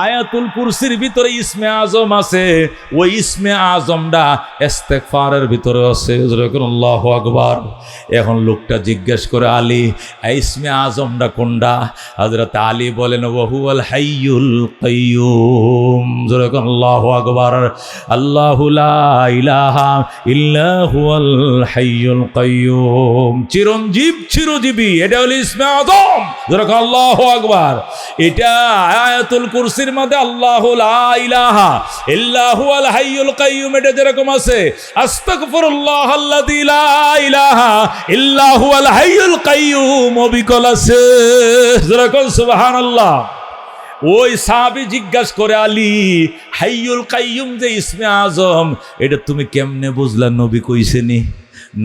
আয়াতুল কুরসির ভিতরে ইসমে আজম আছে, ওই ইসমে আজমটা ইস্তেগফারের ভিতরে আছে। আল্লাহু আকবার। এখন লোকটা জিজ্ঞেস করে, আলী ইসমে আজমটা কোনটা? হযরত আলী বলেন, ওয়াহুয়াল হাইয়ুল কাইয়্যুম। আল্লাহু আকবার। আল্লাহু লা ইলাহা ইল্লা হুয়াল হাইয়ুল কাইয়্যুম, চিরঞ্জীব চিরজীবী, এটা হলো ইসমে আজম। আল্লাহু আকবার। এটা আয়াতুল কুরসির মধ্যে আল্লাহু লা ইলাহা ইল্লা হুয়াল হাইয়ুল কাইয়্যুম এটা যেরকম আছে, আস্তাগফিরুল্লাহ আল্লাযী লা ইলাহা ইল্লা হুয়াল হাইয়ুল কাইয়্যুম অবিকল আছে। যেরকম সুবহানাল্লাহ। ওই সাহাবী জিজ্ঞাসা করে, আলী হাইয়ুল কাইয়্যুম যে ইসমে আজম, এটা তুমি কেমনে বুঝলা? নবী কইছেনি?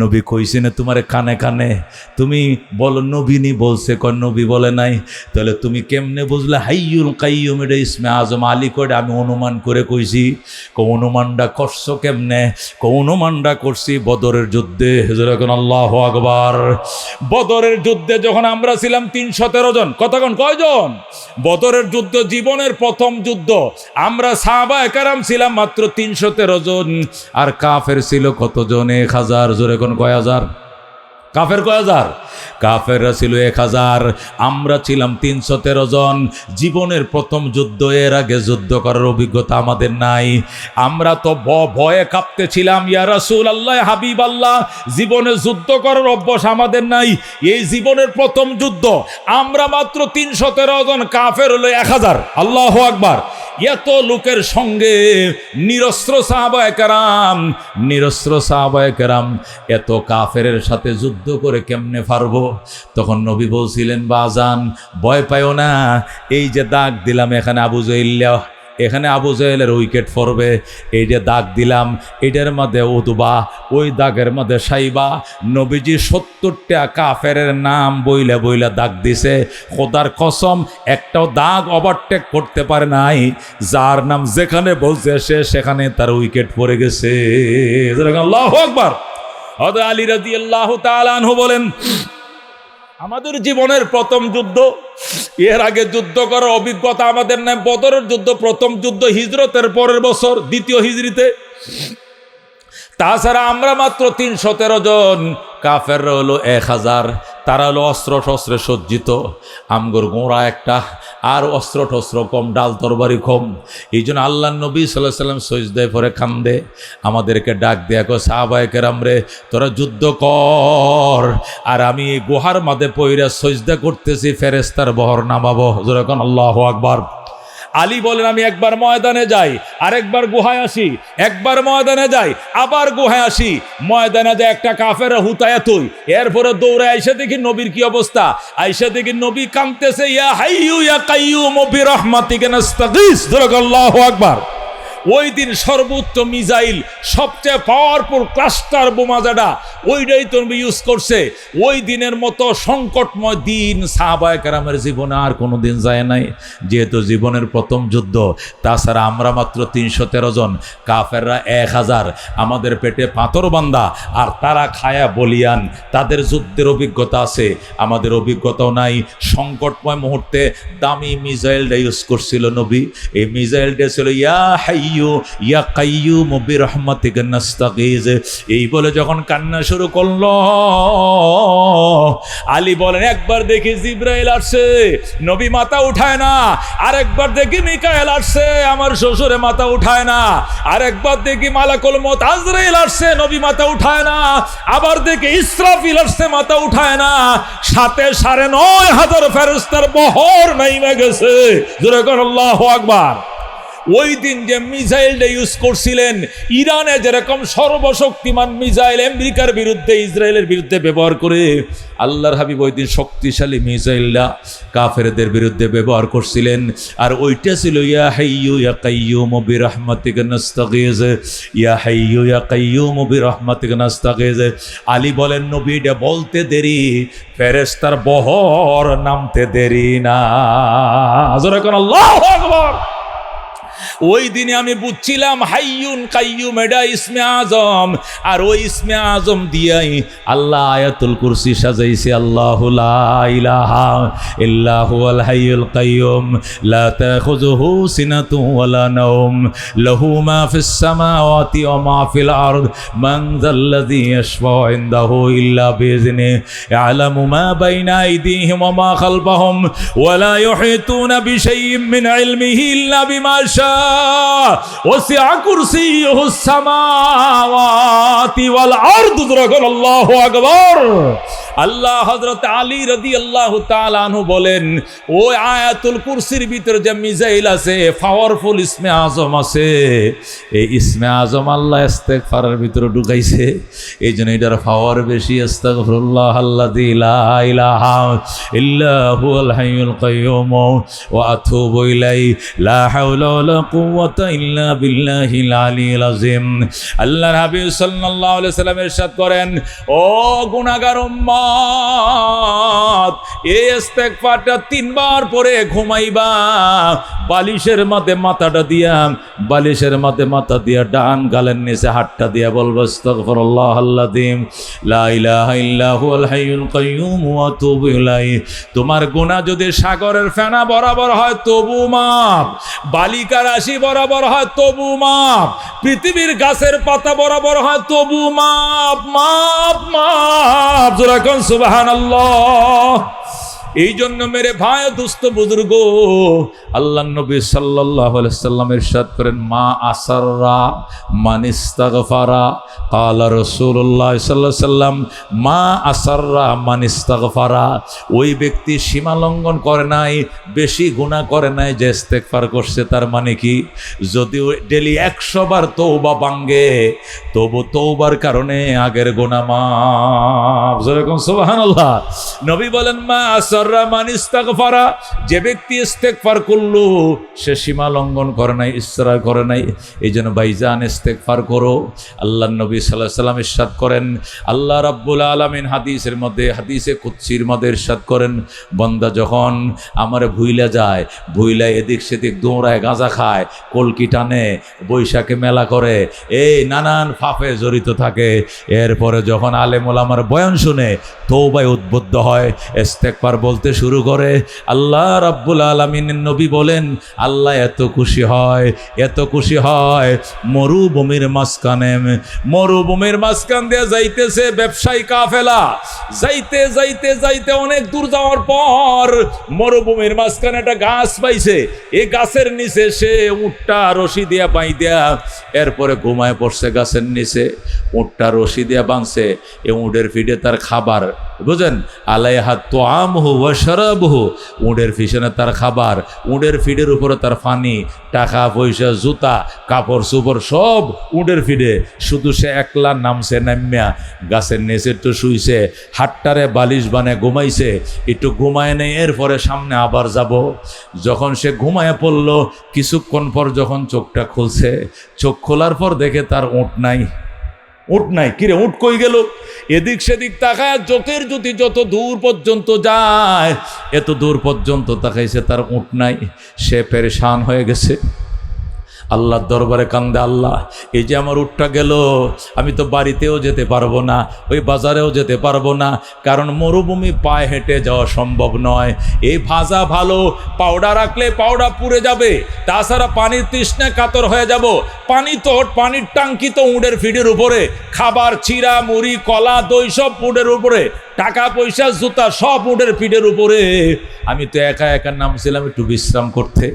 নবী কইছে না তোমার কানে কানে? তুমি বলো নবী নি বলছে, কয় নবী বলে নাই। তাহলে তুমি কেমনে বুঝলে হাইয়ুল কাইয়্যুম এটা ইসমে আজম? আলী কয় আমি অনুমান করে কইছি। অনুমানটা করছো কেমনে? অনুমানটা করছি বদরের যুদ্ধে। যখন আল্লাহু আকবার। বদরের যুদ্ধে যখন আমরা ছিলাম 313 জন, কতক্ষণ কয়জন? বদরের যুদ্ধ জীবনের প্রথম যুদ্ধ। আমরা সাহাবায়ে কেরাম ছিলাম মাত্র 313 জন, আর কাফের ছিল কতজন? 1000। জোরে কোন কয় হাজার? কাফের কয় হাজার? কাফেররা ছিল 1000, আমরা ছিলাম 313 জন। জীবনের প্রথম যুদ্ধ, এর আগে যুদ্ধ করার অভিজ্ঞতা আমাদের নাই। আমরা তো ভয়ে কাঁপতেছিলাম, ইয়া রাসূলুল্লাহ, হাবিব আল্লাহ, জীবনে যুদ্ধ করার অভ্যাস আমাদের নাই। এই জীবনের প্রথম যুদ্ধ, আমরা মাত্র 313 জন, কাফের হলো 1000। আল্লাহু আকবার। এত লোকের সঙ্গে নিরস্ত্র সাহাবায়ে কেরাম, নিরস্ত্র সাহাবায়ে কেরাম এত কাফেরের সাথে যুদ্ধ করে কেমনে পারবো? তখন নবী বলছিলেন, বাজান ভয় পাইও না, এই যে দাগ দিলাম এখানে আবু জাহেল, এখানে আবু জাহেলের উইকেট পড়বে। এই যে দাগ দিলাম এটার মধ্যে উতবা, ওই দাগের মধ্যে সাইবা। নবীজি 70টা কাফের নাম বইলা বইলা দাগ দিছে। খোদার কসম একটাও দাগ ওভারটেক করতে পারে নাই। যার নাম যেখানে বলছে সে সেখানে তার উইকেট পড়ে গেছে। আল্লাহু আকবার। হযরত আলী রাদিয়াল্লাহু তাআলা আনহু বলেন, আমাদের জীবনের প্রথম যুদ্ধ, এর আগে যুদ্ধ করার অভিজ্ঞতা আমাদের নাই। বদরের যুদ্ধ প্রথম যুদ্ধ, হিজরতের পরের বছর, দ্বিতীয় হিজরিতে। তাছাড়া আমরা মাত্র 313 জন, কাফেররা হলো 1000। তারা হলো অস্ত্র শস্ত্রে সজ্জিত, আমগর গোড়া একটা, আর অস্ত্র টস্ত্র কম, ডাল তরবারি কম। এই জন্য আল্লাহ নবী সাল্লাল্লাহু আলাইহি ওয়াসাল্লাম সজদায় পরে কান্দে, আমাদেরকে ডাক দেয়া কয়, সাহাবায়ে কেরাম রে, তোরা যুদ্ধ কর, আর আমি এই গুহার মাঝে পইরা সজদা করতেছি, ফেরেশতার বহর নামাবো। যখন আল্লাহু আকবার। আলী বলেন, আমি একবার ময়দানে যাই, আরেকবার গুহায় আসি, একবার ময়দানে যাই, আবার গুহায় আসি। ময়দানে যায় একটা কাফের হুতায়াতুই, এরপরে দৌড়ে আইসা দেখি নবীর কি অবস্থা। আইসা দেখি নবী কাঁদতেছে, ইয়া হাইয়ু ইয়া কাইয়্যুম বিরহমাতিকা নাস্তাগীস। আল্লাহু আকবার। ওই দিন সর্বোচ্চ মিসাইল, সবচেয়ে পাওয়ারফুল ক্লাস্টার বোমা যেটা, ওইটাই তো ইউজ করছে। ওই দিনের মতো সংকটময় দিন সাহাবায়ে কেরামের জীবনে আর কোনো দিন যায় নাই, যেহেতু জীবনের প্রথম যুদ্ধ। তাছাড়া আমরা মাত্র 313 জন, কাফেররা 1000। আমাদের পেটে পাথর বান্ধা, আর তারা খায়া বলিয়ান। তাদের যুদ্ধের অভিজ্ঞতা আছে, আমাদের অভিজ্ঞতাও নাই। সংকটময় মুহূর্তে দামি মিসাইলটা ইউজ করছিল নবী। এই মিসাইলটা ছিল ইয়া হাইয়ু ইয়া কাইয়্যুম বিরহমাতিকা নাস্তাগীজ। এই বলে যখন কান্না শুরু করলো, আলী বলেন, একবার দেখি জিবরাইল আসছে, নবী মাথা উঠায় না। আরেকবার দেখি মিকাኤल আসছে, আমার শ্বশুরে মাথা উঠায় না। আরেকবার দেখি মালাকুল মউত আজরাইল আসছে, নবী মাথা উঠায় না। আবার দেখি ইসরাফিল আসছে, মাথা উঠায় না। সাথে 9500 ফেরেশতার বহর নাইমা গেছে। জোরে কর আল্লাহু আকবার। ওই দিন যে মিসাইলটা ইউজ করছিলেন, ইরানে যেরকম সর্বশক্তিমান মিসাইল আমেরিকার বিরুদ্ধে, ইসরায়েলের বিরুদ্ধে ব্যবহার করে, আল্লাহর হাবিব ওই দিন শক্তিশালী মিসাইলটা কাফেরদের বিরুদ্ধে ব্যবহার করছিলেন। আর ওইটা ছিল ইয়া হাইয়ু ইয়া কাইয়্যুম বিরহমাতিকা নাস্তাগীজ, ইয়া হাইয়ু ইয়া কাইয়্যুম বিরহমাতিকা নাস্তাগীজ। আলী বলেন, নবী এটা বলতে দেরি, ফেরেশতার বহর নামতে দেরি না। আল্লাহু আকবার। ওই দিনে আমি বুঝছিলাম হাইয়ুন কাইয়ুম এটা ইসমে আজম, আর ওই ইসমে আজম দিয়াই আল্লাহ আয়াতুল কুরসি সাজাইছে। আল্লাহু লা ইলাহা ইল্লা হুয়াল হাইয়ুল কাইয়ুম লা তাখুযুহু সিনাতুন ওয়ালা নাওম লাহু মা ফিস সামাওয়াতি ওয়া মা ফিল আরদ মান যাল্লাযী ইয়াশফাউ ইনদাহু ইল্লা বিইذনিহি ইয়ালামু মা বাইনা আইদিহিম ওয়া মা খালফাহুম ওয়া লা ইউহিতুনা বিশাইইন মিন ইলমিহি ইল্লা বিমা শাআ ওয়াসি'a কুরসিয়ুহুস সামাওয়াতি ওয়াল আরদ। আল্লাহু আকবার। আল্লাহ হযরত আলী রাদিয়াল্লাহু তাআলা আনহু বলেন, ওই আয়াতুল কুরসির ভিতরে যে মিজাইল আছে, পাওয়ারফুল ইসমে আজম আছে, এই ইসমে আজম আল্লাহ ইস্তেগফারের ভিতরে ঢুকাইছে, এই জন্য এটার পাওয়ার বেশি। আস্তাগফিরুল্লাহ আল্লাযী লা ইলাহা ইল্লা হুয়াল হাইয়ুল কাইয়ুম ওয়া আতুবু ইলাইহি লা হাওলা ওয়ালা কুওয়াতা ইল্লা বিল্লাহিল আলিয়্যিল আযীম। আল্লাহর হাবিব সাল্লাল্লাহু আলাইহি ওয়াসাল্লাম ইরশাদ করেন, ও গুনাহগার উম্মত, এই ইস্তেগফারটা 3 বার পরে ঘুমাইবা। বালিশের মধ্যে মাথাটা দিয়া, বালিশের মধ্যে মাথা দিয়া ডান গালের নিচে হাতটা দিয়া বলবো আস্তাগফিরুল্লাহ আল্লাযী লা ইলাহা ইল্লা হুয়াল হাইয়ুল কাইয়ুম ওয়া আতুবু ইলাইহি। তোমার গুনাহ যদি সাগরের ফেনা বরাবর হয় তবু মাপ, বালিকা রাশি বরাবর হয় তবু মাপ, পৃথিবীর গাছের পাতা বরাবর হয় তবু মাপ, মাপ মাপ। জোরে কোন সুবহানাল্লাহ। এই জন্য মেরে ভাই দুস্থ বুজুর্গ, আল্লাহ নবী সাল্লাল্লাহু আলাইহি ওয়াসাল্লাম ইরশাদ করেন, মা আসাররা মান ইস্তাগফারা। ক্বালা রাসূলুল্লাহ সাল্লাল্লাহু আলাইহি ওয়াসাল্লাম, মা আসাররা মান ইস্তাগফারা। ওই ব্যক্তি সীমা লঙ্ঘন করে নাই, বেশি গুনাহ করে নাই, যে ইস্তেগফার করছে। তার মানে কি? যদিও ডেলি 100 বার তওবা ভাঙ্গে, তবু তওবার কারণে আগের গুনাহ মাফ। যেরকম সুবহানাল্লাহ। নবী বলেন, মা আসাররা মান ইস্তাগফারা। যে ব্যক্তি ইস্তেগফার করলো সে সীমা লঙ্ঘন করে নাই, ইসরা করে নাই। এই জন্য ভাইজান ইস্তেগফার করো। আল্লাহ নবী সাল্লাল্লাহু আলাইহি ওয়াসাল্লাম ইরশাদ করেন, আল্লাহ রাব্বুল আলামিন হাদিসের মধ্যে, হাদিসে কুদসির মধ্যে ইরশাদ করেন, বান্দা যখন আমারে ভুইলা যায়, ভুইলা এদিক সেদিক দৌড়ায়, গাঁজা খায়, কলকি টানে, বৈশাখে মেলা করে, এই নানান ফাফে জড়িত থাকে, এরপরে যখন আলেম ওলামার বয়ান শুনে তওবায় উদ্বুদ্ধ হয়, ইস্তেগফার বলতে শুরু করে, আল্লাহ রাব্বুল আলামিনের নবী বলেন, আল্লাহ এত খুশি হয়, এত খুশি হয়। মরুভূমির মাঝখান দিয়ে যাইতেছে ব্যবসায়ী কাফেলা, যাইতে যাইতে যাইতে অনেক দূর যাওয়ার পর মরুভূমির মাঝখানে একটা গাছ পাইছে। এই গাছের নিচে সে উটটা রশি দিয়া বাইন্ধা এরপরে ঘুমায় পড়ছে গাছের নিচে। উটটা রশি দিয়া বাঁধছে, এ উটের ফিডে তার খাবার, বুঝেন, আলাইহা তুআমুহু ওয়া শারাবুহু। উটের পিছনে তার খাবার, উটের ফিডের উপরে তার পানি, টাকা পয়সা, জুতা, কাপড় চোপড় সব উটের ফিডে। শুধু সে একলা নামছে, নামিয়া গাছের নিচে একটু শুইছে, হাতটারে বালিশ বানায় ঘুমাইছে, একটু ঘুমায় নেই, এরপরে সামনে আবার যাব। যখন সে ঘুমায় পড়ল, কিছুক্ষণ পর যখন চোখটা খুলছে, চোখ খোলার পর দেখে তার উট নাই। উট নাই, কিরে উট কই গেল? এদিক সেদিক তাকায়, চোখের জ্যোতি যত দূর পর্যন্ত যায়, এত দূর পর্যন্ত তাকাইছে, তার উট নাই। সে পেরেশান হয়ে গেছে, আল্লাহর দরবারে কান্দে, আল্লাহ এই যে আমার উটটা গেল, আমি তো বাড়িতেও যেতে পারবো না, ওই বাজারেও যেতে পারবো না, কারণ মরুভূমি পায়ে হেঁটে যাওয়া সম্ভব নয়। এই ভাজা ভালো, পাউডার রাখলে পাউডার পুড়ে যাবে, তাছাড়া পানির তৃষ্ণায় কাতর হয়ে যাব। পানির টাঙ্কি তো উটের ফিডের উপরে, খাবার, চিরা, মুড়ি, কলা, দই সব উটের উপরে, টাকা পয়সা, জুতা সব উটের পিঠের উপরে। আমি তো একা একা নামছিলাম একটু বিশ্রাম করতে।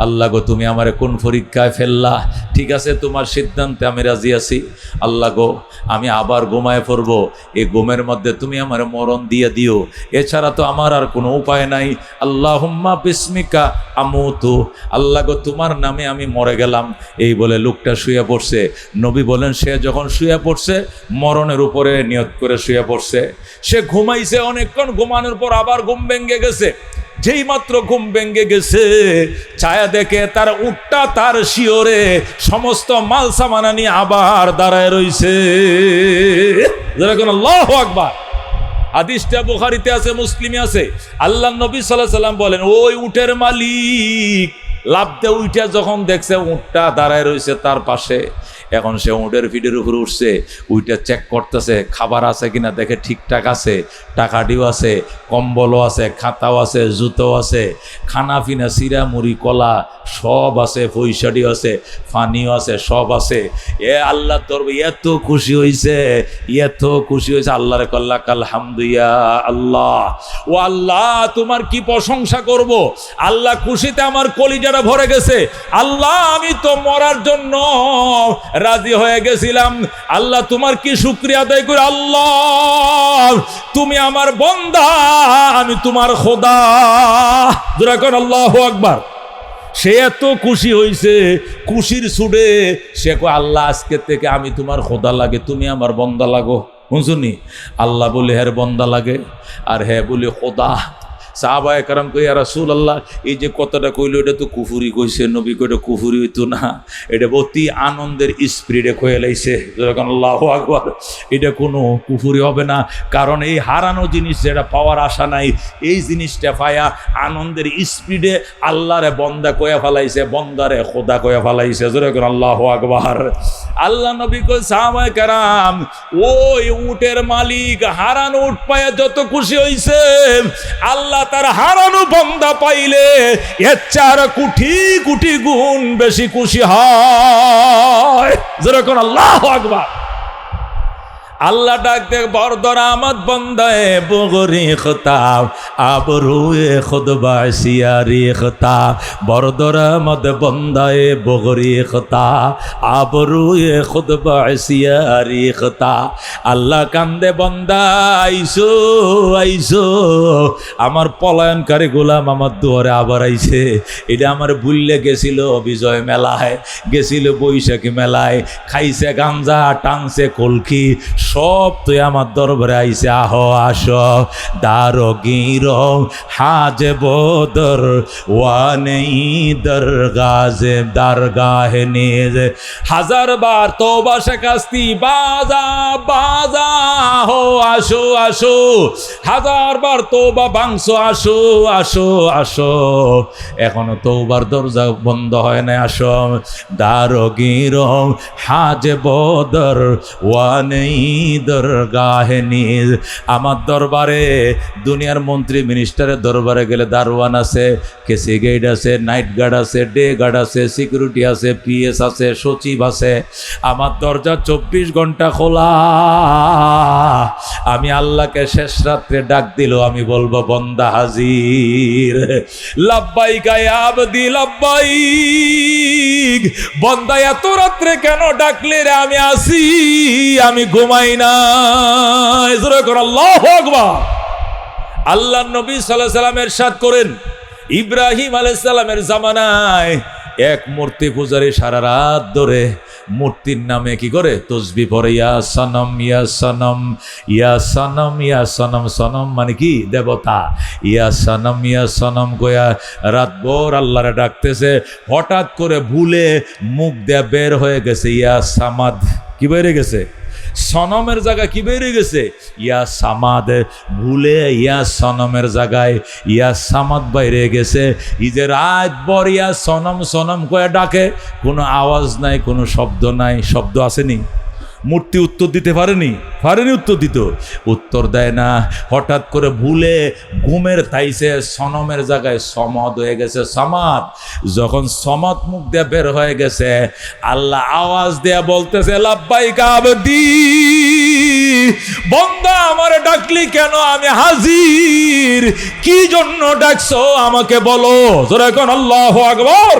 আল্লাহ গো, তুমি আমারে কোন পরীক্ষায় ফেললা? ঠিক আছে, তোমার সিদ্ধান্তে আমি রাজি আছি। আল্লাহ গো, আমি আবার ঘুমায় পড়বো, এই ঘুমের মধ্যে তুমি আমার মরণ দিয়ে দিও, এছাড়া তো আমার আর কোনো উপায় নাই। আল্লাহুম্মা বিসমিকা আমুতু। আল্লাহ গো, তোমার নামে আমি মরে গেলাম। এই বলে লোকটা শুয়ে পড়ছে। নবী বলেন, সে যখন শুয়ে পড়ছে, মরণের উপরে নিয়ত করে শুয়ে পড়ছে। সে ঘুমাইছে অনেকক্ষণ, ঘুমানোর পর আবার ঘুম ভেঙে গেছে। যেই মাত্র ঘুম ভেঙে গেছে, ছায়া দেখে তার উটটা তার শিওরে সমস্ত মাল সামানা নিয়ে আবার দাঁড়ায় রইছে। আল্লাহু আকবার। হাদিসটা বুখারীতে আছে, মুসলিমে আছে। আল্লাহ নবী সাল্লাল্লাহু আলাইহি সাল্লাম বলেন, ওই উটের মালিক লাফতে উঠে যখন দেখছে উটটা দাঁড়ায় রয়েছে তার পাশে, এখন সে উটের ফিটের উপরে উঠছে, উইটা চেক করতেছে খাবার আছে কিনা, দেখে ঠিকঠাক আছে, টাকাটিও আছে, কম্বলও আছে, খাতাও আছে, জুতো আছে, খানা পিনা সিরা মুড়ি কলা সব আছে, পয়সাটিও আছে, পানিও আছে, সব আছে। এ আল্লাহ তোর এত খুশি হয়েছে, এত খুশি হয়েছে, আল্লাহরে কল্লা আলহামদুলিল্লাহ আল্লাহ, ও আল্লাহ তোমার কি প্রশংসা করব, আল্লাহ খুশিতে আমার কলিজাটা ভরে গেছে, আল্লাহ আমি তো মরার জন্য রাজি হয়ে গেছিলাম, আল্লাহ তোমার কি শুকরিয়া আদায় করি, আল্লাহ তুমি আমার বান্দা, আমি তোমার খোদা, জোরে কোন আল্লাহু আকবার। সে এত খুশি হয়েছে, খুশির ছুটে সে কয় আল্লাহ আজকে থেকে আমি তোমার খোদা লাগে, তুমি আমার বান্দা লাগো। বুঝুনি, আল্লাহ বলে হ্যাঁ বান্দা লাগে, আর হ্যাঁ বলে খোদা। সাহাবায়ে কেরাম কই ইয়া রাসূলুল্লাহ, এই যে কথাটা কইলো এটা তো কুফরি কইছে, নবী কইটা কুফরি হইতো না, এটা অতি আনন্দের স্পিরিটে কয়ে লাইছে, যখন আল্লাহু আকবার, এটা কোনো কুফরি হবে না, কারণ এই হারানো জিনিস যেটা পাওয়ার আশা নাই, এই জিনিসটা পায়া আনন্দের স্পিরিটে আল্লাহরে বন্দা কয়ে ফেলাইছে, বন্দারে খোদা কয়ে ফেলাইছে, যখন আল্লাহু আকবার। আল্লাহ নবী কই সাহাবায়ে কেরাম, ওই উটের মালিক হারানো উট পায়া যত খুশি হইছে, আল্লাহ তার হারানো বান্দা পাইলে এর 4 কোটি কোটি গুণ বেশি খুশি হয়, যেরকম আল্লাহু আকবার। আল্লাহ ডাক দে বরদর আমদ বন্দায়ে বগরি খতাব আবরুয়ে খুদবা সিয়ারি খতা, বরদর আমদ বন্দায়ে বগরি খতা আবরুয়ে খুদবা সিয়ারি খতা। আল্লাহ কান্দে বন্দা আইসো আইসো, আমার পলায়নকারী গোলাম আমার দুয়ারে আবার আইছে, এটা আমার ভুললে গেছিল বিজয় মেলায়, গেছিল বৈশাখী মেলায়, খাইছে গাঞ্জা টানছে কলকি, সব তুই আমার দরবারে আইসে, আহ আস দারগির হাজে বদর ওয়ানেই দরগাজে দারগাহে নিজ, 1000 বার তওবা শেখাস্তি বাজা বাজা, হো আসো আসো, 1000 বার তওবা ভাঙছো, আসো আসো আসো, এখনো তওবার দরজা বন্ধ হয় না, আসো দারগির হাজে বদর ওয়ানেই দরগাহে নিজ। আমার দরবারে দুনিয়ার মন্ত্রী মিনিস্টারের দরবারে গেলে দারোয়ান আছে, কেসি গার্ড আছে, নাইট গার্ড আছে, ডে গার্ড আছে, সিকিউরিটি আছে, পিএস আছে, সচিব আছে, আমার দরজা 24 ঘন্টা খোলা। আমি আল্লাহকে শেষ রাত্রে ডাক দিল, আমি বলবো বন্দা হাজির, লাব্বাইক ইয়া আবদি লাব্বাইক, বন্দা এত রাত্রে কেন ডাকলে রে, আমি আসি, আমি ঘুমাই না, আল্লাহু আকবার। আল্লাহর নবী সাল্লাল্লাহু আলাইহি সাল্লাম ইরশাদ করেন, ইব্রাহিম আলাইহিস সালামের জামানায় এক মূর্তি পূজারী সারা রাত ধরে মূর্তির নামে কি করে তসবিহ পড়ে, ইয়া সনম ইয়া সনম ইয়া সনম ইয়া সনম, সনম মানে কি দেবতা, ইয়া সনম গোয়া রাতভর আল্লাহরে ডাকতেছে, হঠাৎ করে ভুলে মুখ দিয়ে বের হয়ে গেছে ইয়া সামাদ, কি বেরিয়ে গেছে, সনমের জায়গায় কি বেরিয়ে গেছে ইয়া সামাদ, ভুলে ইয়া সনমের জায়গায় ইয়া সামাদ বাইরে গেছে। এই যে রাত ভর ইয়া সনম সনম করে ডাকে, কোনো আওয়াজ নাই, কোনো শব্দ নাই, শব্দ আসেনি, মূর্তি উত্তর দিতে পারেনি উত্তর দিত, উত্তর দেয় না, হঠাৎ করে ভুলে ঘুমের তাইছে সনমের জায়গায় সমদ হয়ে গেছে সমাদ। যখন সমদ মুখ দিয়ে বের হয়ে গেছে, আল্লাহ আওয়াজ দেয়া বলতেছে, লাব্বাইক আবদি, বান্দা আমারে ডাকলি কেন, আমি হাজির, কি জন্য ডাকছো আমাকে বলো, জোরে কোন আল্লাহু আকবার।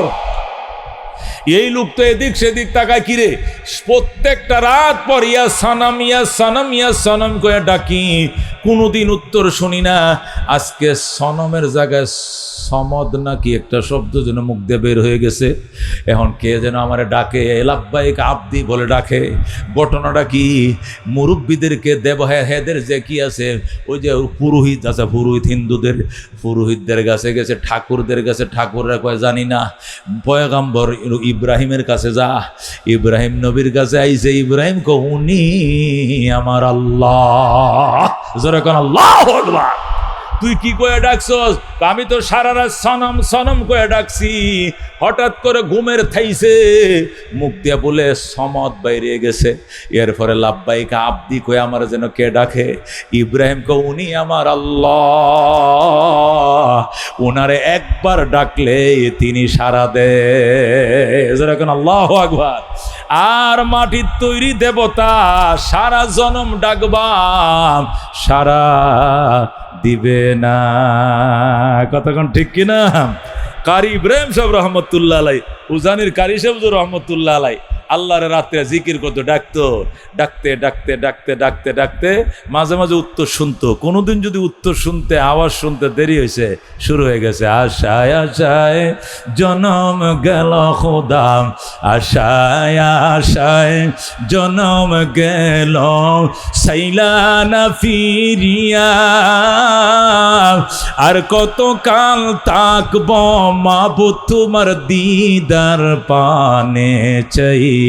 এই লোক তো এদিক সেদিক তাকায়, কিরে প্রত্যেকটা রাত পর ইয়া সানাম ইয়া সানাম ইয়া সানাম করে ডাকি, কোনোদিন উত্তর শুনি না। আজকে সনমের জায়গায় সমদ নাকি একটা শব্দ যেন মুখ দিয়ে বের হয়ে গেছে, এখন কে যেন আমারে ডাকে, লাব্বাইক আবদি বলে ডাকে। ঘটনাটা কি, মুরব্বীদেরকে হেদের যে কি আছে, ওই যে পুরোহিত আছে, পুরোহিত হিন্দুদের পুরোহিতদের কাছে গেছে, ঠাকুরদের কাছে, ঠাকুররা কয় জানি না, পয়গম্বর ইব্রাহিমের কাছে যা, ইব্রাহিম নবীর কাছে আইছে, ইব্রাহিম কো উনি আমার আল্লাহ, জোরে কোন আল্লাহু আকবার। তুই কি কয়ে ডাকছস? আমি তো সারা রাত সনম সনম কয়ে ডাকছি, হঠাৎ করে ঘুমের থাইছে, মুখ দিয়া বলে সমদ বাইরে গেছে। এরপরে লাব্বাইকা আব্দি কয়ে আমার যেন কে ডাকে। ইব্রাহিম কে উনি আমার আল্লাহ, ওনারে একবার ডাকলে তিনি সারা দেয়। আল্লাহু আকবার। আর মাটির তৈরি দেবতা সারা জনম ডাকবাম, সারা দিবে না। কতক্ষণ ঠিক কিনা? কারি ইব্রাহিম সাহেব রহমতুল্লাহ আলাই, উজানির কারি সাহেব রহমতুল্লাহ আলাই আল্লাহর রাত্রে জিকির করতো, ডাকতো, ডাকতে ডাকতে ডাকতে ডাকতে ডাকতে মাঝে মাঝে উত্তর শুনতো। কোনোদিন যদি উত্তর শুনতে, আওয়াজ শুনতে দেরি হয়েছে, শুরু হয়ে গেছে আশায় আশায় জনম গেল খোদাম, আশায় আশায় জনম গেল সাইলানা ফিরিয়া, আর কত কাল তাকব মাবুদ তোমার দিদার পানে চাইয়া,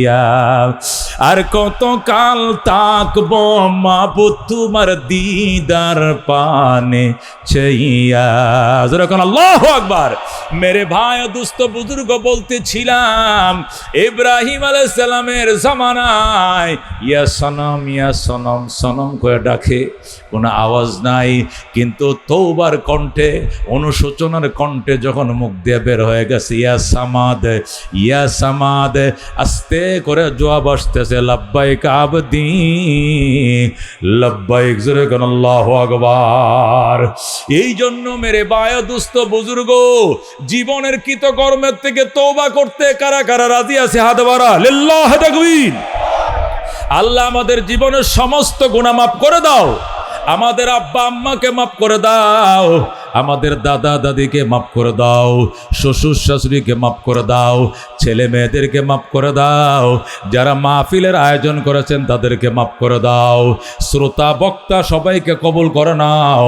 আর কত কাল তাকব মাবুদ তোমার দিদার পানে চাইয়া। যখন আল্লাহু আকবার। মেরে ভাই ও দুস্থ বুজুর্গ, বলতেছিলাম ইব্রাহিম আলাইহিস সালামের জামানায় ইয়া সনম সনম করে ডাকে, কোনো আওয়াজ নাই, কিন্তু তওবার কণ্ঠে, অনুশোচনার কণ্ঠে যখন মুখ দিয়ে বের হয়ে গেছে ইয়া সামাদ, আস্তে করে জবাব আসতেছে লাব্বাইক আবদি লাব্বাইক। জোরে কোন আল্লাহু আকবার। এই জন্য মেরে বায় দুস্থ বুজুর্গ, জীবনের কৃতকর্মের থেকে তওবা করতে কারা কারা রাজি আছে? হাত বাড়া, লিল্লাহ তাকবীর। আল্লাহ আমাদের জীবনের সমস্ত গুনাহ মাফ করে দাও, আমাদের আব্বা আম্মাকে মাফ করে দাও, আমাদের দাদা দাদিকে মাফ করে দাও, শ্বশুর শাশুড়িকে মাফ করে দাও, ছেলে মেয়েদেরকে মাফ করে দাও, যারা মাহফিলের আয়োজন করেছেন তাদেরকে মাফ করে দাও, শ্রোতা বক্তা সবাইকে কবুল করে নাও।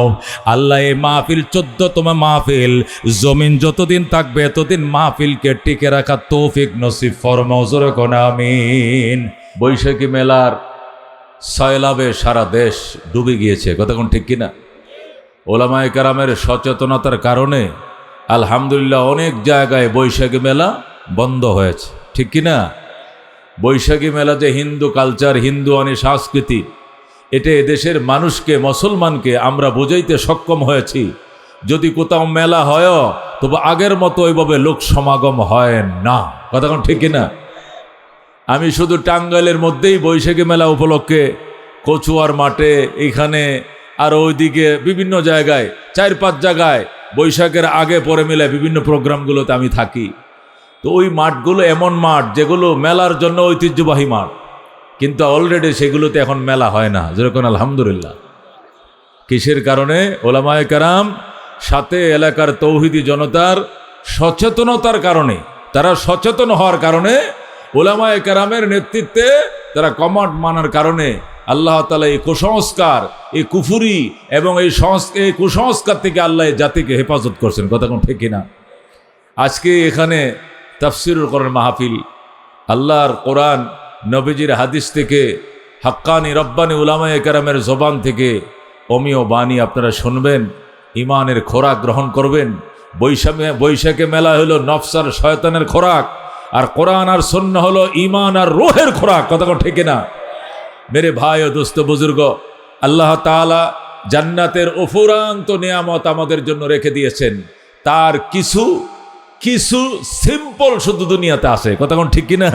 আল্লাহ এই মাহফিল 14তম মাহফিল, জমিন যতদিন থাকবে এতদিন মাহফিলকে টিকে রাখার তৌফিক নসিব ফরমাও। জোরে কোন আমিন। বৈশাখী মেলার সয়লাবে সারা দেশ ডুবে গিয়েছে, কতক্ষণ ঠিক কিনা? ওলামায়ে কেরামের সচেতনতার কারণে আলহামদুলিল্লাহ অনেক জায়গায় বৈশাখী মেলা বন্ধ হয়েছে, ঠিক কিনা? বৈশাখী মেলা যে হিন্দু কালচার, হিন্দুয়ানি সংস্কৃতি, এটা এদেশের মানুষকে, মুসলমানকে আমরা বোঝাইতে সক্ষম হয়েছি। যদি কোথাও মেলা হয় তবে আগের মতো ওইভাবে লোক সমাগম হয় না, কতক্ষণ ঠিক কিনা? আমি শুধু টাঙ্গাইলের মধ্যেই বৈশাখী মেলা উপলক্ষে কচুয়ার মাঠে, এইখানে আর ওইদিকে বিভিন্ন জায়গায় 4-5 জায়গায় বৈশাখের আগে পরে মিলে বিভিন্ন প্রোগ্রামগুলোতে আমি থাকি। তো ওই মাঠগুলো এমন মাঠ যেগুলো মেলার জন্য ঐতিহ্যবাহী মাঠ, কিন্তু অলরেডি সেগুলোতে এখন মেলা হয় না। যেরকম আলহামদুলিল্লাহ। কিসের কারণে? ওলামায়ে কেরাম সাথে এলাকার তৌহিদি জনতার সচেতনতার কারণে, তারা সচেতন হওয়ার কারণে, ওলামায়ে কেরামের নেতৃত্বে তারা কমান্ড মানার কারণে আল্লাহ তাআলা এই কুসংস্কার, এই কুফুরি এবং এই কুসংস্কার থেকে আল্লাহ জাতিকে হেফাজত করছেন, কতক্ষণ ঠিক কিনা? আজকে এখানে তাফসিরুল কোরআন মাহফিল, আল্লাহর কোরআন, নবীজির হাদিস থেকে, হাক্কানি রব্বানি উলামায়ে কেরামের জবান থেকে অমীয় বাণী আপনারা শুনবেন, ইমানের খোরাক গ্রহণ করবেন। বৈশাখে মেলা হলো নফস আর শয়তানের খোরাক, আর কোরআন আর সুন্নাহ হলো ঈমান আর রূহের খোরাক, কতক্ষণ ঠিক কিনা? মেরে ভাই ও দোস্ত বুজুর্গ, আল্লাহ তাআলা জান্নাতের অফুরান্ত নিয়ামত আমাদের জন্য রেখে দিয়েছেন, তার কিছু কিছু সিম্পল শুধু দুনিয়াতে আছে, কতক্ষণ ঠিক কিনা?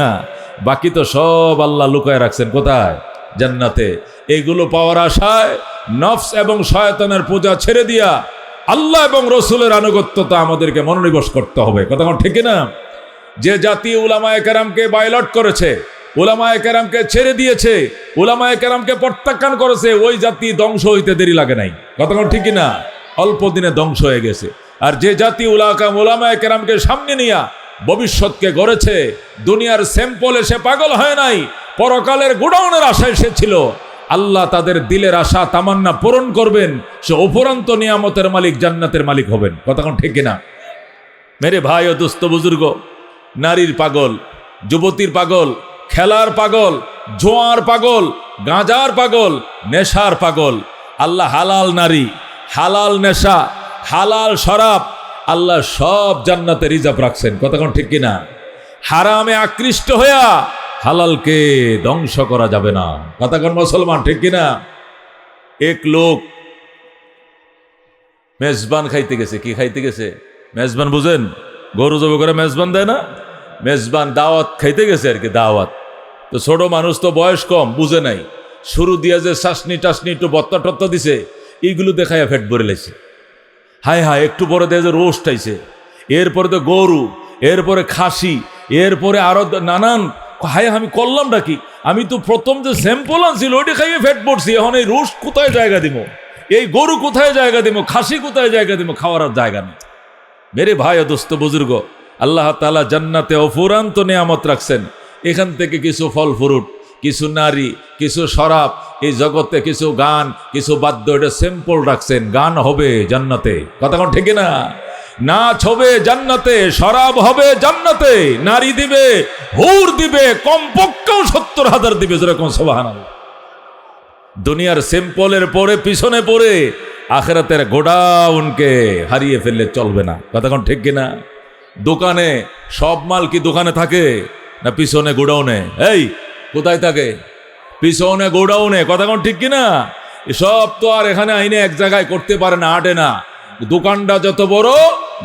বাকি তো সব আল্লাহ লুকায় রাখছেন কোথায়? জান্নাতে। এগুলো পাওয়ার আশায় নফস এবং শয়তানের পূজা ছেড়ে দিয়া আল্লাহ এবং রসুলের আনুগত্যতা আমাদেরকে মনোনিবেশ করতে হবে, কতক্ষণ ঠিক কিনা? যে জাতি উলামায়ে কেরামকে বাইলট করেছে, উলামায়ে কেরামকে ছেড়ে দিয়েছে, উলামায়ে কেরামকে প্রত্যাখ্যান করেছে, ওই জাতি ধ্বংস হইতে দেরি লাগে নাই, কতক্ষণ ঠিক কিনা? অল্প দিনে ধ্বংস হয়ে গেছে। আর যে জাতি উলামায়ে কেরামকে সামনে নিয়া ভবিষ্যৎকে গড়েছে, দুনিয়ার স্যাম্পলে সে পাগল হয় নাই, পরকালের গোডাউনের আশায় সে ছিল, আল্লাহ তাদের দিলের আশা তামান্না পূরণ করবেন, সে অফুরন্ত নিয়ামতের মালিক, জান্নাতের মালিক হবেন, কতক্ষণ ঠিক কিনা? মেরে ভাই ও দোস্ত বুজুর্গ, নারীর পাগল, যুবতীর পাগল, খেলার পাগল, জোয়ার পাগল, গাঁজার পাগল, নেশার পাগল, আল্লাহ হালাল নারী, হালাল নেশা, হালাল শরাব আল্লাহ সব জান্নাতে রিজার্ভ রাখছেন। কতক্ষণ ঠিক কিনা? হারামে আকৃষ্ট হইয়া হালালকে ধ্বংস করা যাবে না। কতক্ষণ মুসলমান ঠিক কিনা? এক লোক মেজবান খাইতে গেছে। কি খাইতে গেছে? মেজবান বুঝেন? গরু জব করে মেজবান দেয় না? মেজবান দাওয়াত খাইতে গেছে আর কি, দাওয়াত। তো ছোট মানুষ তো বয়স কম, বুঝে নাই। শুরু দিয়া যে শাসনি টাসনি একটু বত্তা টত্তা দিছে, এইগুলো দেখাইয়া ফেট ভরে লাইছে। হায় হায়, একটু পরে দিয়ে যে রোস্ট আইছে, এরপরে তো গরু, এরপরে খাসি, এরপরে আরো নানান। হায়, আমি করলামটা কি? আমি তো প্রথম যে স্যাম্পল আনছিল ওইটা খাইয়ে ফেট পড়ছি। এখন এই রোস্ট কোথায় জায়গা দিব? এই গরু কোথায় জায়গা দিব? খাসি কোথায় জায়গা দিব? খাওয়ার আর জায়গা নেই। মেরে ভাই ও দোস্ত বুজুর্গ, আল্লাহ তাআলা জান্নাতে অফুরান্ত নিয়ামত রাখছেন। এখান থেকে কিছু ফল ফ্রুট, কিছু নারী, কিছু শরাব, এই জগতে কিছু গান, কিছু বাদ্য, এটা সিম্পল রাখছেন। গান হবে জান্নাতে, কথা কোন ঠিক না? নাচ হবে জান্নাতে, শরাব হবে জান্নাতে, নারী দিবে, হুর দিবে, কমপক্ষেও ৭০,০০০ দিবে। যেরকম সুবহানাল্লাহ। দুনিয়ার সিম্পলের পরে পিছনে পড়ে আখিরাতের গোডাউনকে হারিয়ে ফেললে চলবে না। কথা কোন ঠিক কিনা? দোকানে সব মাল কি দোকানে থাকে না পিছনে গোডাউনে? এই কোথায় থাকে? পিছনে গোডাউনে। কথা কোন ঠিক কিনা? সব তো আর এখানে আইনে এক জায়গায় করতে পারে না, আটে না। দোকানটা যত বড়,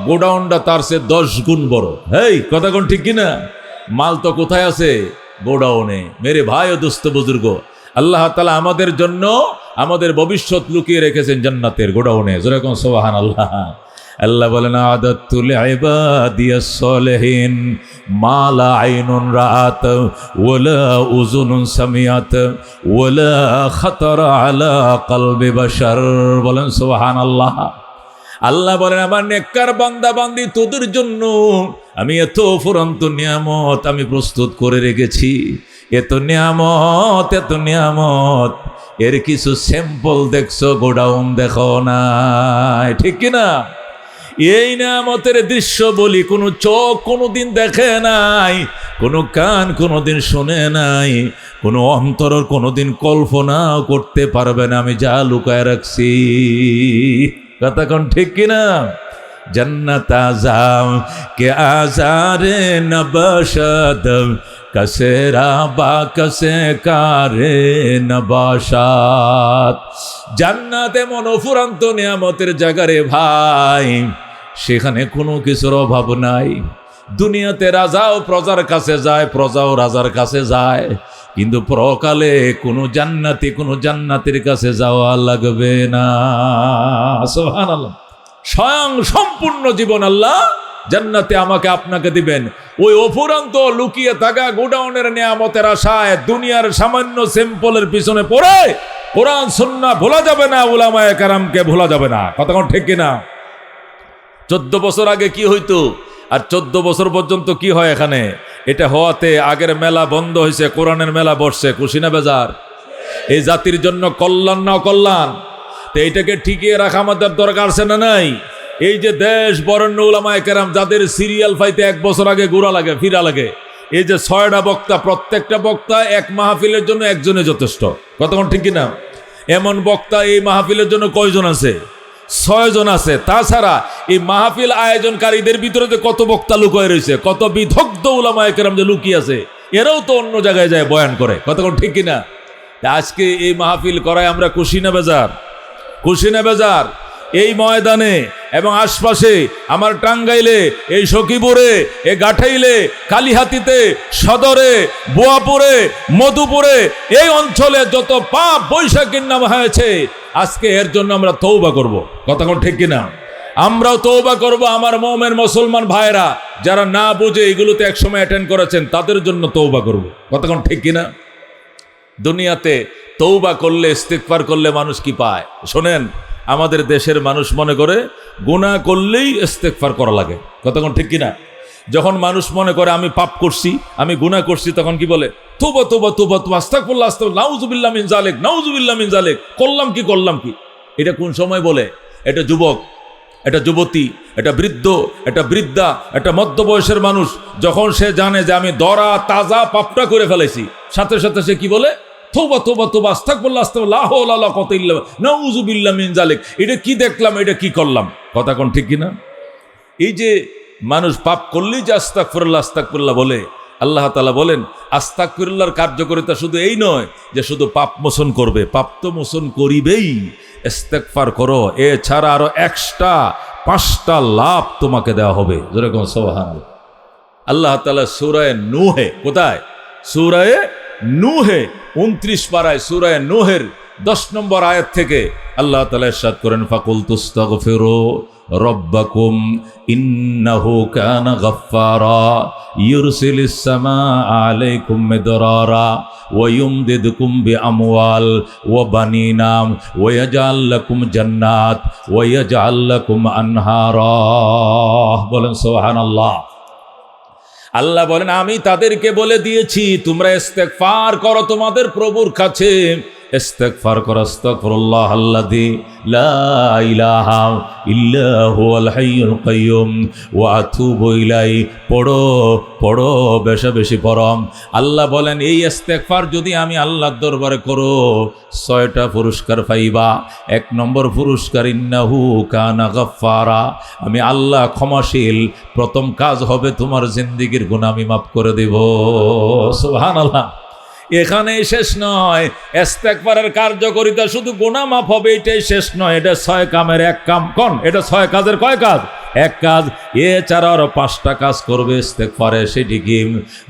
গোডাউনটা তার সে 10 গুণ বড়। এই কথা কোন ঠিক কিনা? মাল তো কোথায় আছে? গোডাউনে। মেরে ভাই ও দোস্ত বুজুর্গ, আল্লাহ তাআলা আমাদের জন্য আমাদের ভবিষ্যৎ লুকিয়ে রেখেছেন জান্নাতের গোডাউনে। যেরকম সুবহানাল্লাহ। আল্লাহ বলেন, আদাতুল ইবাদিয়াস সলিহিন মা লা আইনুন রাআত ওয়ালা উযুনুন সামিআত ওয়ালা খাতারা আলা কলবি বাশার। বলেন সুবহানাল্লাহ। আল্লাহ বলেন, আমার নেককার বান্দা বান্দি তোদের জন্য আমি এত ফুরন্ত নিয়ামত আমি প্রস্তুত করে রেখেছি। এত নিয়ামত, এত নিয়ামত, এর কিছু স্যাম্পল দেখছো, গোডাউন দেখো না, ঠিক কিনা? এই নিয়ামতের দৃশ্য বলি কোনো চোখ কোনোদিন দেখে নাই, কোনো কান কোনোদিন শুনে নাই, কোনো অন্তর কোনোদিন কল্পনাও করতে পারবে না আমি যা লুকায় রাখছি। কথা কোন ঠিক কিনা? जन्नत आज़ाम के आज़ारे नबशद कसे राबा कसे कारे नबाशात। জান্নাত এমন অফুরন্ত নিয়ামতের জায়গা রে ভাই, সেখানে কোনো কিছুর অভাব নাই। দুনিয়াতে রাজাও প্রজার কাছে যায়, প্রজাও রাজার কাছে যায়, কিন্তু পরকালে কোনো জান্নাতের কাছে যাওয়া লাগবে না। সুবহানাল্লাহ। স্বয়ং সম্পূর্ণ জীবন আল্লাহ জান্নাতে আমাকে আপনাকে দিবেন। ওই অফুরন্ত লুকিয়ে থাকা গোডাউনের নিয়ামতের আশায় দুনিয়ার সামান্য সিম্পলের পিছনে পড়ে কোরআন সুন্নাহ ভোলা যাবে না, উলামায়ে কেরামকে ভোলা যাবে না। কথা কোন ঠিক কিনা? 14 বছর আগে কি হইতো আর 14 বছর পর্যন্ত কি হয় এখানে, এটা হওয়াতে আগের মেলা বন্ধ হয়েছে, কোরআনের মেলা বসছে। খুশি না বেজার? এই জাতির জন্য কল্যাণ না অকল্যাণ? তো এইটাকে ঠিকিয়ে রাখা আমাদের দরকার আছে না নাই? এই যে দেশ বরেণ্য উলামায়ে কেরাম যাদের সিরিয়াল পাইতে 1 বছর আগে ঘোরা লাগে, ফিরা লাগে, এই যে 6টা বক্তা, প্রত্যেকটা বক্তা এক মাহফিলের জন্য একজনে যথেষ্ট। কতক্ষণ ঠিক কিনা? এমন বক্তা এই মাহফিলের জন্য কয়জন আছে? 6 জন আছে। তাছাড়া এই মাহফিল আয়োজনকারীদের ভিতরে যে কত বক্তা লুকিয়ে রয়েছে, কত বিদগ্ধ উলামায়ে কেরাম যে লুকিয়ে আছে, এরাও তো অন্য জায়গায় যায় বয়ান করে। কতক্ষণ ঠিক কিনা? আজকে এই মাহফিল করায় আমরা খুশি না বেজার? খুশি না বেজার? এই ময়দানে এবং আশপাশে, আমার টাঙ্গাইলে, এই সখীপুরে, এই গাঠাইলে, কালিহাতিতে, সদরে, বোয়াপুরে, মধুপুরে, এই অঞ্চলে যত পাপ বৈশাখীর নাম হয়েছে, আজকে এর জন্য আমরা তওবা করব। কথা কোন ঠিক কিনা? আমরাও তওবা করব। আমার মুমিন মুসলমান ভাইরা যারা না বুঝে এগুলোতে একসময় অ্যাটেন্ড করেছেন, তাদের জন্য তওবা করব। কথা কোন ঠিক কিনা? দুনিয়াতে তওবা করলে, ইস্তিগফার করলে মানুষ কি পায় শোনেন। আমাদের দেশের মানুষ মনে করে গুনাহ করলেই ইস্তিগফার করা লাগে। কতক্ষণ ঠিক কিনা? যখন মানুষ মনে করে আমি পাপ করছি, আমি গুনাহ করছি, তখন কি বলে? তওবা তওবা তওবা তওবা, আস্তাগফিরুল্লাহ আস্তাগফিরুল্লাহ, নাউযুবিল্লাহ মিন যালিক, নাউযুবিল্লাহ মিন যালিক। করলাম কি? এটা কোন সময় বলে? এটা যুবক, এটা যুবতী, এটা বৃদ্ধ, এটা বৃদ্ধা, এটা মধ্যবয়সের মানুষ যখন সে জানে যে আমি দরা তাজা পাপটা করে ফেলেছি, সাথে সাথে সে কি বলে? তওবা তওবা তওবা আস্তাগফিরুল্লাহ আস্তাগফিরুল্লাহ লা হাওলা ওয়ালা কুওয়াতা ইল্লা বিল্লাহ নাউযু বিল্লাহি মিন যালিক। এটা কি দেখলাম, এটা কি করলাম? কথা কোন ঠিক কিনা? এই যে মানুষ পাপ করলেই যে আস্তাগফিরুল্লাহ আস্তাগফিরুল্লাহ বলে, আল্লাহ তাআলা বলেন আস্তাগফিরুল্লাহর কার্যকারিতা শুধু এই নয় যে শুধু পাপ মোচন করবে, পাপ তো মোচন করিবেই, ইস্তেগফার করো, এছাড়া আরো এক্সট্রা 5টা লাভ তোমাকে দেওয়া হবে। যেরকম সুবহানাল্লাহ। আল্লাহ তাআলা সূরা নূহে, কোথায়? সূরা নূহে 29 পারায় সূরা নূহের 10 নম্বর আয়াত থেকে আল্লাহ তাআলা ইরশাদ করেন, ফাকুলতুস্তাগফিরু রব্বাকুম ইন্নাহু কানা গাফফারা ইউরসিলিস সামাআ আলাইকুম মিদরারা ওয়া ইউমদিদকুম বিআমওয়াল ওয়া বানিনা ওয়া ইয়াজআল লাকুম জান্নাত ওয়া ইয়াজআল লাকুম আনহারা। বলেন সুবহানাল্লাহ। আল্লাহ বলেন আমি তাদেরকে বলে দিয়েছি তোমরা ইস্তেগফার করো তোমাদের প্রভুর কাছে, ইস্তেগফার করো, আস্তাগফিরুল্লাহ আল্লাযী লা ইলাহা ইল্লা হুয়াল হাইয়ুল কাইয়্যুম ওয়া আতুবু ইলাইহি। পড়ো পড়ো, বেশি বেশি পড়ো। আল্লাহ বলেন এই ইস্তেগফার যদি আমি আল্লাহর দরবারে করো 6টা পুরস্কার পাইবা। 1 নম্বর পুরস্কার ইন্নাহু কানা গাফফারা, আমি আল্লাহ ক্ষমাশীল। প্রথম কাজ হবে তোমার জিন্দেগীর গুনাহ আমি মাফ করে দেব। সুবহানাল্লাহ। এখানেই শেষ নয়, ইস্তেগফারের কার্যকারিতা শুধু গুনাহ মাফ হবে এটাই শেষ নয়, এটা 6 কামের 1 কাম। কোন? এটা 6 কাজের কয় কাজ? 1 কাজ। এছাড়া আরো 5টা কাজ করবে ইস্তেগফারে, সেটি কি?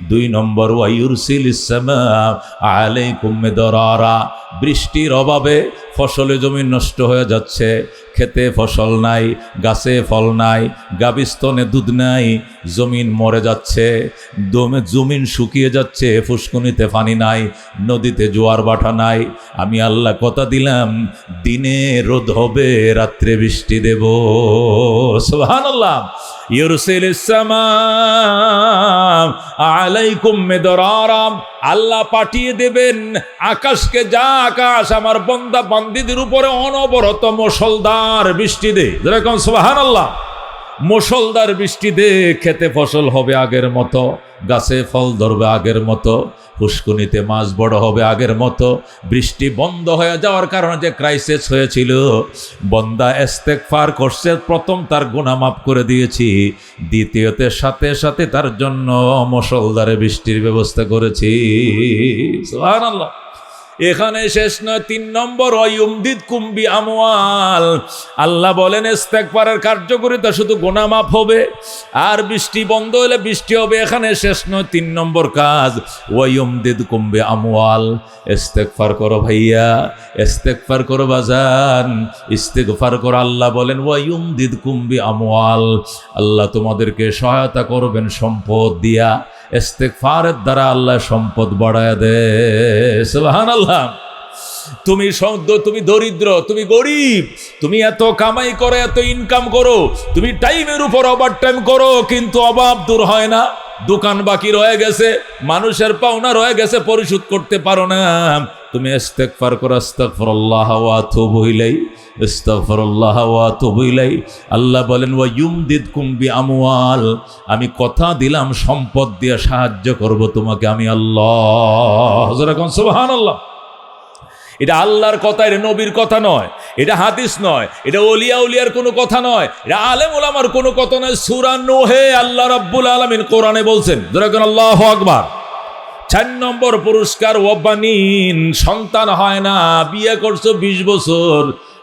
2 নম্বর ওয়া ইউরসিলিস সামাআ আলাইকুম মিদরারা, বৃষ্টির অভাবে ফসলে জমি নষ্ট হয়ে যাচ্ছে, খেতে ফসল নাই, গাছে ফল নাই, গাবিস্তনে দুধ নাই, জমিন মরে যাচ্ছে, জমিন শুকিয়ে যাচ্ছে, ফুসকুনিতে পানি নাই, নদীতে জোয়ার ভাটা নাই। আমি আল্লাহ কথা দিলাম দিনে রোদ হবে, রাত্রে বৃষ্টি দেব। সুবহানাল্লাহ। ইউরসিলিস সামাআ আলাইকুম মিদরারা, আল্লাহ পাঠিয়ে দেবেন আকাশকে, যা আকাশ আমার বান্দা বান্দীদের উপরে অনবরত মুষলধার বৃষ্টি দে। যেরকম সুবহানাল্লাহ। মুষলধার বৃষ্টি দে, খেতে ফসল হবে আগের মতো, গাছে ফল ধরবে আগের মতো, পুষ্কুনিতে মাছ বড় হবে আগের মতো। বৃষ্টি বন্ধ হয়ে যাওয়ার কারণে যে ক্রাইসিস হয়েছিল, বন্দা ইস্তেগফার করছে, প্রথম তার গুনাহ মাফ করে দিয়েছি, দ্বিতীয়তে সাথে সাথে তার জন্য মুষলধারে বৃষ্টির ব্যবস্থা করেছি। সুবহানাল্লাহ। এখানে শেষ নয়, 3 নম্বর ওয়ায়ুমদিদকুম বিআমওয়াল, আল্লাহ বলেন ইস্তেগফারের কার্যকারিতা শুধু গুনাহ মাফ হবে আর বৃষ্টি বন্ধ হলে বৃষ্টি হবে। এখানে শেষ নয়, 3 নম্বর কাজ ওয়ায়ুমদিদকুম বিআমওয়াল। ইস্তেগফার করো ভাইয়া, ইস্তেগফার করো বাজান, ইস্তেগফার করো। আল্লাহ বলেন ওয়ায়ুমদিদকুম বিআমওয়াল, আল্লাহ তোমাদেরকে সহায়তা করবেন সম্পদ দিয়া। ইস্তেগফারের দ্বারা আল্লাহ সম্পদ বাড়ায় দেয়। সুবহানাল্লাহ। তুমি দরিদ্র, তুমি গরিব, তুমি এত কামাই করো, এত ইনকাম করো, তুমি টাইমের উপর ওভারটাইম করো, কিন্তু অভাব দূর হয় না। দোকান বাকি রয়ে গেছে, মানুষের পাওনা রয়ে গেছে, পরিশোধ করতে পারো না। তুমি ইস্তেগফার করো, আস্তাগফিরুল্লাহ ওয়া আতুবু ইলাইহি, আস্তাগফিরুল্লাহ ওয়া আতুবু ইলাইহি। আল্লাহ বলেন ওয়া ইউমদিদকুম বিআমওয়াল, আমি কথা দিলাম সম্পদ দিয়ে সাহায্য করব তোমাকে আমি আল্লাহ। যেরকম সুবহানাল্লাহ। এটা আল্লাহর কথা, এটা নবীর কথা নয়, এটা হাদিস নয়, এটা ওলিয়া উলিয়ার কোনো কথা নয়, এটা আলেম ওলামার কোনো কথা নয়। সূরা নূহে আল্লাহ রাব্বুল আলামিন কোরআনে বলছেন, যেরকম আল্লাহু আকবার। 4 নম্বর পুরস্কার ওয়াবানিন, সন্তান হয় না, বিয়ে করছো 20 বছর,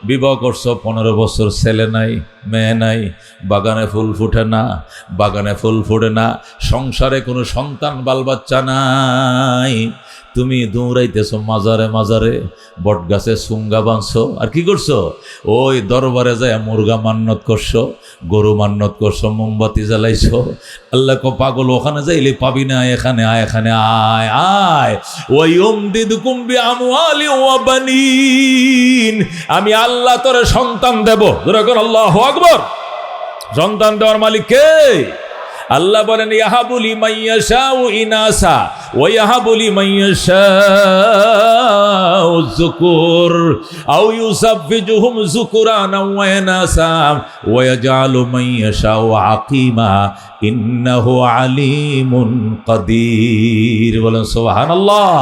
বিবাহ করছো 15 বছর, ছেলে নাই মেয়ে নাই, বাগানে ফুল ফুটে না, বাগানে ফুল ফুটে না, সংসারে কোনো সন্তান বাল বাচ্চা নাই, তুমি দৌড়াইতেছো মাজারে মাজারে, বট গাছে সুঙ্গা বাঁধছো, আর কি করছো? ওই দরবারে যায় মুরগা মান্নত করছো, গরু মান্নত করছো, মোমবাতি জ্বালাইছো। আল্লাহ কো পাগল, ওখানে যাইলে পাবি না, এখানে আয়, এখানে আয় আয়। ওয়ায়ুমদিদকুম বিআমওয়ালি ওয়া বানিন, আমি আল্লাহ তোরে সন্তান দেব। যেরকম আল্লাহু আকবার। সন্তান দেওয়ার মালিক কে? আল্লাহ বলেন ইয়াহাবু লিমান ইয়াশাউ ইনাসা ওয়া ইয়াহাবু লিমান ইয়াশাউ যুকুর আও ইউসাফফিজুহুম যুকুরানা ওয়া ইনাসা ওয়া ইয়াজআলু মান ইয়াশাউ আকিমা ইন্নাহু আলিমুন কাদির। বলেন সুবহানাল্লাহ।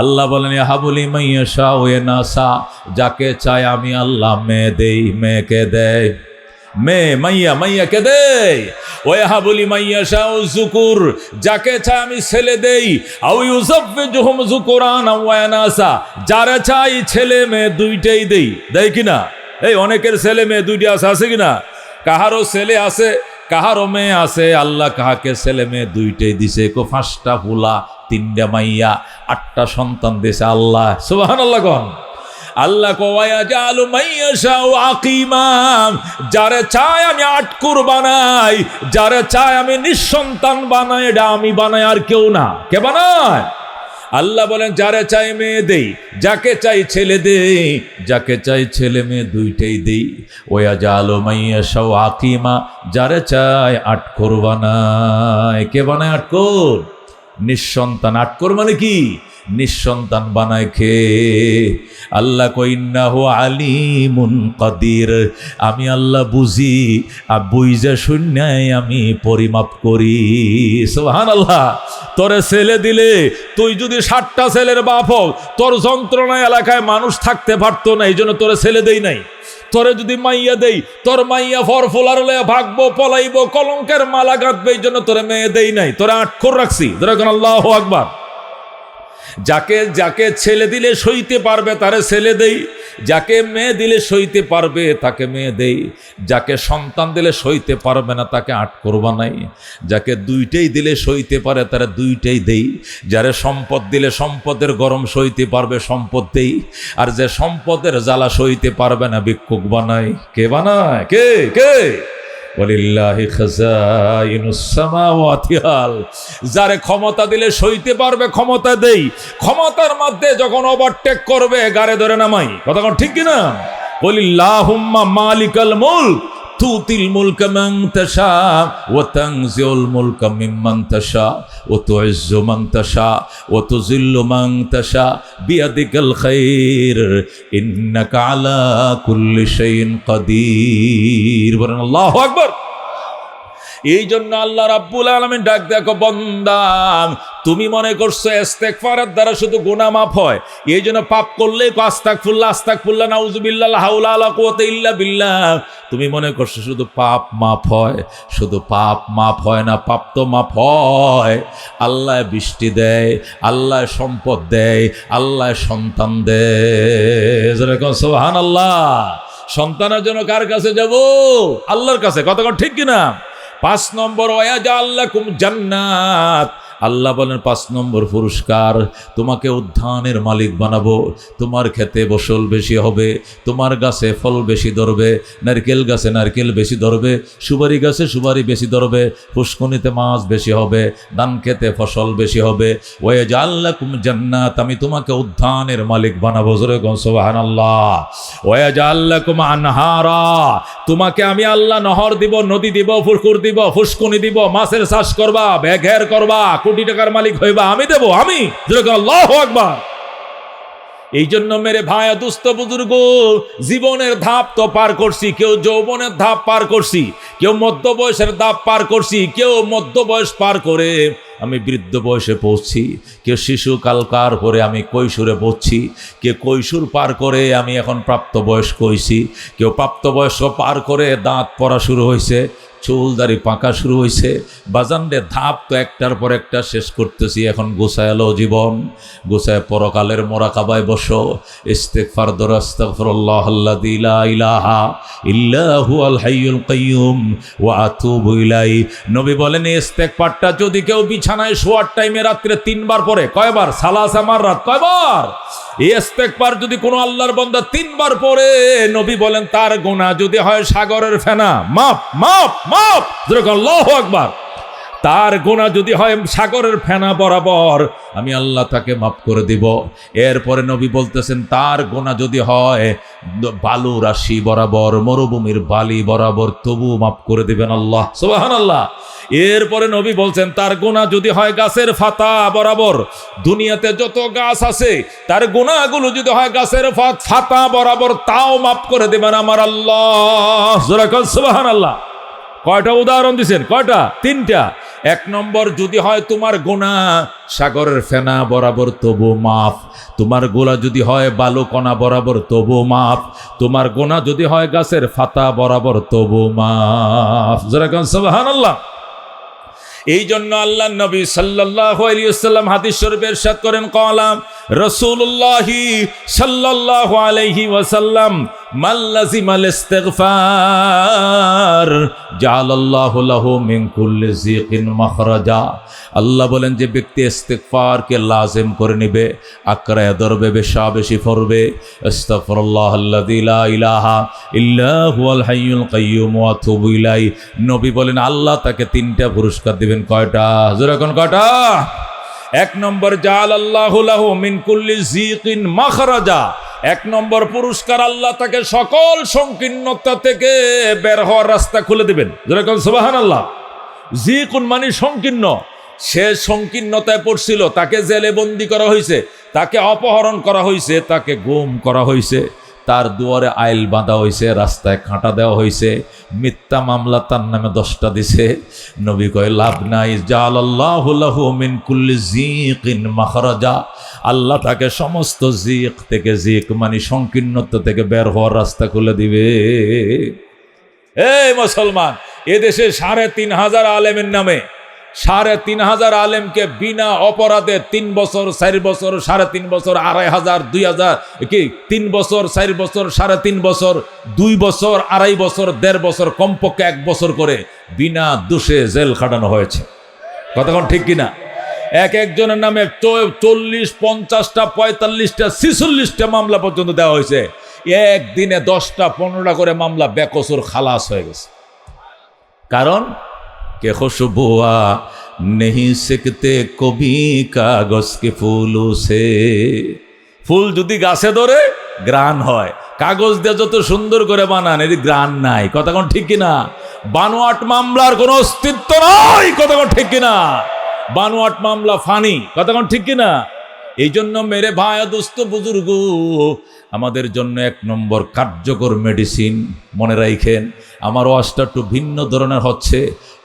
আল্লাহ বলেন ইয়াহাবু লিমান ইয়াশাউ ইনাসা, যাকে চাই আমি আল্লাহ মেয়ে দেই, মেয়েকে দেয়, মেয়ে মাইয়া মাইয়াকে দেই। ওয়াহাবু লিমান ইয়াশাউ যুকুর, যাকে চাই আমি ছেলে দেই। আও ইউসাফফিজুহুম যুকুরানা ওয়া ইনাসা, যারা চাই ছেলে মেয়ে দুইটাই দেই। দেয় কিনা? এই অনেকের ছেলে মেয়ে দুইটা আছে কিনা? কাহারও ছেলে আছে, কাহারও মেয়ে আছে। আল্লাহ কাহাকে ছেলে মেয়ে দুইটাই দিছে, 5টা ফুলা 3টা মাইয়া 8টা সন্তান দিছে আল্লাহ। সুবহানাল্লাহ কোন আল্লাহ কোয়া জালু মাইয়াশাউ আকিমা, যারে চাই আমি আটকুর বানাই, যারে চাই আমি নিঃসন্তান বানাই। এটা আমি বানাই, আর কেউ না। কে বানায়? আল্লাহ বলেন যারে চাই মেয়ে দেই, যাকে চাই ছেলে দেই, যাকে চাই ছেলে মেয়ে দুইটাই দেই। ওয়া জালু মাইয়াশাউ আকিমা, যারে চাই আটকুর বানায়। কে বানায় আটকুর? নিঃসন্তান। আটকুর মানে কি? নিঃসন্তান বানায়। খে আল্লাহ কইন্নাহু আলিমুন কাদির, আমি আল্লাহ বুঝি, আর বুঝে শূন্যায় আমি পরিমাপ করি। সুবহানাল্লাহ। তোরে ছেলে দিলে, তুই যদি 60টা ছেলের বাপ হোক, তোর যন্ত্রণা এলাকায় মানুষ থাকতে পারতো না, এই জন্য তোরে ছেলে দেই নাই। তোরে যদি মাইয়া দেই, তোর মাইয়া ফরফুলার লয়ে ভাগবো, পলাইবো, কলঙ্কের মালা গাঁথবে, এই জন্য তোরে মেয়ে দেই নাই, তোরে আটকর রাখছি। আল্লাহু আকবার। যাকে যাকে ছেলে দিলে সইতে পারবে তারে ছেলে দেই, যাকে মেয়ে দিলে সইতে পারবে তাকে মেয়ে দেই, যাকে সন্তান দিলে সইতে পারবে না তাকে আটকর বানাই, যাকে দুইটাই দিলে সইতে পারে তারা দুইটাই দেই, যারে সম্পদ দিলে সম্পদের গরম সইতে পারবে সম্পদ দেই, আর যে সম্পদের জ্বালা সইতে পারবে না ভিক্ষুক বানাই। কে বানায়? কে কে? ওয়ালিল্লাহি খাযাইনুস সামাওয়াতি ওয়াল, যারে ক্ষমতা দিলে সইতে পারবে ক্ষমতা দেই, ক্ষমতার মধ্যে যখন ওভারটেক করবে গারে ধরে নামাই। কথা কোন ঠিক কিনা? ওয়ালিল্লাহুম্মা মালিকাল মুলক তুতিল মুলকা মান তাশা ওয়া তানজিউল মুলকা মিম্মান তাশা ওয়া তুইজ্জু মান তাশা ওয়া তুযিল্লু মান তাশা বিয়াদিকাল খায়র ইন্নাকা আলা কুল্লি শাইইন কাদির। বলেন আল্লাহু আকবার। এই জন্য আল্লাহ রাব্বুল আলামিন ডাক দেখো, বান্দা তুমি মনে করছো ইস্তেগফারের দ্বারা শুধু গুনাহ মাফ হয়, এই জন্য পাপ করলে আস্তাগফিরুল্লাহ আস্তাগফিরুল্লাহ নাউযুবিল্লাহ লা হাওলা ওয়ালা কুওয়াতা ইল্লা বিল্লাহ। তুমি মনে করছো শুধু পাপ মাফ হয়, শুধু পাপ মাফ হয় না, পাপ তো মাফ হয়। আল্লাহ বৃষ্টি দেয়, আল্লাহ সম্পদ দেয়, আল্লাহ সন্তান দেয়। যেরকম সুবহানাল্লাহ। সন্তানের জন্য কার কাছে যাব? আল্লাহর কাছে। কথা ঠিক কিনা? 5 নম্বর ওয়াজাল লাকুম জান্নাত, আল্লাহ বলেন 5 নম্বর পুরস্কার, তোমাকে উদ্যানের মালিক বানাবো। তোমার খেতে ফসল বেশি হবে, তোমার গাছে ফল বেশি ধরবে, নারকেল গাছে নারকেল বেশি ধরবে, সুপারি গাছে সুপারি বেশি ধরবে, পুষ্কনিতে মাছ বেশি হবে, ধান খেতে ফসল বেশি হবে। ওয়াজাল লাকুম জান্নাত, আমি তোমাকে উদ্যানের মালিক বানাবো। জোরে কোন সুবহানাল্লাহ। ওয়াজাল লাকুম আনহারা, তোমাকে আমি আল্লাহ নহর দিব, নদী দিব, পুকুর দিব, পুষ্কনি দিব, মাছের চাষ করবা, ঘের করবা, কোটি টাকার মালিক হইবা, আমি দেব। আমি। আল্লাহু আকবার। এই জন্য মেরে ভাই দুস্থ বুজুর্গ, জীবনের ধাপ তো পার করছি, কেউ যৌবনের ধাপ পার করছি, কেউ মধ্য বয়সের ধাপ পার করছি, কেউ মধ্য বয়স পার করে আমি বৃদ্ধ বয়সে পৌঁছছি, কেউ শিশুকাল পার করে আমি কৈশোরে পৌঁছছি, কেউ কৈশোর পার করে আমি এখন প্রাপ্তবয়স্ক হয়েছি, কেউ প্রাপ্তবয়স্ক পার করে দাঁত পড়া শুরু হয়েছে, চুলদারি পাকা শুরু হয়েছে। বাজানরে ধাপ তো একটার পর একটা শেষ করতেছি। এখন গোছায়ালো জীবন, গোছায় পরকালের মোরাকাবায় বসো। ইস্তেগফার দর আস্তাগফিরুল্লাহ আল্লাযী লা ইলাহা ইল্লা হুয়াল হাইয়ুল কাইয়্যুম ওয়া আতুবু ইলাইহি। নবী বলেন ইস্তেগফারটা যদি কেউ বিছানায় শোয়ার টাইমে রাত্রে 3 বার পড়ে, কয়বার? সালাসা মাররাত। কয়বার? এই ইস্তেগফার যদি কোনো আল্লাহর বান্দা 3 বার পড়ে, নবী বলেন তার গুনাহ যদি হয় সাগরের ফেনা, মাপ মাপ মাপ। আল্লাহু আকবার। তার গুনাহ যদি হয় সাগরের ফেনা বরাবর, আমি আল্লাহ তাকে মাফ করে দিব। এরপরে নবী বলতেছেন তার গুনাহ যদি হয় বালু রাশি বরাবর, মরুভূমির বালি বরাবর, তবু মাফ করে দিবেন আল্লাহ। সুবহানাল্লাহ। এরপরে নবী বলছেন তার গুনাহ যদি হয় গাছের পাতা বরাবর, দুনিয়াতে যত গাছ আছে তার গুনাহগুলো যদি হয় গাছের পাতা বরাবর, তাও মাফ করে দেবেন আমার আল্লাহ। জোরে বলেন সুবহানাল্লাহ। কয়টা উদাহরণ দিয়েছেন? কয়টা? 3টা। 1 নম্বর, যদি হয় তোমার গুনাহ সাগরের ফেনা বরাবর, তবু মাফ। তোমার গুনাহ যদি হয় বালুকণা বরাবর, তবু মাফ। তোমার গুনাহ যদি হয় গাছের পাতা বরাবর, তবু মাফ। জোরে বলেন সুবহানাল্লাহ। এই জন্য আল্লাহ নবী সাল্লাল্লাহু আলাইহি ওয়াসাল্লাম হাদিস শরীফে ইরশাদ করেন, ক্বালাম রাসূলুল্লাহ সাল্লাল্লাহু আলাইহি ওয়াসাল্লাম মান লাযিমাল ইস্তিগফার জাআলাল্লাহু লাহু মিন কুল্লি যিকিন মাখরাজা। আল্লাহ বলেন যে ব্যক্তি ইস্তিগফারকে লাজিম করে নেবে, আকরায় ধরবে, বেশি পড়বে, আস্তাগফিরুল্লাহাল্লাযী লা ইলাহা ইল্লা হুয়াল হাইয়ুল কাইয়্যুম ওয়া আতুবু ইলাইহি। নবী বলেন আল্লাহ তাকে 3টা পুরস্কার দিবেন। কয়টা? জোরে কোন কয়টা? 1 নম্বর, জাআলাল্লাহু লাহু মিন কুল্লি যিকিন মাখরাজা। 1 নম্বর পুরস্কার, আল্লাহ তাকে সকল সংকীর্ণতা থেকে বের হওয়ার রাস্তা খুলে দিবেন। যেরকম সুবহানাল্লাহ। যিকুন মানে সংকীর্ণ। সে সংকীর্ণতায় পড়ছিল, তাকে জেলে বন্দি করা হয়েছে, তাকে অপহরণ করা হয়েছে, তাকে গুম করা হয়েছে, তার দুয়ারে আইল বাঁধা হয়েছে, রাস্তায় কাঁটা দেওয়া হয়েছে, মিথ্যা মামলা তার নামে 10টা দিছে। নবী কয় লাভ নাই, জাআলাল্লাহু লাহু মিন কুল্লি যিকিন মাখরাজা। আল্লাহ তাকে সমস্ত যিক থেকে, যিক মানে সংকীর্ণতা থেকে বের হওয়ার রাস্তা খুলে দিবে। এই মুসলমান, এদেশে 3,500 আলেমের নামে 3,500 আলেমকে বিনা অপরাধে 3 বছর, 4 বছর, 3.5 বছর, 2,500, 2,000 কি 3 বছর, 4 বছর, 3.5 বছর, 2 বছর, 2.5 বছর, 1.5 বছর, কমপক্ষে 1 বছর করে বিনা দোষে জেল খাটানো হয়েছে। কতক্ষণ ঠিক কিনা? একজনের নামে 40, 50টা, 45টা, 46টা মামলা পর্যন্ত দেওয়া হয়েছে। একদিনে 10টা, 15টা করে মামলা বেকসুর খালাস হয়ে গেছে। কারণ के खुशबुआ नहीं सकते कभी कागज के फूलों से। ফুল যদি গাছে ধরে গ্রান হয়, কাগজ দিয়ে যত সুন্দর করে বানান, এর গ্রান নাই। কতক্ষণ ঠিক কিনা? বানোয়াট মামলার কোনো অস্তিত্ব নাই। কতক্ষণ ঠিক কিনা? বানোয়াট মামলা ফানি। কতক্ষণ ঠিক কিনা? এই জন্য মেরে ভাই দোস্ত বুজুর্গ, আমাদের জন্য 1 নম্বর কার্যকর মেডিসিন মনে রাখেন। আমার ওয়াজটা একটু ভিন্ন ধরনের হচ্ছে,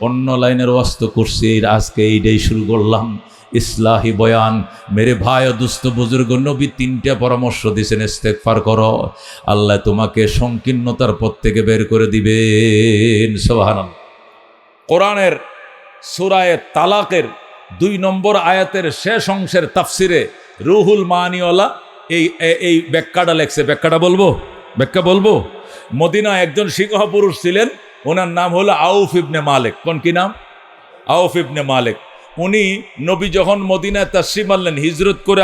অন্য লাইনের ওয়াজ তো করছি, আজকে এইটাই শুরু করলাম, ইসলাহি বয়ান। মেরে ভাই দোস্ত বুজুর্গ, নবী 3টা পরামর্শ দিয়েছেন, ইস্তেগফার করো, আল্লাহ তোমাকে সংকীর্ণতার পথ থেকে বের করে দিবেন। সুবহানাল্লাহ। কোরআনের সূরা তালাকের 2 নম্বর আয়াতের শেষ অংশের তাফসিরে রুহুল মানিওয়ালা এই ব্যাখ্যাটা লেখছে। ব্যাখ্যাটা বলবো? ব্যাখ্যা বলবো? মদিনায় একজন সিংহ পুরুষ ছিলেন, ওনার নাম হলো আউফ ইবনে মালিক। কোন কি নাম? আউফ ইবনে মালিক। উনি নবী যখন মদিনায় তাশরিফ আনলেন, হিজরত করে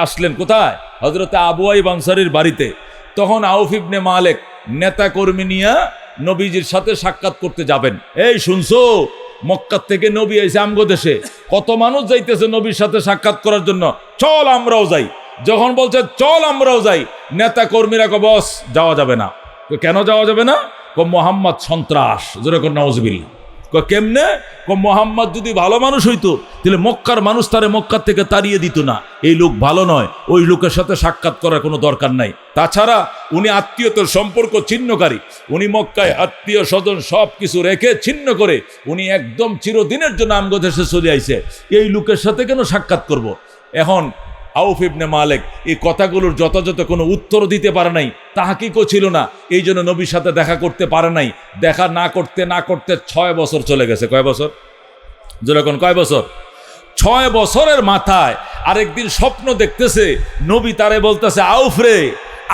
আসলেন কোথায়? হযরতে আবু আইয়ুব আনসারীর বাড়িতে। তখন আউফ ইবনে মালিক নেতা কর্মী নিয়ে নবীজির সাথে সাক্ষাৎ করতে যাবেন। এই শুনছো, মক্কা থেকে নবী এসে আমগো দেশে, কত মানুষ যাইতেছে নবীর সাথে সাক্ষাৎ করার জন্য, চল আমরাও যাই। যখন বলছে চল আমরাও যাই, নেতা কর্মীরা কো বস যাওয়া যাবে না। কেন যাওয়া যাবে না? কো মোহাম্মদ সন্ত্রাস। যেরকম নাউজুবিল্লাহ। কো কেমনে? কো মোহাম্মদ যদি ভালো মানুষ হইতো তাহলে মক্কার মানুষ তারে মক্কার থেকে তাড়িয়ে দিত না। এই লোক ভালো নয়, ওই লোকের সাথে সাক্ষাৎ করার কোনো দরকার নাই। তাছাড়া উনি আত্মীয়তার সম্পর্ক ছিন্নকারী। উনি মক্কায় আত্মীয় স্বজন সব কিছু রেখে ছিন্ন করে উনি একদম চিরদিনের জন্য আমগো দেশে চলে আইছে। এই লোকের সাথে কেন সাক্ষাৎ করব? এখন আউফ ইবনে মালিক এই কথাগুলোর যথাযথ কোনো উত্তর দিতে পারে নাই, তাহকিকও ছিল না। এই জন্য নবীর সাথে দেখা করতে পারে নাই। দেখা না করতে 6 বছর চলে গেছে। কয় বছর? যেরকম কয় বছর? 6 বছরের মাথায় আরেকদিন স্বপ্ন দেখতেছে, নবী তারে বলতেছে, আউফ রে,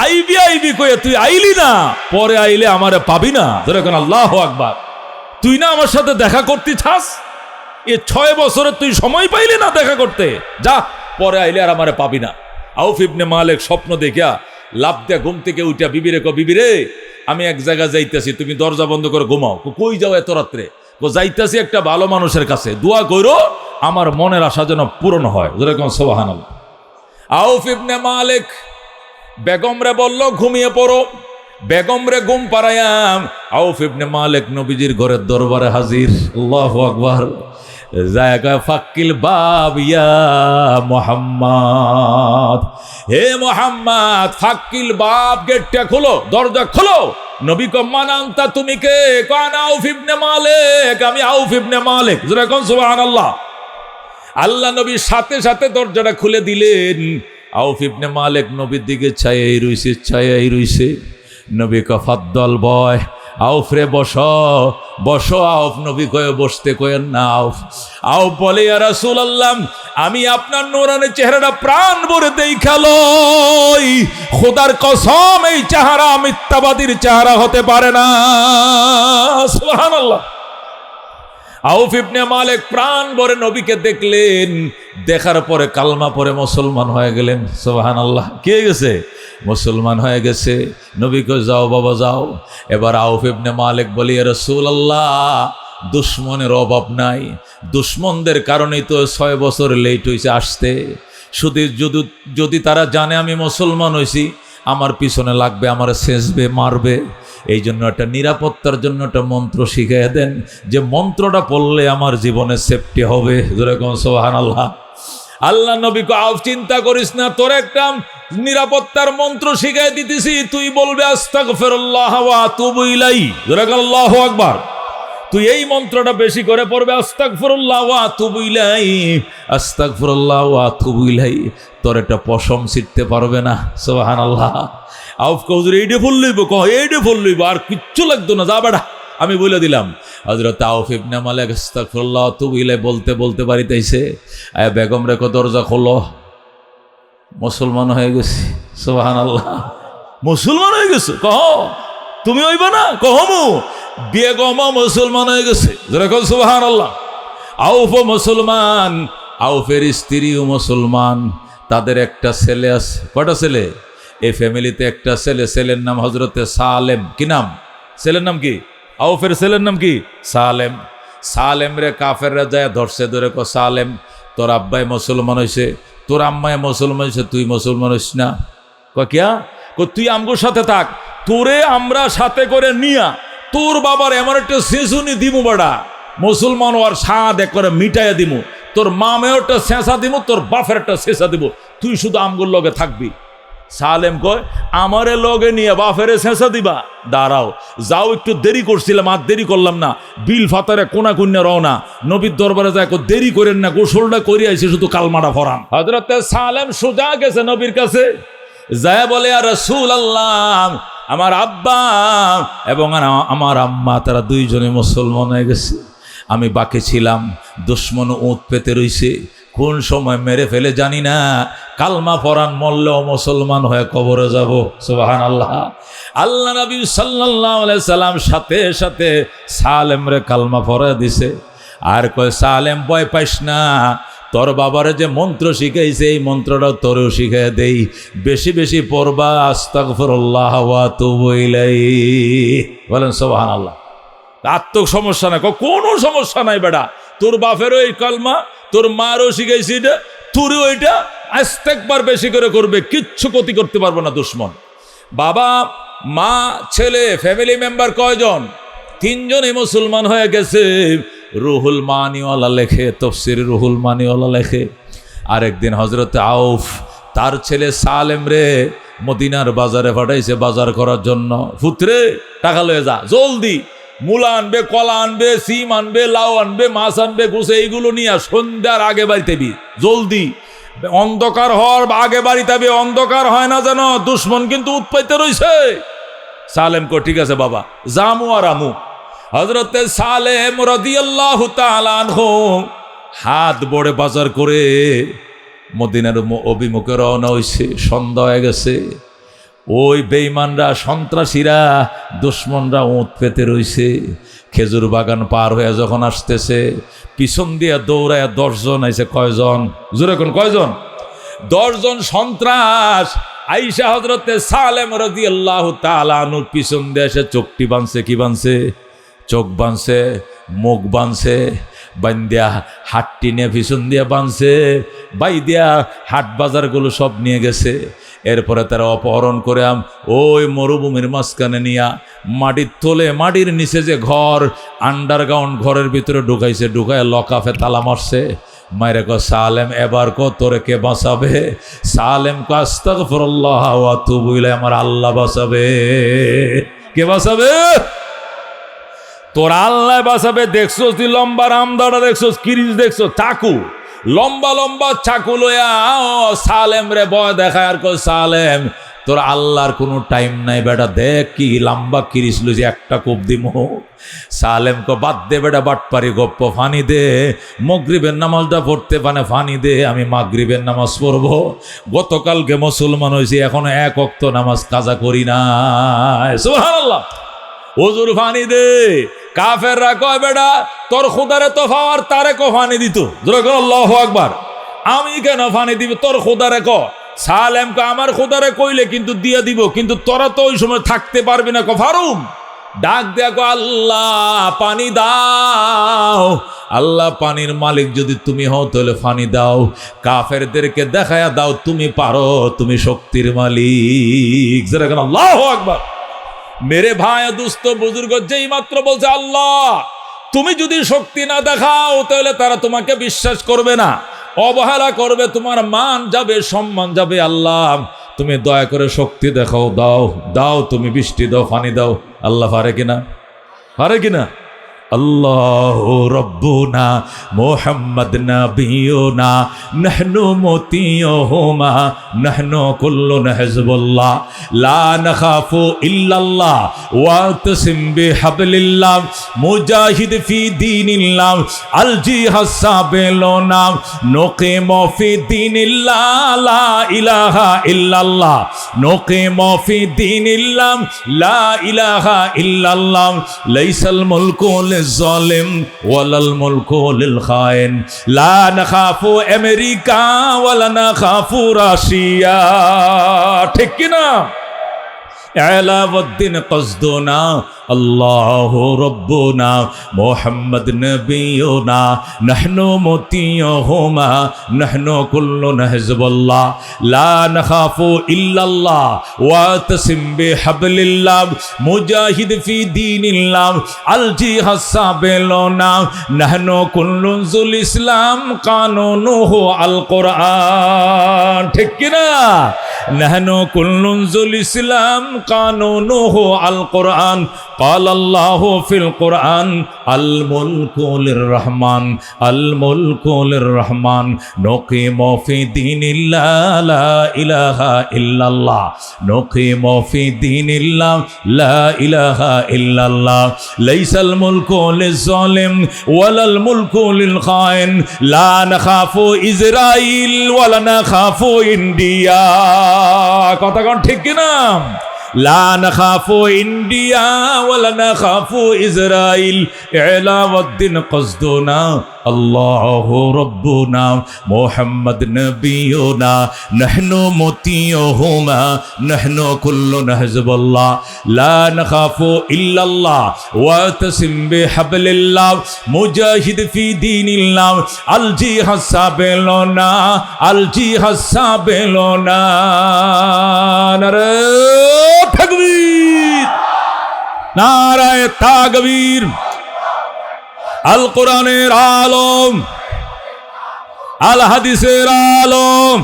আইবি কয়ে তুই আইলি না, পরে আইলে আমারে পাবি না। যেরকম আল্লাহু আকবার। তুই না আমার সাথে দেখা করতে চাস, এ 6 বছরে তুই সময় পাইলি না দেখা করতে, যা পরে আইলে আর আমারে পাবি না। আউফ ইবনে মালিক স্বপ্ন দেখিয়া লাফ দিয়া ঘুম থেকে উঠিয়া বিবিরে কো, বিবিরে আমি এক জায়গায় যাইতেছি, তুমি দরজা বন্ধ করে ঘুমাও। কই যাও এত রাত্রে? যাইতাছি একটা ভালো মানুষের কাছে, দোয়া করো আমার মনের আশা যেন পূরণ হয়। যেরকম সুবহানাল্লাহ। আউফ ইবনে মালিক বেগম রে বলল ঘুমিয়ে পড়ো। বেগম রে ঘুম পাড়ায়াম আউফ ইবনে মালিক নবীজির ঘরের দরবারে হাজির। আল্লাহু আকবার। জায়গা ফাক্কিল বাব ইয়া মুহাম্মদ, হে মুহাম্মদ ফাক্কিল বাব, গেটটা খোলো, দরজা খোলো। নবী কো মান আনতা, তুমি কে? কান আউফ ইবনে মালিক, আমি আউফ ইবনে মালিক। যেরকম সুবহানাল্লাহ। আল্লাহ নবী সাথে সাথে দরজাটা খুলে দিলেন। আউফ ইবনে মালিক নবীর দিকে ছায়াই রইছে, ছায়াই রইছে। নবী কা ফাদ্দাল বয়, আউফ রে বসো, বসো। আউফ নবী কয়ে বসতে কয়েন না। আউফ বলে ইয়া রাসূলুল্লাহ, আমি আপনার নূরানি চেহারাটা প্রাণ ভরে দেখালই, খোদার কসম এই চেহারা মিথ্যাবাদীর চেহারা হতে পারে না। সুবহানাল্লাহ। আউফ ইবনে মালিক প্রাণ ভরে নবীকে দেখলেন, দেখার পরে কালমা পরে মুসলমান হয়ে গেলেন। সুবহানাল্লাহ। কে গেছে? মুসলমান হয়ে গেছে। নবী কই যাও বাবা যাও। এবার আউফ ইবনে মালিক বলি ইয়া রাসূলুল্লাহ, দুশ্মনের অভাব নাই, দুশ্মনদের কারণেই তো 6 বছর লেট হয়েছে আসতে। শুধু যদি তারা জানে আমি মুসলমান হয়েছি, আমার পিছনে লাগবে, আমার শেষবে, মারবে। এই জন্য একটা নিরাপত্তার জন্য একটা মন্ত্র শিখিয়ে দেন, যে মন্ত্রটা পড়লে আমার জীবনে সেফটি হবে। যেরকম সুবহানাল্লাহ। আল্লাহ নবী কো আউফ চিন্তা করিস না, তোর একটা নিরাপত্তার মন্ত্র শিখিয়ে দিতেছি, তুই বলবে আস্তাগফিরুল্লাহ ওয়া আতুবু ইলাইহি। যেরকম আল্লাহু আকবার। তুই এই মন্ত্রটা বেশি করে পড়বে, আস্তাগফিরুল্লাহ ওয়া আতুবু ইলাইহি, আস্তাগফিরুল্লাহ ওয়া আতুবু ইলাইহি। তোর একটা পশম ছিটতে পারবে না। সুবহানাল্লাহ। আউফ কো হুজুর এইটা ফুল লইব, কহ এইটা ফুল লইব, আর কিচ্ছু লাগতো না, যা বেটা আমি বলে দিলাম। হযরত আউফ ইবনে মালিক আস্তাগফিরুল্লাহ ওয়া আতুবু ইলাইহি বলতে বলতে বাড়িতে আইছে। আয় বেগম রে কো দরজা খোলো, মুসলমান হয়ে গেছি। সুবহানাল্লাহ। মুসলমান হয়ে গেছে? কহ তুমি হইবা না? কহমু বেগম মুসলমান হয়ে গেছে। যেরকম সুবহানাল্লাহ। আউফ মুসলমান, আউফের স্ত্রীও মুসলমান, তাদের একটা ছেলে আছে। কয়টা ছেলে? এই ফ্যামিলিতে একটা ছেলে, ছেলের নাম হযরতে সালেম। কি নাম? ছেলের নাম কি? আউফের ছেলের নাম কি? সালেম। সালেম রে কাফেররা যায় ধরছে, ধরে কো সালেম তোর আব্বাই মুসলমান হয়েছে, তোর আম্মায় মুসলমান হয়েছে, তুই মুসলমান হইস না। কিয়া? তুই আমগোর সাথে থাক, তোরে আমরা সাথে করে নিয়া তোর বাবার এমন একটা শেষুনি দিমু, বাড়া মুসলমান ওর স্বাদ এক করে মিটাইয়া দিমু, তোর মামেও একটা শেষা দিমু, তোর বাপের একটা শেষা দিব, তুই শুধু আমগোর লগে থাকবি। সালেম কয় আমারে লগে নিয়ে বাপেরে শেষা দিবা? দাঁড়াও, যাও, একটু দেরি করছিলাম, আর দেরি করলাম না। বিল ফাতারে কোনা কন্যা রওনা, নবীর দরবারে যায়, দেরি করেন না, গোসলটা করে আইছে, শুধু কালমাটা ফরান। হযরত সালেম সোজা গেছে নবীর কাছে, যায় বলে ইয়া রাসূলুল্লাহ, আমার আব্বা এবং আমার আম্মা তারা দুইজনে মুসলমান হয়ে গেছে, আমি বাকি ছিলাম, দুশ্মন উঁত পেতে রইছে, কোন সময় মেরে ফেলে জানি না, কালমা পরান মরলেও মুসলমান হয়ে কবরে যাব। সুবহানাল্লাহ। আল্লাহ নবী সাল্লাল্লাহু আলাইহি সাল্লাম সাথে সাথে সালেম রে কালমা পড়া দিছে। আর কয় সালেম ভয় পাইস না, তোর বাবারে যে মন্ত্র শিখাইছে এই মন্ত্রটা তোরেও শিখাই দেই, বেশি বেশি পড়বা, আস্তাগফিরুল্লাহ ওয়া আতুবু ইলাইহি। বলেন সুবহানাল্লাহ। আত্মক সমস্যা নাই, কোনো সমস্যা নাই বেটা, তোর বাপেরও এই কালমা, তোর মারও শিখাইছি এটা, তোরও এটা, আস্তেকবার বেশি করে করবে, কিচ্ছু ক্ষতি করতে পারবো না দুশ্মন। বাবা মা ছেলে ফ্যামিলি মেম্বার কয়জন? 3 জনই মুসলমান হয়ে গেছে। রুহুল মানিওয়ালা লেখে, তফসির রুহুল মানিওয়ালা লেখে, আরেকদিন হযরত আউফ তার ছেলে সালেম রে মদিনার বাজারে পাঠাইছে বাজার করার জন্য। পুত্রে টাকা লয়ে যা, জলদি মূলা আনবে, কলা আনবে, সিম আনবে, লাউ আনবে, মাছ আনবে, গুছে এইগুলো নিয়ে সন্ধ্যার আগে বাড়িতে বি, জলদি, অন্ধকার হওয়ার আগে বাড়িতে বি, অন্ধকার হয় না যেন, দুশ্মন কিন্তু উৎপাইতে রইছে। সালেম কো ঠিক আছে বাবা, জামু আর আমু। হযরত সালেম রাদিয়াল্লাহু তাআলা আনহু হাত বড়ে বাজার করে মদিনার অভিমুখে রওনা হইছে। সন্ধ্যা হয়ে গেছে, ওই বেঈমানরা, সন্ত্রাসীরা, দুশ্মনরা উঁত পেতে রইছে। খেজুর বাগান পার হয়ে যখন আসতেছে, পিছন দিয়ে দৌড়ায় 10 জন আইছে। কয়জন? জোরে কোন কয়জন? 10 জন সন্ত্রাস আইসা হযরতে সালেম রাদিয়াল্লাহু তাআলা আনহুর পিছন দিয়ে এসে চোখটি বাঁধছে। কি বাঁধছে? চোখ বাঁধছে। মুখ বাঁধছে, বান্দিয়া হাট টিনে পিছন দিয়ে বাঁধছে, বাই দিয়া হাট বাজারগুলো সব নিয়ে গেছে। এরপরে তারা অপহরণ করে ওই মরুভূমির মাঝখানে নিয়া মাটির তোলে, মাটির নিচে যে ঘর, আন্ডারগ্রাউন্ড ঘরের ভিতরে ঢুকাইছে, ঢুকায় লকাফে তালা মারছে। মায়ের কো সালেম এবার কো তোরে কে বাঁচাবে? সালেম কো আস্তাগফিরুল্লাহ ওয়া আতুবু ইলাইহি, আমার আল্লাহ বাঁচাবে। কে বাঁচাবে? তোর আল্লাহ বাঁচাবে। দেখছো তুই লম্বা রামদাটা দেখছোস, কিরিচ দেখছো, চাকু, লম্বা লম্বা চাকু লইয়া সালেম রে ভয় দেখায় আর কো সালেম তোর আল্লাহর কোনো টাইম নাই বেটা, দেখ কি লম্বা কিরিচ লইছি, একটা কোপ দিমু। সালেম কো বাদ দে বেটা, বাটপারি গপ্প, ফানি দে, মাগরিবের নামাজটা পড়তে ফানি দে, আমি মাগরিবের নামাজ পড়বো। গতকালকে মুসলমান হয়েছি, এখনো এক ওয়াক্ত নামাজ কাজা করি না। সুবহানাল্লাহ। হুজুর ফানি দে। কাফেররা কয় বেটা তোর খুদারে তো ফাওয়ার তারে কো ফানি দিত। যেরকম আল্লাহু আকবার। আমি কেন ফানি দিব? তোর খুদারে ক। সালেম কো আমার খুদারে কইলে কিন্তু দিয়ে দিব, কিন্তু তোরা তো ওই সময় থাকতে পারবি না। ফারুম ডাক দেয়া কো আল্লাহ পানি দাও। আল্লাহ পানির মালিক যদি তুমি হও তাহলে পানি দাও, কাফেরদেরকে দেখায়া দাও তুমি পারো, তুমি শক্তির মালিক। যেরকম আল্লাহু আকবার। মেরে ভাই দুস্থ বুজুর্গ যেই মাত্র বলছে আল্লাহ তুমি যদি শক্তি না দেখাও তাহলে তারা তোমাকে বিশ্বাস করবে না, অবহেলা করবে, তোমার মান যাবে, সম্মান যাবে। আল্লাহ তুমি দয়া করে শক্তি দেখাও, দাও দাও, তুমি বৃষ্টি দাও, পানি দাও। আল্লাহ পারে কিনা? পারে কিনা? আল্লাহু রব্বুনা মুহাম্মদ নবিয়ুনা নাহনু মুতিয়ুহুমা নাহনু কুল্লুন হিজবুল্লাহ লা নাখাফু ইল্লাল্লাহ ওয়া তাসিম বিহাবলিল্লাহ মুজাহিদ ফি দীনিল্লাহ আল জিহাদ সাবিলুনা নুকিমু ফি দীনিল্লাহ লা ইলাহা ইল্লাল্লাহ নুকিমু ফি দীনিল্লাহ লা ইলাহা ইল্লাল্লাহ লাইসাল মুলকু الظالم ولا الملك للخائن لا نخاف امريكا ولا نخاف রাশিয়া। ঠিক কি না? এলাউদ্দিন কসদুনা আল্লাহু রব্বুনা মুহাম্মদ নবিয়ুনা নাহনু মুতিয়ুহুমা নাহনু কুল্লুন হিজবুল্লাহ লা নাখাফু ইল্লাল্লাহ ওয়া তাসিম বিহাবলিল্লাহ মুজাহিদ ফি দীনিল্লাহ আল জিহাদ সাবিলুনা নাহনু কুল্লুন যুল ইসলাম কানুনুহু আল কোরআন। ঠিক কি না? নাহনু কুল্লুন যুল ইসলাম কানুনুহু আল কোরআন। قال الله في القرآن الملك للرحمن الملك للرحمن نقيم في دين الله لا إله إلا الله نقيم في دين الله لا إله إلا الله ليس الملك للظالم ولا الملك للخائن لا نخاف إسرائيل ولا نخاف إنديا। কথা কোন ঠিক কি না? লা নাখাফু ইন্ডিয়া ওয়ালা নাখাফু ইসরাইল এলাউদ্দিন কসদুনা আল্লাহু রব্বুনা মুহাম্মদ নবিয়ুনা নাহনু মুতিয়ুহুমা নাহনু কুল্লুন হিজবুল্লাহ লা নাখাফু ইল্লাল্লাহ ওয়া তাসিম বিহাবলিল্লাহ মুজাহিদ ফি দীনিল্লাহ আল জিহাদ সাবিলুনা আল জিহাদ সাবিলুনা। নারে তাকবীর, নারায়ে তাকবীর। আল কোরআনের আলম, আল হাদিসের আলম,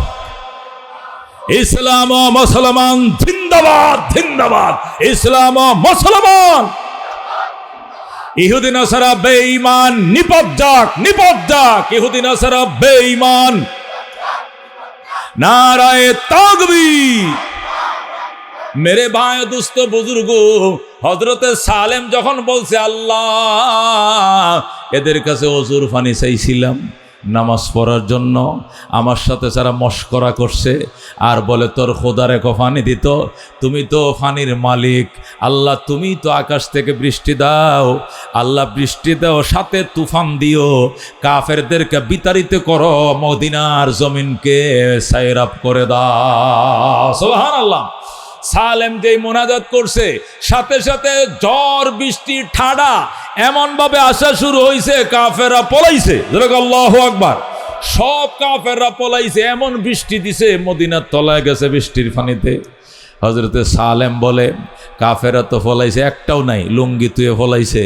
ইসলাম ও মুসলমান জিন্দাবাদ জিন্দাবাদ, ইসলাম ও মুসলমান। ইহুদি নাসারা বেঈমান নিপাত যাক নিপাত যাক, ইহুদি নাসারা বেঈমান। নারায়ে তাকবীর। মেরে ভাই দুস্থ বুজুর্গ হযরতে সালেম যখন বলছে আল্লাহ এদের কাছে ওযুর পানি চাইছিলাম নামাজ পড়ার জন্য, আমার সাথে যারা মশকরা করছে আর বলে তোর খোদারে পানি দিত, তুমি তো পানির মালিক আল্লাহ, তুমি তো আকাশ থেকে বৃষ্টি দাও আল্লাহ, বৃষ্টি দাও সাথে তুফান দিও, কাফেরদেরকে বিতাড়িত করো, মদিনার জমিনকে সাইরাপ করে দাও। সুবহানাল্লাহ। সালেম যেই মোনাজাত করছে সাথে সাথে ঝড় বৃষ্টি ঠাডা এমন ভাবে আসা শুরু হয়েছে, কাফেররা পলাইছে। আল্লাহু আকবার। সব কাফেররা পলাইছে, এমন বৃষ্টি দিছে মদিনার তলায় গেছে বৃষ্টির পানিতে। হযরতে সালেম বলে, কাফেরা তো ফলাইছে, একটাও নাই, লুঙ্গি তুয়ে ফলাইছে।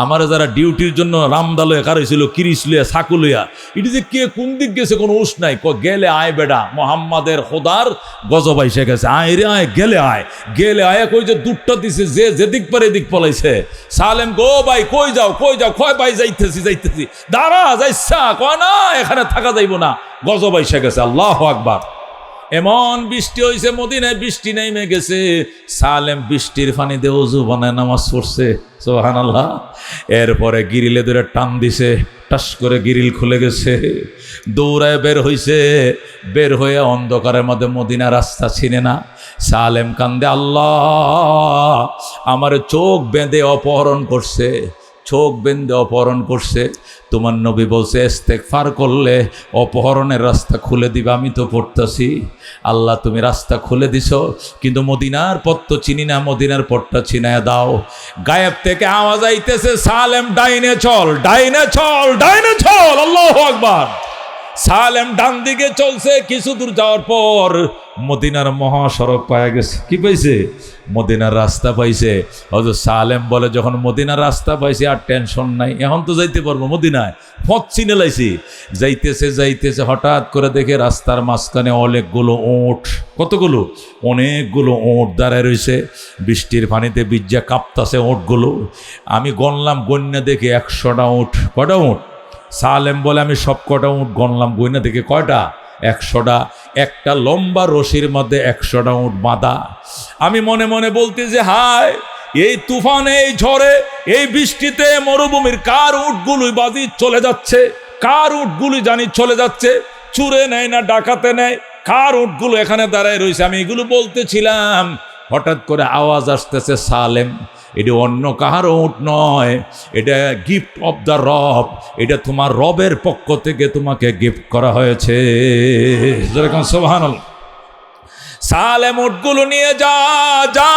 আমার যারা ডিউটির জন্য রামদা লইয়া কারইছিল, কিরিস লইয়া, সাকু লইয়া, এটি যে কে কোন দিক গেছে কোনো উস নাই। গেলে আয় বেডা, মোহাম্মদের খোদার গজব আইসে গেছে, আয় রে আয়, গেলে আয়, গেলে আয়। কই যে দুধটা দিছে, যে যেদিক পারে এদিক পলাইছে। সালেম গো ভাই কই যাও, কই যাও? কয় ভাই যাইতেছি যাইতেছি। দাঁড়া, যাইছা? কয় না, এখানে থাকা যাইব না, গজব আইসে গেছে। আল্লাহু আকবার। এমন বৃষ্টি হয়েছে মদিনায়, বৃষ্টি নেমে গেছে। সালেম বৃষ্টির পানিতে ওযু বানায় নামাজ পড়ছে, সুবহানাল্লাহ। এরপরে গিরিলে ধরে টান দিছে, টাস করে গিরিল খুলে গেছে, দৌড়ায় বের হইছে। বের হয়ে অন্ধকারের মধ্যে মদিনা রাস্তা চিনে না। সালেম কান্দে, আল্লাহ আমার চোখ বেঁধে অপহরণ করছে, চোখ বেঁধে অপহরণ করছে। তোমার নবী বলছে ইস্তেগফার করলে অপহরণের রাস্তা খুলে দিবে। আমি তো পড়তাছি, আল্লাহ তুমি রাস্তা খুলে দিছো, কিন্তু মদিনার পথ তো চিনি না, মদিনার পথটা চিনায় দাও। গায়েব থেকে আওয়াজ আইতেছে, সালেম ডাইনে চল, ডাইনে চল, ডাইনে চল। আল্লাহু আকবার। সালেম ডান দিকে চলছে, কিছু দূর যাওয়ার পর মদিনার মহাসড়ক পাওয়া গেছে। কি পাইছে? মদিনার রাস্তা পাইছে। হযরত সালেম বলে, যখন মদিনার রাস্তা পাইছি আর টেনশন নাই, এখন তো যাইতে পারবো মদিনায়, পথ চিনে লাইছি। যাইতেছে যাইতেছে, হঠাৎ করে দেখে রাস্তার মাঝখানে অনেকগুলো ওঁট। কতগুলো? অনেকগুলো ওঁট দাঁড়ায় রয়েছে, বৃষ্টির পানিতে বিজ্জা কাঁপতাছে ওঁটগুলো। আমি গণলাম, গণ্যা দেখে 100টা ওঁট। কটা ওঁট? সালেম বলে, আমি সব কটা উঁট গণলাম, গইনা দেখে কয়টা? 100টা। একটা লম্বা রশির মধ্যে 100টা উঁট বাঁধা। আমি মনে মনে বলতে যে, হায়, এই তুফানে, এই ঝড়ে, এই বৃষ্টিতে মরুভূমির কার উটগুলোই বাজি চলে যাচ্ছে, কার উটগুলি জানি চলে যাচ্ছে, চুরে নেয় না ডাকাতে নেয়, কার উটগুলো এখানে দাঁড়ায় রয়েছে। আমি এগুলো বলতেছিলাম, হঠাৎ করে আওয়াজ আসতেছে, সালেম এটা অন্য কাহার উট নয়, এটা গিফট অফ দ্য রব, এটা তোমার রবের পক্ষ থেকে তোমাকে গিফট করা হয়েছে। যেরকম সুবহানাল্লাহ। সালেম উটগুলো নিয়ে যা, যা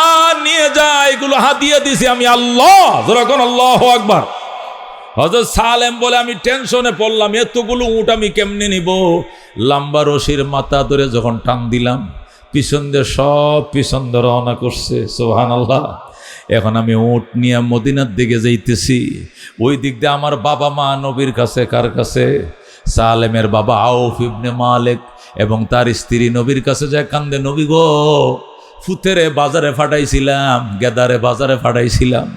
নিয়ে যা, এগুলো হাতিয়ে দিছি আমি, আল্লাহ। যেরকম আল্লাহু আকবার। হযরত সালেম বলে, আমি টেনশনে পড়লাম, এতগুলো উট আমি কেমনে নিব। লম্বা রশির মাথা ধরে যখন টান দিলাম, পিছন দিয়ে সব পিছন দিয়ে রওনা করছে, সুবহানাল্লাহ। এখন আমি উট নিয়ে মদিনার দিকে যাইতেছি। ওই দিক দিয়ে আমার বাবা মা নবীর কাছে, কার কাছে? সালেমের বাবা আউফ ইবনে মালিক এবং তার স্ত্রী নবীর কাছে যায়, কান্দে, নবী গো, ফুতেরে বাজারে ফাটাইছিলাম, গেদারে বাজারে ফাটাইছিলাম,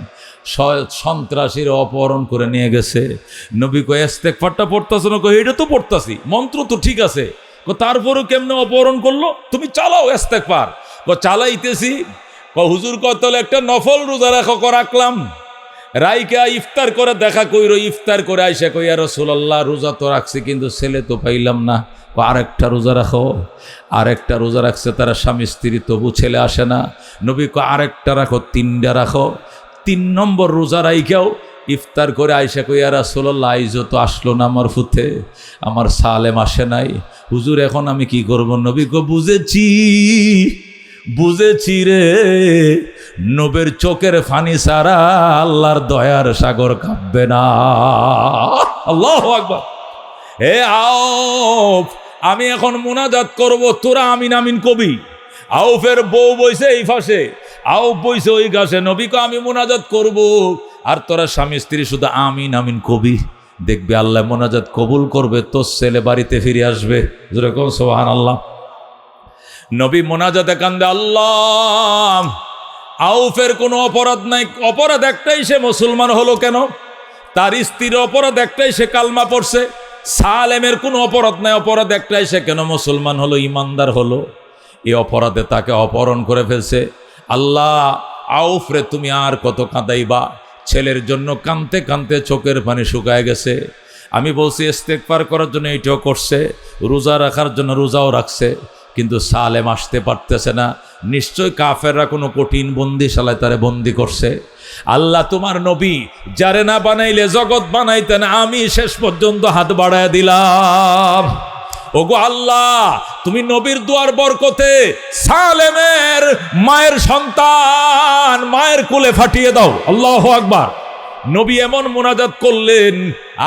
সন্ত্রাসীর অপহরণ করে নিয়ে গেছে। নবী কয়, ইস্তেগফারটা পড়তাছ না? কই, এটা তো পড়তাছি, মন্ত্র তো ঠিক আছে। তারপরও কেমনে অপহরণ করলো? তুমি চালাও ইস্তেগফার। চালাইতেছি। হুজুর কত একটা নফল রোজা রাখলাম, রাইকা ইফতার করে দেখা কইরো, ইফতার করে আইসা কই, ইয়া রাসূলুল্লাহ রোজা তো রাখছি, কিন্তু ছেলে তো পাইলাম না। আরেকটা রোজা রাখো। আরেকটা রোজা রাখছে তারা স্বামী স্ত্রী, তবু ছেলে আসে না। নবী কয়, আরেকটা রাখো, 3টা রাখো। 3 নম্বর রোজা রাইখাও ইফতার করে আইসা কই, ইয়া রাসূলুল্লাহ আইজো তো আসলো না আমার ফুতে, আমার সালেম আসে নাই, হুজুর এখন আমি কি করব? নবী কয়, বুঝেছি, বুঝেছি রে, নবের চোখের ফানি সারা আল্লাহর দয়ার সাগর কাঁপবে না। আল্লাহু আকবার। হে আউফ, আমি এখন মুনাজাত করব, তোরা আমিন আমিন কবি। আউফের বউ বইছে এই পাশে, আউফ বইছে ওই গাছে। নবী কয়, আমি মুনাজাত করব, আর তোরা স্বামী স্ত্রী শুধু আমিন আমিন কবি। দেখবি আল্লাহ মুনাজাত কবুল করবে, তোর ছেলে বাড়িতে ফিরে আসবে। যেরকম সুবহানাল্লাহ। নবী মোনাজাতে কান্দে, আল্লাহ, আউফের কোনো অপরাধ নাই, অপরাধ একটাই, সে মুসলমান হলো কেন? তার স্ত্রীর অপরাধ একটাই, সে কালমা পড়ছে। সালেমের কোনো অপরাধ নাই, অপরাধ একটাই, সে কেন মুসলমান হলো, ইমানদার হলো? এই অপরাধে তাকে অপহরণ করে ফেলছে। আল্লাহ, আউফরে তুমি আর কত কাঁদাইবা? ছেলের জন্য কাঁদতে কাঁদতে চোখের পানি শুকায় গেছে। আমি বলছি ইস্তেগফার করার জন্য এইটাও করছে, রোজা রাখার জন্য রোজাও রাখছে, কিন্তু সালেম আসতে পারতেছে না। নিশ্চয় কাফেররা কোনো কঠিন বন্দিশালায় তারে বন্দি করছে। আল্লাহ, তোমার নবী যারে না বানাইলে জগৎ বানাইতেন, আমি শেষ পর্যন্ত হাত বাড়ায় দিলাম। ওগো আল্লাহ, তুমি নবীর দুয়ার বরকতে সালেমের মায়ের সন্তান মায়ের কোলে ফাটিয়ে দাও। আল্লাহু আকবার। নবী এমন মোনাজাত করলেন,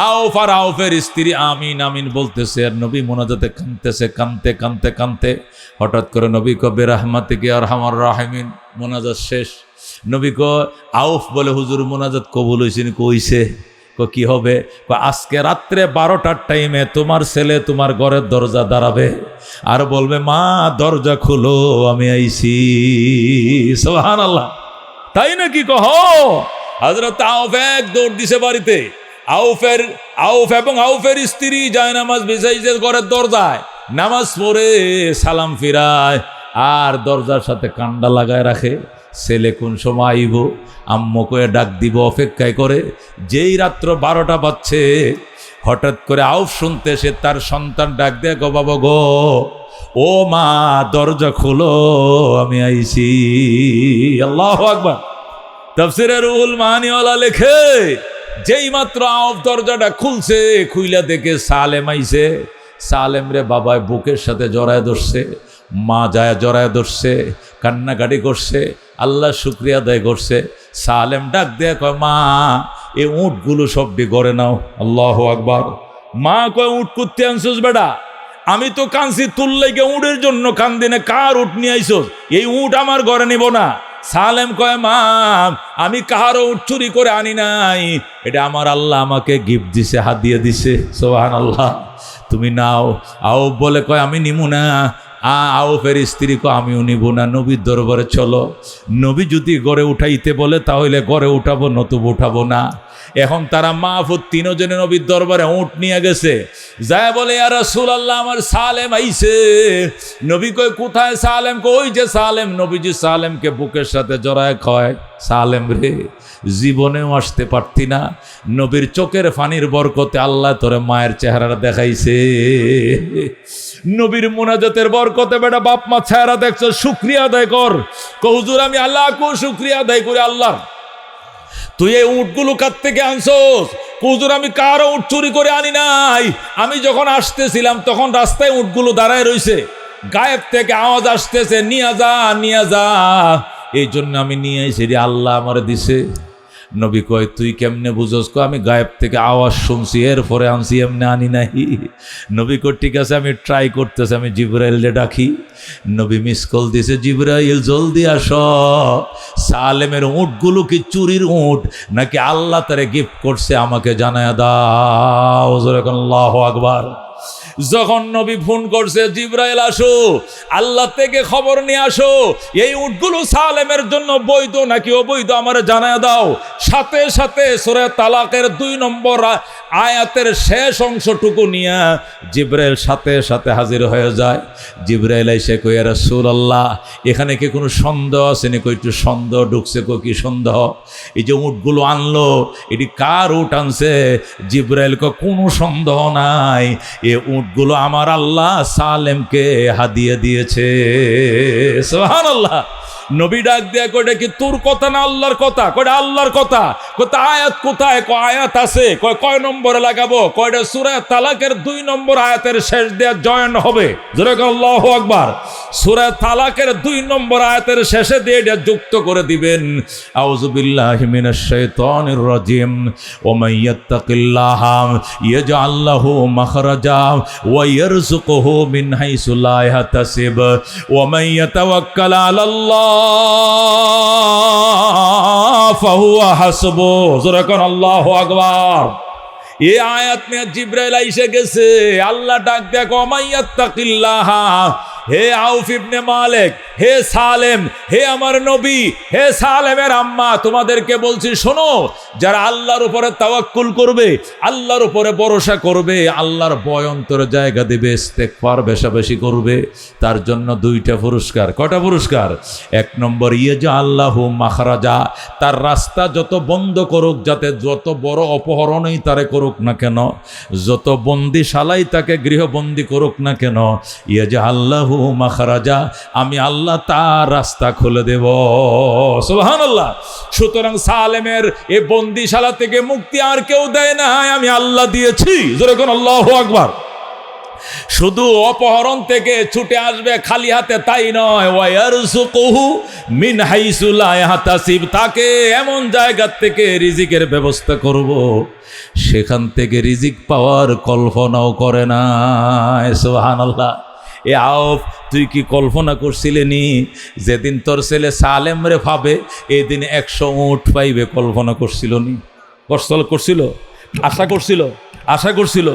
আউফ আর আউফের স্ত্রী আমিন আমিন বলতেছে, আর নবী মোনাজাতে কাঁদতেছে, কাঁদতে কাঁদতে কাঁদতে হঠাৎ করে নবী কবে রাহমাতিকে আরহামার রাহিমিন। মোনাজাত শেষ। নবী আউফ বলে, হুজুর মোনাজাত কবুল হয়েছে? কইছে। কি হবে? আজকে রাত্রে 12টার টাইমে তোমার ছেলে তোমার ঘরের দরজা দাঁড়াবে আর বলবে, মা দরজা খুলো, আমি আইছি। সুবহানাল্লাহ। তাই নাকি? কহ হযরত আউফ এক দৌড় দিছে বাড়িতে। আউফ এবং আউফের স্ত্রী যায় নামাজ বিছাইছে ঘরের দরজায়, নামাজ পড়ে সালাম ফিরায় আর দরজার সাথে কান্ডা লাগায় রাখে। ছেলে কোন সময় আইব, আম্মু কয়ে ডাক দিব অপেক্ষায় করে। যেই রাত্র 12টা বাজছে, হঠাৎ করে আউফ শুনতে সে তার সন্তান ডাক দেয়, গো বাবা গো, ও মা দরজা খুলো, আমি আইছি। আল্লাহু আকবার। তাফসীরে রুহুল মানিওয়ালা লেখে, যেই মাত্র আউফ দরজাটা খুলছে, খুইলা দেখে সালেম আইছে। সালেম রে বাবায় বুকের সাথে জড়ায় ধরছে, মা যায় জড়ায় ধরছে, কান্নাকাটি করছে, আল্লাহ শুকরিয়া আদায় করছে। সালেম ডাক দেয়া কয়, মা এই উটগুলো সবটি গড়ে নাও। আল্লাহু আকবার। মা কয়, উট করতে আনছিস বেটা? আমি তো কাঁদছি তুল লেগে, উটের জন্য কান্দি না, কার উট নিয়ে আইছস? এই উট আমার ঘরে নিব না। সালেম কয়, মা আমি কাহারও উট চুরি করে আনি নাই, এটা আমার আল্লাহ আমাকে গিফট দিছে, হাত দিয়ে দিছে। সুবহানাল্লাহ। তুমি নাও। আউফ বলে কয়, আমি নিমু না। আউফের স্ত্রী কয়, আমিও নিব না, নবীর দরবারে চলো। নবী যদি গড়ে উঠাইতে বলে তাহলে গড়ে উঠাবো, নতুবা উঠাবো না। এখন তারা মাহফুজ তিনজনে নবীর দরবারে উট নিয়ে গেছে। যায় বলে, ইয়া রাসূলুল্লাহ, আমার সালেম আইছে। নবী কয়, কোথায় সালেম? কই যে সালেম। নবীজি সালেমকে বুকের সাথে জড়ায় কয়, সালেম রে, জীবনেও আসতে পারতি না, নবীর চোখের ফানির বরকতে আল্লাহ তোরে মায়ের চেহারা দেখাইছে। নবীর মুনাজাতের বরকতে বেটা বাপ মা চেহারা দেখছো, শুকরিয়া আদায় কর। হুজুর আমি আল্লাহ শুকরিয়া আদায় করি। আল্লাহ তুই এই উটগুলো কার থেকে আনছোস? হুজুর আমি কারো উট চুরি করে আনি নাই, আমি যখন আসতেছিলাম তখন রাস্তায় উটগুলো দাঁড়ায় রইছে, গায়েব থেকে আওয়াজ আসতেছে, নিয়ে যা নিয়ে যা, এই জন্য আমি নিয়ে এসে আল্লাহ আমার দিছে। নবী কয়, তুই কেমনে বুঝোস? আমি গায়েব থেকে আওয়াজ শুনছি, এরপরে আনছি, এমনি আনি নাই। নবী কয়, ঠিক আছে আমি ট্রাই করতেছি, আমি জিবরাইলরে ডাকি। নবী মিস কল দিছে, জিবরাইল জলদি আসো, সালেমের উটগুলো কি চুরির উট নাকি আল্লাহ তারে গিফট করছে আমাকে জানায়া দাও। আল্লাহু আকবার। যখন নবী ফোন করছে, জিবরাইল আসো, আল্লাহ থেকে খবর নিয়ে আসো, এই উটগুলো সালেমের জন্য বৈধ নাকি অবৈধ আমার জানায় দাও। সাথে সাথে সূরা তালাকের 2 নম্বর আয়াতের শেষ অংশটুকু নিয়ে জিবরাইল সাথে সাথে হাজির হয়ে যায়। জিবরাইল এসে কই, ইয়া রাসূলুল্লাহ, এখানে কি কোনো সন্দেহ আছে নাকি? একটু সন্দেহ ঢুকছে। কি সন্দেহ? এই যে উটগুলো আনলো, এটি কার উট আনছে? জিবরাইল কয়, কোনো সন্দেহ নাই, এ উটগুলো আমার আল্লাহ সালেমকে হাদিয়া দিয়েছে। সুবহানাল্লাহ। নবী ডাক দেয়া কয়টা কি তোর কথা না আল্লাহর কথা? কয়টা আল্লাহর কথা। কয়টা আয়াত কোথায়? আয়াত আছে। কয় নম্বরে লাগাবো? কয়টা সূরা তালাকের 2 নম্বর আয়াতের শেষ দিয়ে জয়েন হবে। জোরে আল্লাহু আকবার। সূরা তালাকের 2 নম্বর আয়াতের শেষে দিয়ে এটা যুক্ত করে দিবেন। আউযু বিল্লাহি মিনাশ শাইতানির রাজিম। ওয়া মান ইয়াত্তাকিল্লাহা ইয়াজআল লাহু মাখরাজা ওয়া ইয়ারযুকুহু মিন হাইসু লা ইয়াহতাসিব ওয়া মান ইয়াতাওয়াক্কাল আলাল্লাহ ফাহুয়া হাসবু। জোরে কোন আল্লাহু আকবার। এই আয়াত নিয়ে জিবরাইল আইসা গেছে। আল্লাহ ডাক দেখো, মাইয়াত্তাকিল্লাহা, হে আউফ ইবনে মালিক, হে সালেম, হে আমার নবী, হে সালেমের আম্মা, তোমাদেরকে বলছি শোনো, যারা আল্লাহর উপরে তাওয়াক্কুল করবে, আল্লাহর উপরে ভরসা করবে, আল্লাহর ভয় অন্তরে জায়গা দেবে, ইস্তেগফার বেশি করবে, তার জন্য 2টা পুরস্কার। কয়টা পুরস্কার? 1 নম্বর, ইয়াজআল্লাহু মাখরাজা, তার রাস্তা যত বন্ধ করুক, যাতে যত বড় অপহরণই তারে করুক না কেন, যত বন্দিশালাই তাকে গৃহবন্দী করুক না কেন, ইয়াজআল্লাহু মাখরাজা, আমি আল্লাহ তার রাস্তা খুলে দেব। সুবহানাল্লাহ। সুতরাং সালেমের এই বন্দিশালা থেকে মুক্তি আর কেউ দেয় না, আমি আল্লাহ দিয়েছি। জোরে কোন আল্লাহু আকবার। শুধু অপহরণ থেকে ছুটে আসবে খালি হাতে তাই নয়, ওয়ায়ারযুকুহু মিন হাইসু লা ইয়াহতাসিব, তাকে এমন জায়গা থেকে রিজিকের ব্যবস্থা করব সেখান থেকে রিজিক পাওয়ার কল্পনাও করে না। সুবহানাল্লাহ। এ আউফ, তুই কি কল্পনা করছিলে নি যেদিন তোর ছেলে সালেম রে পাবে এদিন 100 উট পাইবে? কল্পনা করছিল নি? করছিল? আশা করছিল?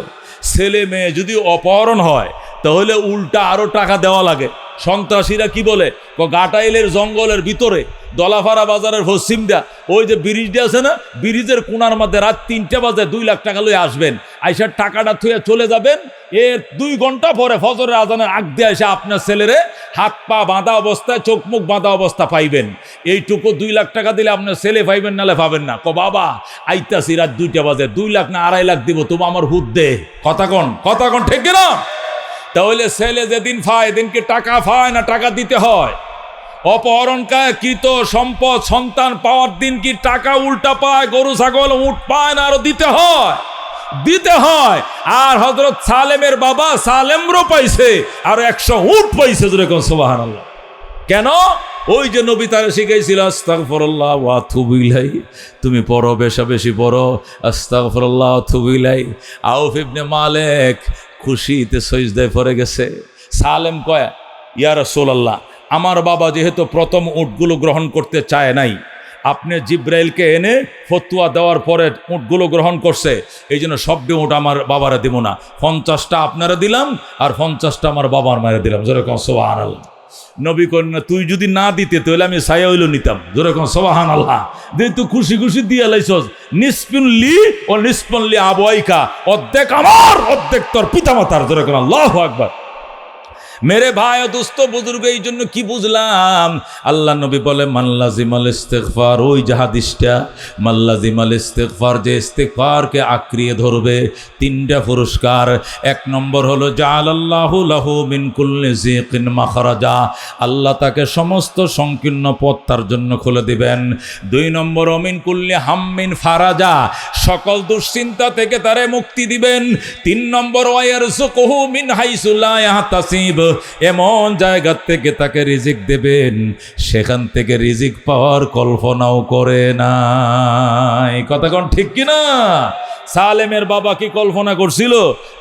ছেলে মেয়ে যদি অপহরণ হয় তাহলে উল্টা আরো টাকা দেওয়া লাগে। সন্ত্রাসীরা কি বলে, গাটাইলের জঙ্গলের ভিতরে দলাফাড়া বাজারের পশ্চিমটা ওই যে ব্রিজটা আছে না, ব্রিজের কোনার মধ্যে রাত 3টা বাজে 2 লাখ টাকা লয়ে আসবেন, আইসার টাকাটা থুয়ে চলে যাবেন। এর 2 ঘন্টা পরে ফজরের আজানের আগ দিয়ে এসে আপনার ছেলেরে হাত পা বাঁধা অবস্থায়, চোখ মুখ বাঁধা অবস্থা পাইবেন। এইটুকু 2 লাখ টাকা দিলে আপনার ছেলে পাইবেন, নালে পাবেন না। বাবা আইতাছি রাত 2টা বাজে, 2 লাখ না 2.5 লাখ দিব, তুমি আমার হুদ দে। কথা কন ঠিক না? তাহলে ছেলে যেদিন পায় এদিনকে টাকা পায় না টাকা দিতে হয়? অপহরণকৃত সম্পদ সন্তান পাওয়ার দিন কি টাকা উল্টা পায়? গরু ছাগল উট পায় না, আরো দিতে হয়। আর হযরত সালেমের বাবা সালেমরও পাইছে, আর 100 উট পাইছে। যেরকম সুবহানাল্লাহ। কেন? ওই যে নবী তারা শিখাইছিল আস্তাগফিরুল্লাহ ওয়া আতুবু ইলাইহি, তুমি পড়ো, বেশি পড়ো আস্তাগফিরুল্লাহ ওয়া আতুবু ইলাইহি। আউফ ইবনে মালিক খুশিতে সজদায় পড়ে গেছে। সালেম কয়, ইয়া রাসূলুল্লাহ, আমার বাবা যেহেতু প্রথম উটগুলো গ্রহণ করতে চায় নাই, আপনি জিব্রাইলকে এনে ফতোয়া দেওয়ার পরে উটগুলো গ্রহণ করছে, এই জন্য সবটি উট আমার বাবারা দিব না, 50টা আপনারা দিলাম আর 50টা আমার বাবার মায়ের দিলাম। যেরকম সুবহানাল্লাহ। নবী কন্যা, তুই যদি না দিতে তাহলে আমি ছায়া হইল নিতাম। যেরকম সুবহানাল্লাহ। তুই খুশি দিয়ে লাইছস। নিসফুল্লি ও নিসফুল্লি আবওয়াইকা, অর্ধেক আমার অর্ধেক তোর পিতামাতার। যেরকম আল্লাহু আকবার। মেরে ভাই ও দোস্ত বুজুর্গ, এই জন্য কি বুঝলাম? আল্লাহ নবী বলে মাল্লাজিমাল ইস্তেগফার, ওই যে হাদিসটা, মাল্লাজিমাল ইস্তেগফার, যে ইস্তেগফারকে আঁকড়িয়ে ধরবে 3টা পুরস্কার। 1 নম্বর হলো জাআলাল্লাহু লাহু মিন কুল্লি যিকিন মাখরাজা, আল্লাহ তাকে সমস্ত সংকীর্ণ পথ তার জন্য খুলে দিবেন। 2 নম্বর মিন কুল্লি হাম্মিন ফারাজা, সকল দুশ্চিন্তা থেকে তারে মুক্তি দিবেন। 3 নম্বর ওয়ায়ারযুকুহু মিন হাইসু লা ইয়াহতাসিব, এমন জায়গা থেকে তাকে রিজিক দেবেন সেখান থেকে রিজিক পাওয়ার কল্পনাও করে নাই। কথা কোন ঠিক কিনা? সালেমের বাবা কি কল্পনা করছিল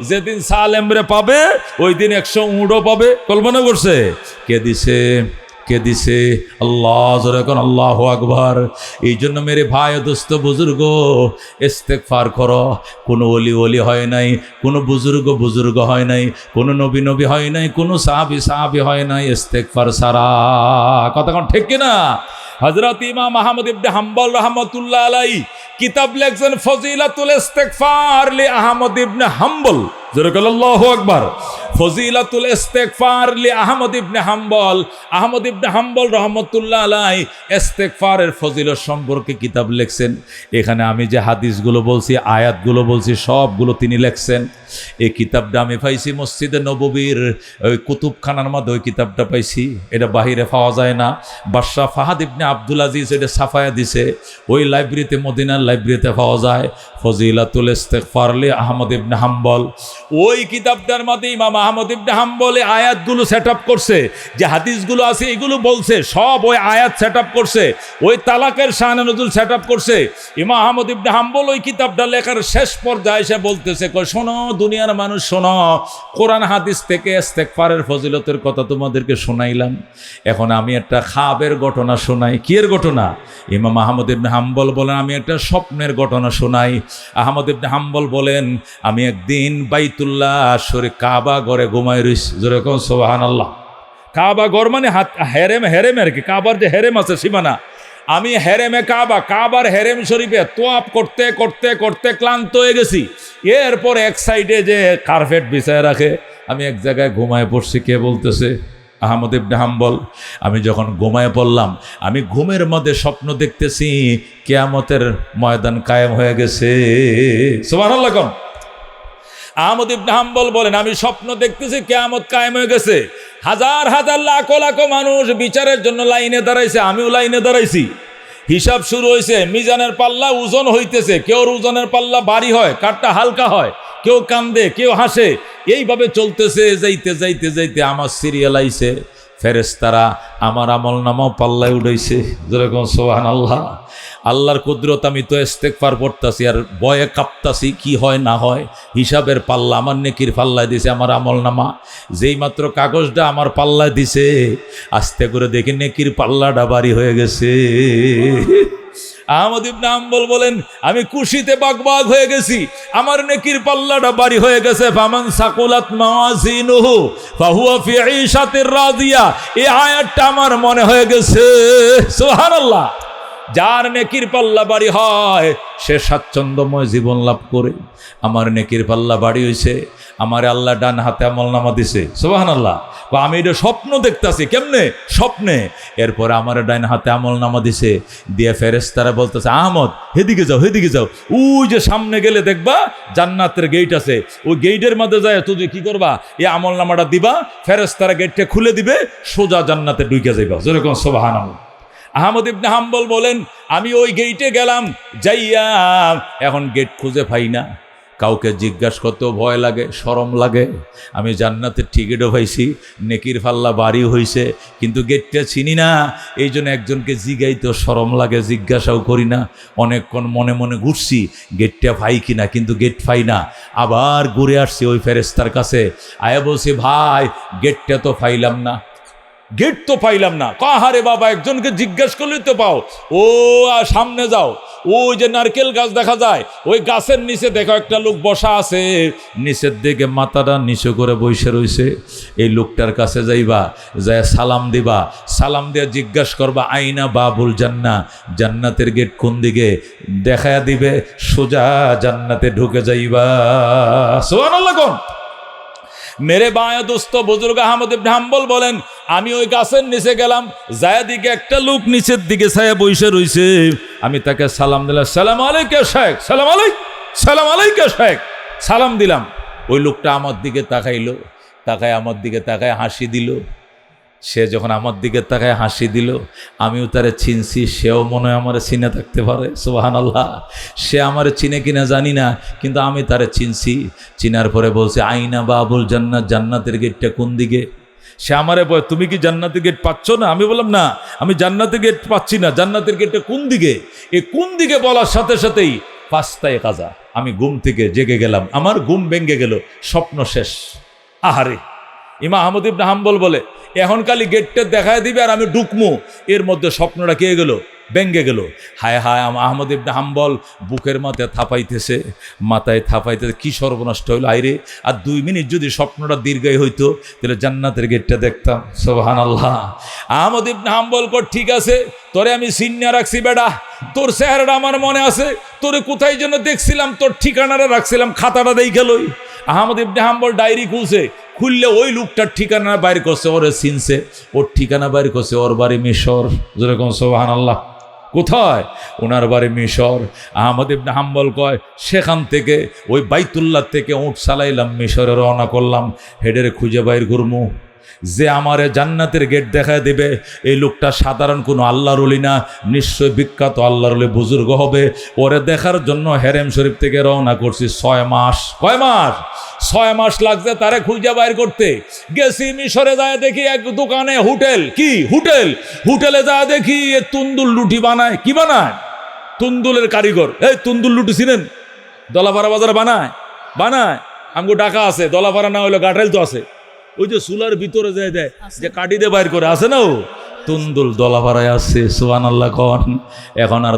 যেদিন সালেমরে পাবে ওই দিন 100 উটও পাবে? কল্পনা করছে? কে দিছে? আল্লাহ। যখন আল্লাহু আকবার। এই জন্য মেরে ভাই ও দোস্ত বুজুর্গ, ইস্তেগফার করো। কোনো ওলি হয় নাই, কোনো বুজুর্গ হয় নাই, কোনো নবী হয় নাই, কোনো সাহাবী হয় নাই ইস্তেগফার ছাড়া। কথা কোন ঠিক কিনা? হযরত ইমাম আহমদ ইবনে হাম্বল রাহমাতুল্লাহ আলাইহি কিতাব লেখছেন ফজিলাতুল ইস্তেগফার লি আহমদ ইবনে হাম্বল। যেরকম আল্লাহু আকবার। ফজিলাতুল ইস্তেগফার লি আহমদ ইবনে হাম্বল। আহমদ ইবনে হাম্বল রাহমাতুল্লাহ আলাইহি ইস্তেগফারের ফজিলত সম্পর্কে কিতাব লিখছেন। এখানে আমি যে হাদিসগুলো বলছি, আয়াতগুলো বলছি, সবগুলো তিনি লিখছেন। এই কিতাবটা আমি পাইছি মসজিদে নববীর ওই কুতুবখানার মধ্যে, ওই কিতাবটা পাইছি। এটা বাহিরে পাওয়া যায় না। বাদশাহ ফাহাদ ইবনে আব্দুল আজিজ এটা ছাপায়া দিছে, ওই লাইব্রেরিতে, মদিনার লাইব্রেরিতে পাওয়া যায়। ফজিলাতুল ইস্তেগফার লি আহমদ ইবনে হাম্বল। ওই কিতাবটার মধ্যে ইমাম আহমদ ইবনে হাম্বল আয়াতগুলো সেট আপ করছে, যে হাদিসগুলো আছে এগুলো বলছে, সব ওই আয়াত সেট আপ করছে, ওই তালাকের শানে নজুল সেট আপ করছে। ইমাম আহমদ ইবনে হাম্বল ওই কিতাবটা লেখার শেষ পর্যায়ে এসে বলতেছে, শোনো দুনিয়ার মানুষ শোনো, কোরআন হাদিস থেকে ইস্তেগফারের ফজিলতের কথা তোমাদেরকে শোনাইলাম, এখন আমি একটা খাবের ঘটনা শোনাই। কি এর ঘটনা? ইমাম আহমদ ইবনে হাম্বল বলেন, আমি একটা স্বপ্নের ঘটনা শোনাই। আহমদ ইবনে হাম্বল বলেন, আমি একদিন বাইতুল্লাহ শরীফ কাবা ঘরে ঘুমাই রইছি। যেরকম সুবহানাল্লাহ। কাবা ঘর মানে হেরেম আর কি, কাবার যে হেরেম আছে সীমানা। আমি হেরেমে কাবার হেরেম শরীফে তোয়াফ করতে করতে করতে ক্লান্ত হয়ে গেছি। এরপর এক সাইডে যে কার্পেট বিছায় রাখে, আমি এক জায়গায় ঘুমায় পড়ছি। কে বলতেছে? আহমদ ইবনে হাম্বল। আমি যখন ঘুমায় পড়লাম, আমি ঘুমের মধ্যে স্বপ্ন দেখতেছি কিয়ামতের ময়দান কায়েম হয়ে গেছে। সুবহানাল্লাহ। কোন আহমদ ইবনে হাম্বল বলেন, আমি স্বপ্ন দেখতেছি কিয়ামত কায়েম হয়ে গেছে। হাজার হাজার লাখো লাখো মানুষ বিচারের জন্য লাইনে দাঁড়াইছে, আমিও লাইনে দাঁড়াইছি। হিসাব শুরু হয়েছে, মিজানের পাল্লা ওজন হইতেছে। কেউ ওজনের পাল্লা ভারী হয়, কাঠটা হালকা হয়, কেউ কান্দে, কেউ হাসে, এইভাবে চলতেছে, যাইতে যাইতে যাইতে আমার সিরিয়াল আইছে, ফেরেশতারা আমার আমল নামাও পাল্লায় উঠাইছে। যেরকম সুবহানাল্লাহ। আল্লাহর কুদরত, আমি তো ইস্তেগফার পড়তাছি আর ভয়ে কাঁপতাছি, কি হয় না হয়। হিসাবের পাল্লা আমার নেকির পাল্লায় দিছে, আমার আমল নামা যেই মাত্র কাগজটা আমার পাল্লায় দিছে, আস্তে করে দেখি নেকির পাল্লাটা ভারী হয়ে গেছে। আহমদ ইবনে হাম্বল বলেন, আমি খুশিতে বাগবাগ হয়ে গেছি, আমার নেকির পাল্লাটা ভারী হয়ে গেছে। ফামান সাকুলাত মাওয়াজিনুহু ফাহুয়া ফি ঈশাতির রাদিয়া, এই আয়াতটা আমার মনে হয়ে গেছে। সুবহানাল্লাহ। যার নেকির পাল্লা ভারী হয় সে স্বাচ্ছন্দ্যময় জীবন লাভ করে। আমার নেকির পাল্লা ভারী হয়েছে, আমার আল্লাহ ডান হাতে আমলনামা দিছে। সুবহানাল্লাহ। আমি এটা স্বপ্ন দেখতাছি, কেমনে স্বপ্নে, এরপরে আমার ডান হাতে আমলনামা দিছে, দিয়ে ফেরেশতারা বলতেছে, আহমদ হেদিকে যাও, হেদিকে যাও, ওই যে সামনে গেলে দেখবা জান্নাতের গেট আছে, ওই গেটের মধ্যে যায় তুই কি করবা, এই আমলনামাটা দিবা, ফেরেশতারা গেটটা খুলে দিবে, সোজা জান্নাতে ঢুকে যাইবা। যেরকম সুবহানাল্লাহ। আহমদ ইবনে হাম্বল বলেন, আমি ওই গেটে গেলাম, যাইয়া এখন গেট খুঁজে পাই না, কাউকে জিজ্ঞাসা করতেও ভয় লাগে, শরম লাগে। আমি জান্নাতের টিকিটও পাইছি, নেকির পাল্লা বাড়ি হয়েছে, কিন্তু গেটটা চিনি না, এই জন্য একজনকে জিগাইতেও শরম লাগে, জিজ্ঞাসাও করি না। অনেকক্ষণ মনে মনে ঘুরছি গেটটা পাই কিনা, কিন্তু গেট পাই না। আবার ঘুরে আসছি ওই ফেরেশতার কাছে, আয়া বলছি, ভাই গেটটা তো পাইলাম না, গেট তো পাইলাম না। কাহারে বাবা, একজনকে জিজ্ঞেস করলে তো পাও। ও সামনে যাও, ওই যে নারকেল গাছ দেখা যায়, ওই গাছের নিচে দেখো একটা লোক বসা আছে, নিচের দিকে মাথাটা নিচু করে বসে রয়েছে। এই লোকটার কাছে যাইবা, যাই সালাম দিবা, সালাম দিয়ে জিজ্ঞাস করবা, আইনা বাবুল জান্নাহ, জান্নাতের গেট কোন দিকে, দেখায়া দিবে, সোজা জান্নাতে ঢুকে যাইবা। সুবহানাল্লাহ। কোন মেরে বায়া দোস্ত বুজুর্গ আহমদ ইবনে হাম্বল বলেন, আমি ওই গাছের নিচে গেলাম, যায় দিকে একটা লোক নিচের দিকে ছায়া বসে রয়েছে। আমি তাকে সালাম দিলাম, সালাম আলাইকা শেখ, সালাম আলাইক, সালাম আলাইকা শেখ, সালাম দিলাম। ওই লোকটা আমার দিকে তাকাইলো, তাকায় আমার দিকে তাকায় হাসি দিল। সে যখন আমার দিকে তাকায় হাসি দিল, আমিও তারে চিনছি, সেও মনে হয় আমার চিনে থাকতে পারে। সুবহানাল্লাহ। সে আমার চিনে কিনা জানি না, কিন্তু আমি তারে চিনছি। চিনার পরে বলছে, আইনা বাবুল জান্নাত, জান্নাতের গেটটা কোন দিকে। সে আমারে বলে, তুমি কি জান্নাতের গেট পাচ্ছ না? আমি বললাম, না, আমি জান্নাতের গেট পাচ্ছি না, জান্নাতের গেটটা কোন দিকে। এ কোন দিকে বলার সাথে সাথেই পাঁচটায় কাজা, আমি ঘুম থেকে জেগে গেলাম, আমার ঘুম ভেঙে গেল, স্বপ্ন শেষ। আহারে। ইমাম আহমদ ইবনে হাম্বল বলে, এখন খালি গেটটা দেখায় দিবে আর আমি ঢুকমু, এর মধ্যে স্বপ্নটা কে গেল, ভেঙ্গে গেল। হায় হায়, আহমদ ইবনে হাম্বল বুকের মাথায় থাপাইতেছে, মাথায় থাপাইতেছে, কি সর্বনষ্ট হইল। আইরে, আর 2 মিনিট যদি স্বপ্নটা দীর্ঘায়ী হইতো, তাহলে জান্নাতের গেটটা দেখতাম। সুবহানাল্লাহ। আহমদ ইবনে হাম্বল কর, ঠিক আছে, তোরে আমি চিন্না রাখছি বেডা, তোর চেহারাটা আমার মনে আছে, তোরে কোথায় যেন দেখছিলাম, তোর ঠিকানাটা রাখছিলাম, খাতাটা দেখে লই। আহমদ ইবনে হাম্বল ডায়েরি খুলছে, খুললে ওই লোকটার ঠিকানা বাইর করছে, ওরে চিনছে, ওর ঠিকানা বাইর করছে, ওর বাড়ি মিশর। যেরকম সুবহানাল্লাহ। কোথায়? ওনার বাড়ি মিশর। আহমদ ইবনে হাম্বল কয়, সেখান থেকে ওই বাইতুল্লাহ থেকে উট চালাইলাম, মিশরে রওনা করলাম, হেডের খুঁজে বাইর করমু, যে আমারে জান্নাতের গেট দেখায় দেবে। এই লোকটা সাধারণ কোনো আল্লাহর ওলি না, নিশ্চয় বিখ্যাত আল্লাহর ওলি বুজুর্গ হবে। ওরে দেখার জন্য হেরেম শরীফ থেকে রওনা করছি 6 মাস। কয় মাস? 6 মাস লাগছে তারে খুঁজে বাইর করতে। গেছি মিশরে, যায় দেখি এক দোকানে হোটেল, কি হোটেল, হোটেলে যায় দেখি তুন্দুল লুটি বানায়। কি বানায়? তুন্দুলের কারিগর। এই তুন্দুল লুটি চিনেন? দলাপাড়া বাজারে বানায়, বানায়। আমগো ডাকা আছে, দলাপাড়া না হইলো গাঠাইল তো আছে, ওই যে চুলার ভিতরে যায় দেয়, যে কাটি দিয়ে বাইর করে, আছে না ও তুন্দুল, দলাভাড়ায় আছে। সুবহানাল্লাহ। কন এখন আর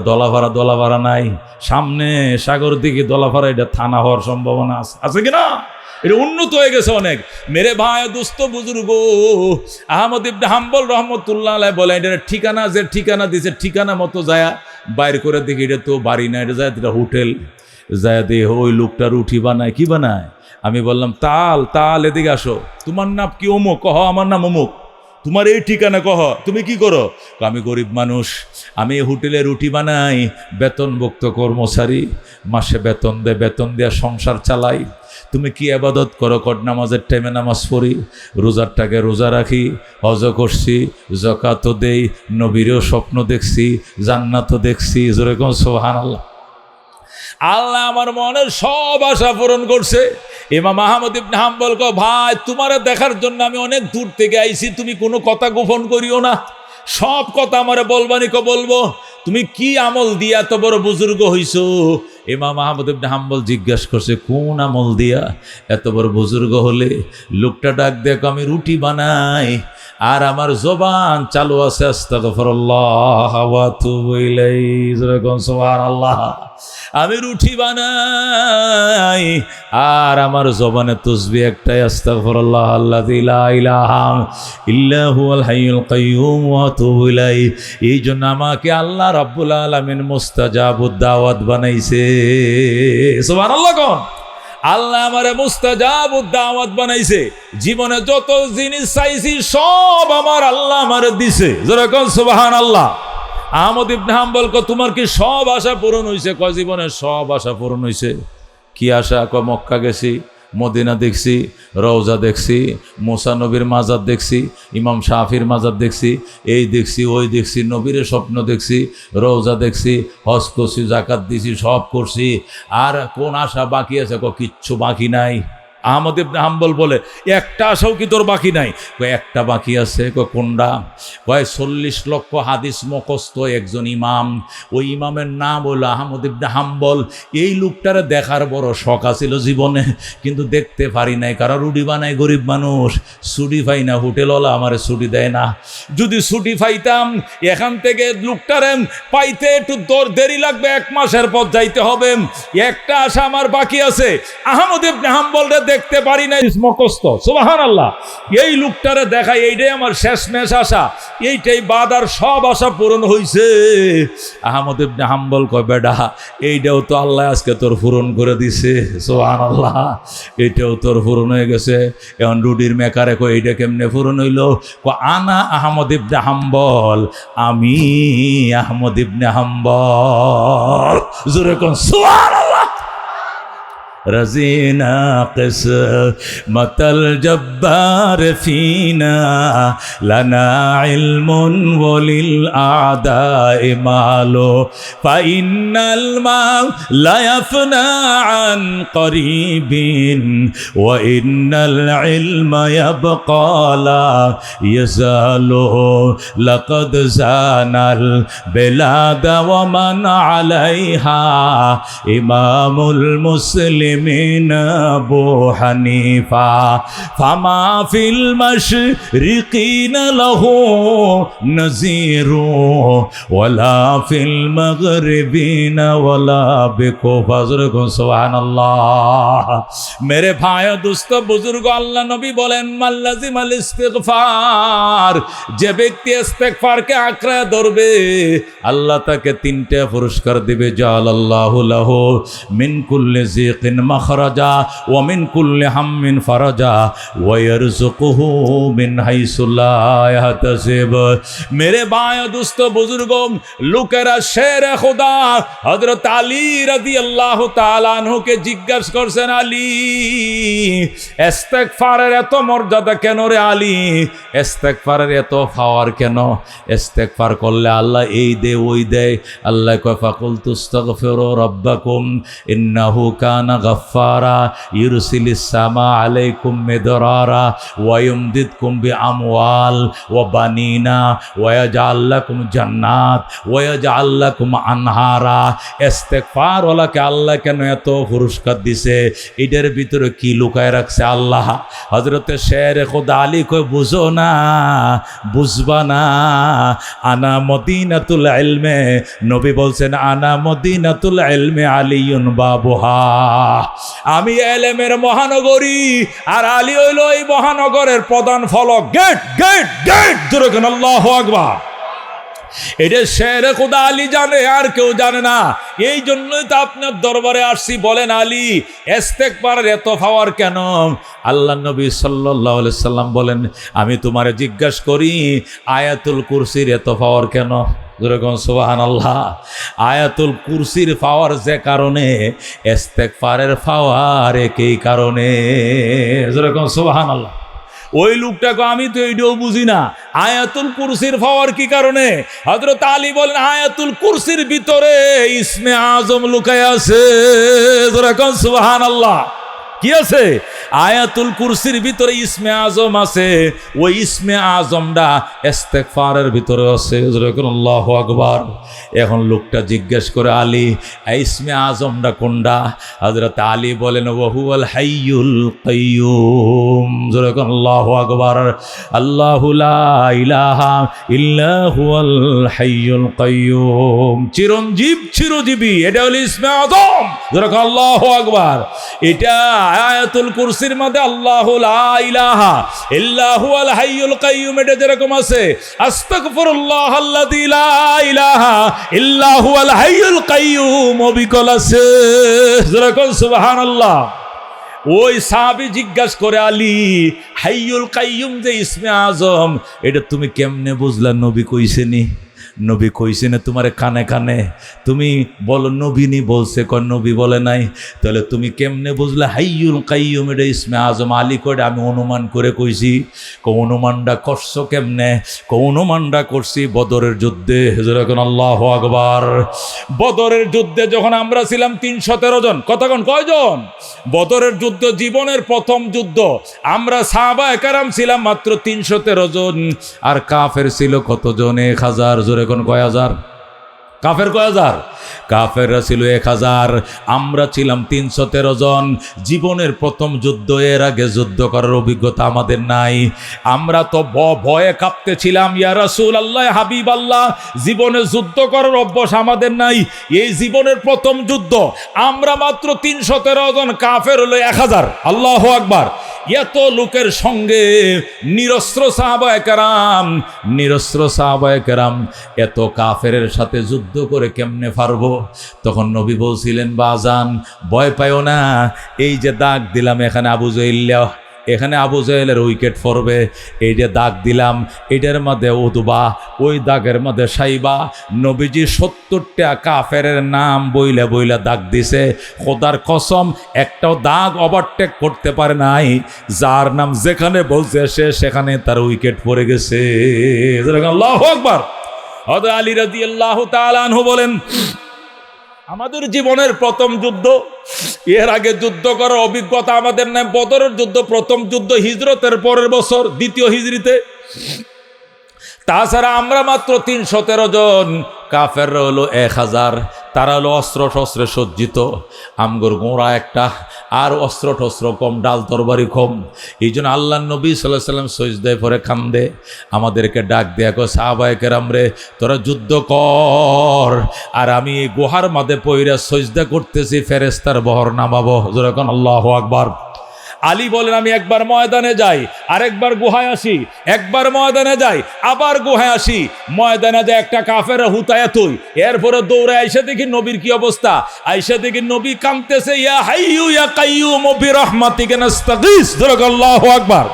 দলাভাড়া নাই, সামনে সাগর দিকে দলাভাড়া, এটা থানা হওয়ার সম্ভাবনা আছে, আছে কিনা? এটা উন্নত হয়ে গেছে অনেক। মেরে ভাই দোস্ত বুজুর্গ আহমদ ইবনে হাম্বল রহমতুল্লাহ আলাইহি বলে, এটা ঠিকানা, যে ঠিকানা দিছে ঠিকানা মতো যায় বাইর করে দেখি, এটা তো বাড়ি না, এটা যায় এটা হোটেল। যায় দিয়ে ওই লোকটা রুটি বানায়। কি বানায়? আমি বললাম, তাল তাল, এদিকে আসো, তোমার নাম কি? অমুক। কহ, আমার নাম অমুক। তোমার এই ঠিকানা কহ, তুমি কি করো? আমি গরিব মানুষ, আমি হোটেলে রুটি বানাই, বেতনভুক্ত কর্মচারী, মাসে বেতন দেয়, বেতন দেওয়া সংসার চালাই। তুমি কি ইবাদত করো? কর, নামাজের টাইমে নামাজ পড়ি, রোজারটাকে রোজা রাখি, হজ করছি, যাকাতও দেই, নবীরও স্বপ্ন দেখছি, জান্নাতও দেখছি। যেরকম সুবহানাল্লাহ। আল্লাহ আমার মনের সব আশা পূরণ করছে। ইমাম আহমদ ইবনে হাম্বল কয়, ভাই তোমারে দেখার জন্য আমি অনেক দূর থেকে আইছি, তুমি কোনো কথা গোপন করিও না, সব কথা আমারে বলবানি কো বলবো। তুমি কি আমল দিয়া এত বড় বুজুর্গ হইছো? ইমাম আহমদ ইবনে হাম্বল জিজ্ঞাসা করছে, কোন আমল দিয়া এত বড় বুজুর্গ হলে? লোকটা ডাক দেখ, আমি রুটি বানাই আর আমার জবান চালু আছে আস্তাগফিরুল্লাহ ওয়া আতুবু ইলাইহি, সুবহানাল্লাহ। আমি রুটি বানাই আর আমার জবানে তসবিহ একটাই, আস্তাগফিরুল্লাহ আল্লাযী লা ইলাহা ইল্লা হুয়াল হাইয়ুল কাইয়্যুম ওয়া আতুবু ইলাইহি। এই জন্য আমাকে আল্লাহ রাব্বুল আলামিন মুস্তাজাবুদ দাওয়াত বানাইছে। সুবহানাল্লাহ। কোন আল্লাহ আমারে মুস্তাজাবুদ দাওয়াত বানাইছে। জীবনে যত জিনিস চাইছি সব আমার আল্লাহ আমারে দিছে। যারা কোন সুবহানাল্লাহ। আহমদ ইবনে হাম্বল কয়, তোমার কি সব আশা পূরণ হইছে? কয়, জীবনে সব আশা পূরণ হইছে। কি আশা? কয়, মক্কা গেছি, মদিনা দেখছি, রওজা দেখছি, মুসা নবীর মাজার দেখছি, ইমাম শাফির মাজার দেখছি, এই দেখছি ওই দেখছি, নবীর স্বপ্ন দেখছি, রওজা দেখছি, হজ করছি, জাকাত দিছি, সব করছি। আর কোন আশা বাকি আছে? কিচ্ছু বাকি নাই। আহমদ ইবনে হাম্বল বলে, একটা আশাও কি তোর বাকি নাই? কয়, একটা বাকি আছে। কয়, কোনটা? কয়, 40 লক্ষ হাদিস মুখস্থ একজন ইমাম, ওই ইমামের নাম হলো আহমদ ইবনে হাম্বল। এই লোকটারে দেখার বড় শখ আছিল জীবনে, কিন্তু দেখতে পারি নাই। কারণ রুটি বানাই গরিব মানুষ, ছুটি পাই না, হোটেলওয়ালা আমারে ছুটি দেয় না। যদি ছুটি পাইতাম এখান থেকে লোকটারে পাইতে একটু দেরি লাগবে, 1 মাসের পর যাইতে হবে। একটা আশা আমার বাকি আছে, আহমদ ইবনে হাম্বল দেখতে পারি না, মুখস্থ। সুবহানাল্লাহ। এই লোকটারে দেখাই, এইটাই আমার শেষমেশ আশা, এইটাই বাদ, আর সব আশা পূরণ হইছে। আহমদ ইবনে হাম্বল কয়, বেডা এইটাও তো আল্লাহ আজকে তোর পূরণ করে দিছে। সুবহানাল্লাহ। এইটাও তোর পূরণ হয়ে গেছে। এখন রুটির মেকারে কয়, এইটা কেমনে পূরণ হইল? কয়, আনা আহমদ ইবনে হাম্বল, আমি আহমদ ইবনে হাম্বল। জোরে কোন সুবহানাল্লাহ। رزينا قسمة الجبار فينا لنا علم وللأعداء مال فإن الماء لا يفنى عن قريب وإن العلم يبقى لا يزال لقد زان البلاد ومن عليها إمام المسلمين من أبو حنيفة فما في المشرقين له نذير ولا في المغربين ولا بكفر سبحان الله। मेरे भाइयों दोस्तों बुजुर्गों, আল্লাহ নবী বলেন, মাল্লাজিমাল ইস্তিগফার, যে ব্যক্তি ইস্তিগফারকে আঁকড়ে ধরবে আল্লাহ তাকে 3টে পুরস্কার দিবে। জাআলাল্লাহু লাহু মিন কুল্লি যিকিন মাখরাজা ওয়া মিন কুল্লি হাম্মিন ফারাজা ওয়া ইয়ারযুকুহু মিন হাইসু লা ইয়াহতাসিব। মেরে ভাই দোস্ত বুজুর্গ, লোকেরা শেরে খোদা হযরত আলী রাদিয়াল্লাহু তাআলা আনহুকে জিজ্ঞাসা করছেন, আলী ইস্তিগফারের এত মর্যাদা কেন রে আলী? ইস্তিগফারের এত পাওয়ার কেন? ইস্তিগফার করলে আল্লাহ এই দে ওই দেয়। আল্লাহ কয়, ফাকুলতু আস্তাগফিরু রাব্বাকুম ইন্নাহু কানা গাফফারা ইউরসিলিস সামা আলাইকুম মিদরারা ওয়া ইউমদিদকুম বিআমওয়াল ওয়া বানিনা ওয়া ইয়াজআল লাকুম জান্নাত ওয়া ইয়াজআল লাকুম আনহারা। ইস্তিগফার ওয়ালাকে আল্লাহ কেন এত পুরস্কার দিছে? এটার ভিতরে কি লুকায় রাখছে আল্লাহ? হযরতে শেরে খোদা আলী কয়, বুঝো না, বুঝবা না। আনা মদিনাতুল ইলমে, নবী বলছেন, আনা মদিনাতুল ইলমে আলিয়ুন বাবুহা, আমি এলেমের মহানগরী আর আলী হইল এই মহানগরের প্রধান ফলক। গেট গেট গেট, জোরে কোন আল্লাহু আকবার। এটা শেরে খোদা আলী জানে, আর কেউ জানে না। এই জন্যই তো আপনার দরবারে আসছি। বলেন আলী, ইস্তিগফারের এত পাওয়ার কেন? আল্লাহ নবী সাল্লাল্লাহু আলাইহি সাল্লাম বলেন, আমি তোমারে জিজ্ঞাসা করি, আয়াতুল কুরসির এত পাওয়ার কেন? যেরকম সুবহানাল্লাহ। আয়াতুল কুরসির পাওয়ার যে কারণে, ইস্তিগফারের পাওয়ার একই কারণে। যেরকম সুবহানাল্লাহ। ওই লোকটাকে আমি তো এইটাও বুঝি না, আয়াতুল কুরসির পাওয়ার কি কারণে? হযরত আলী বলেন আয়াতুল কুরসির ভিতরে ইসমে আজম লুকায় আছে। যারা কোন সুবহানাল্লাহ। কি আছে? আয়াতুল কুরসির ভিতরে ইসমে আজম আছে। ওই ইসমে আজমটা ইস্তেগফারের ভিতরে আছে। আল্লাহু আকবার। এখন লোকটা জিজ্ঞেস করে, আলী এই ইসমে আজমটা কোনটা? হযরত আলী বলেন ওয়াহুয়াল হাইয়ুল কাইয়্যুম। আল্লাহু আকবার। আল্লাহু লা ইলাহা ইল্লা হুয়াল হাইয়ুল কাইয়্যুম। চিরঞ্জীব চিরজীবী, এটা হলো ইসমে আজম। আল্লাহু আকবার। এটা আয়াতুল কুরসির মধ্যে আল্লাহু লা ইলাহা ইল্লা হুয়াল হাইয়ুল কাইয়্যুম এটা যেরকম আছে, আস্তাগফিরুল্লাহ আল্লাযী লা ইলাহা ইল্লা হুয়াল হাইয়ুল কাইয়্যুম বিকল আছে। যেরকম সুবহানাল্লাহ। ওই সাহাবী জিজ্ঞাসা করে, আলী হাইয়ুল কাইয়্যুম যে ইসমে আজম, এটা তুমি কেমনে বুঝলা? নবী কইছেনি? নবী কইছে না তোমার কানে কানে? তুমি বলো নবী নি বলছে, কোন নবী বলে নাই? তাহলে তুমি কেমনে বুঝলে হাইয়ুল কাইয়্যুম এটা ইসমে আজম? আলী কইটা আমি অনুমান করে কইছি। অনুমানটা করছো কেমনে? অনুমানটা করছি বদরের যুদ্ধে। যখন আল্লাহু আকবার। বদরের যুদ্ধে যখন আমরা ছিলাম 313 জন। কতক্ষণ? কয়জন? বদরের যুদ্ধ জীবনের প্রথম যুদ্ধ। আমরা সাহাবায়ে কেরাম ছিলাম মাত্র 313 জন, আর কাফের ছিল কতজন? 1000। জোরে কোন কয় হাজার? কাফের কয় হাজার? কাফেররা ছিল 1000, আমরা ছিলাম 313 জন। জীবনের প্রথম যুদ্ধ, এর আগে যুদ্ধ করার অভিজ্ঞতা আমাদের নাই। আমরা তো ভয়ে কাঁপতেছিলাম, ইয়া রাসূলুল্লাহ হাবিবাল্লাহ, জীবনে যুদ্ধ করার অভ্যাস আমাদের নাই। এই জীবনের প্রথম যুদ্ধ, আমরা মাত্র 313 জন, কাফের হলো 1000। আল্লাহু আকবার। এত লোকের সঙ্গে নিরস্ত্র সাহাবায়ে কেরাম, নিরস্ত্র সাহাবায়ে কেরাম এত কাফের সাথে যুদ্ধ করে কেমনে পারবো? তখন নবী বলছিলেন, বাজান ভয় পাইও না, এই যে দাগ দিলাম এখানে আবু জাহেল, এখানে আবু জাহেলের উইকেট পড়বে। এই যে দাগ দিলাম এটার মধ্যে উতবা, ওই দাগের মধ্যে সাইবা। নবীজি 70টা কাফের নাম বইলা বইলা দাগ দিছে। খোদার কসম একটাও দাগ ওভারটেক করতে পারে নাই। যার নাম যেখানে বলছে সে সেখানে তার উইকেট পড়ে গেছে। আল্লাহু আকবার। হযরত আলী রাদিয়াল্লাহু তাআলা আনহু বলেন, আমাদের জীবনের প্রথম যুদ্ধ, এর আগে যুদ্ধ করার অভিজ্ঞতা আমাদের নাই। বদরের যুদ্ধ প্রথম যুদ্ধ, হিজরতের পরের বছর, দ্বিতীয় হিজরিতে। তাছাড়া আমরা মাত্র 313 জন, কাফেররা হলো 1000। তারা হলো অস্ত্র শস্ত্রে সজ্জিত, আমগর গোড়া একটা, আর অস্ত্র টস্ত্র কম, ডাল তরবারি কম। এই জন্য আল্লাহ নবী সাল্লাল্লাহু আলাইহি ওয়াসাল্লাম সজদায় পরে কান্দে, আমাদেরকে ডাক দেয়া কো, সাহাবায়ে কেরাম রে তোরা যুদ্ধ কর, আর আমি এই গুহার মাঝে পইরা সজদা করতেছি, ফেরেশতার বহর নামাবো। যখন আল্লাহু আকবার। আলী বলেন, আমি একবার ময়দানে যাই, আরেকবার গুহায় আসি, একবার ময়দানে যাই, আবার গুহায় আসি। ময়দানে যায় একটা কাফের হুতায়া তুই, এরপরে দৌড়ে আইসা দেখি নবীর কি অবস্থা। আইসা দেখি নবী কাঁদতেছে, ইয়া হাইয়ু ইয়া কাইয়্যুম বিরহমাতিকা নাস্তাগীস। আল্লাহু আকবার।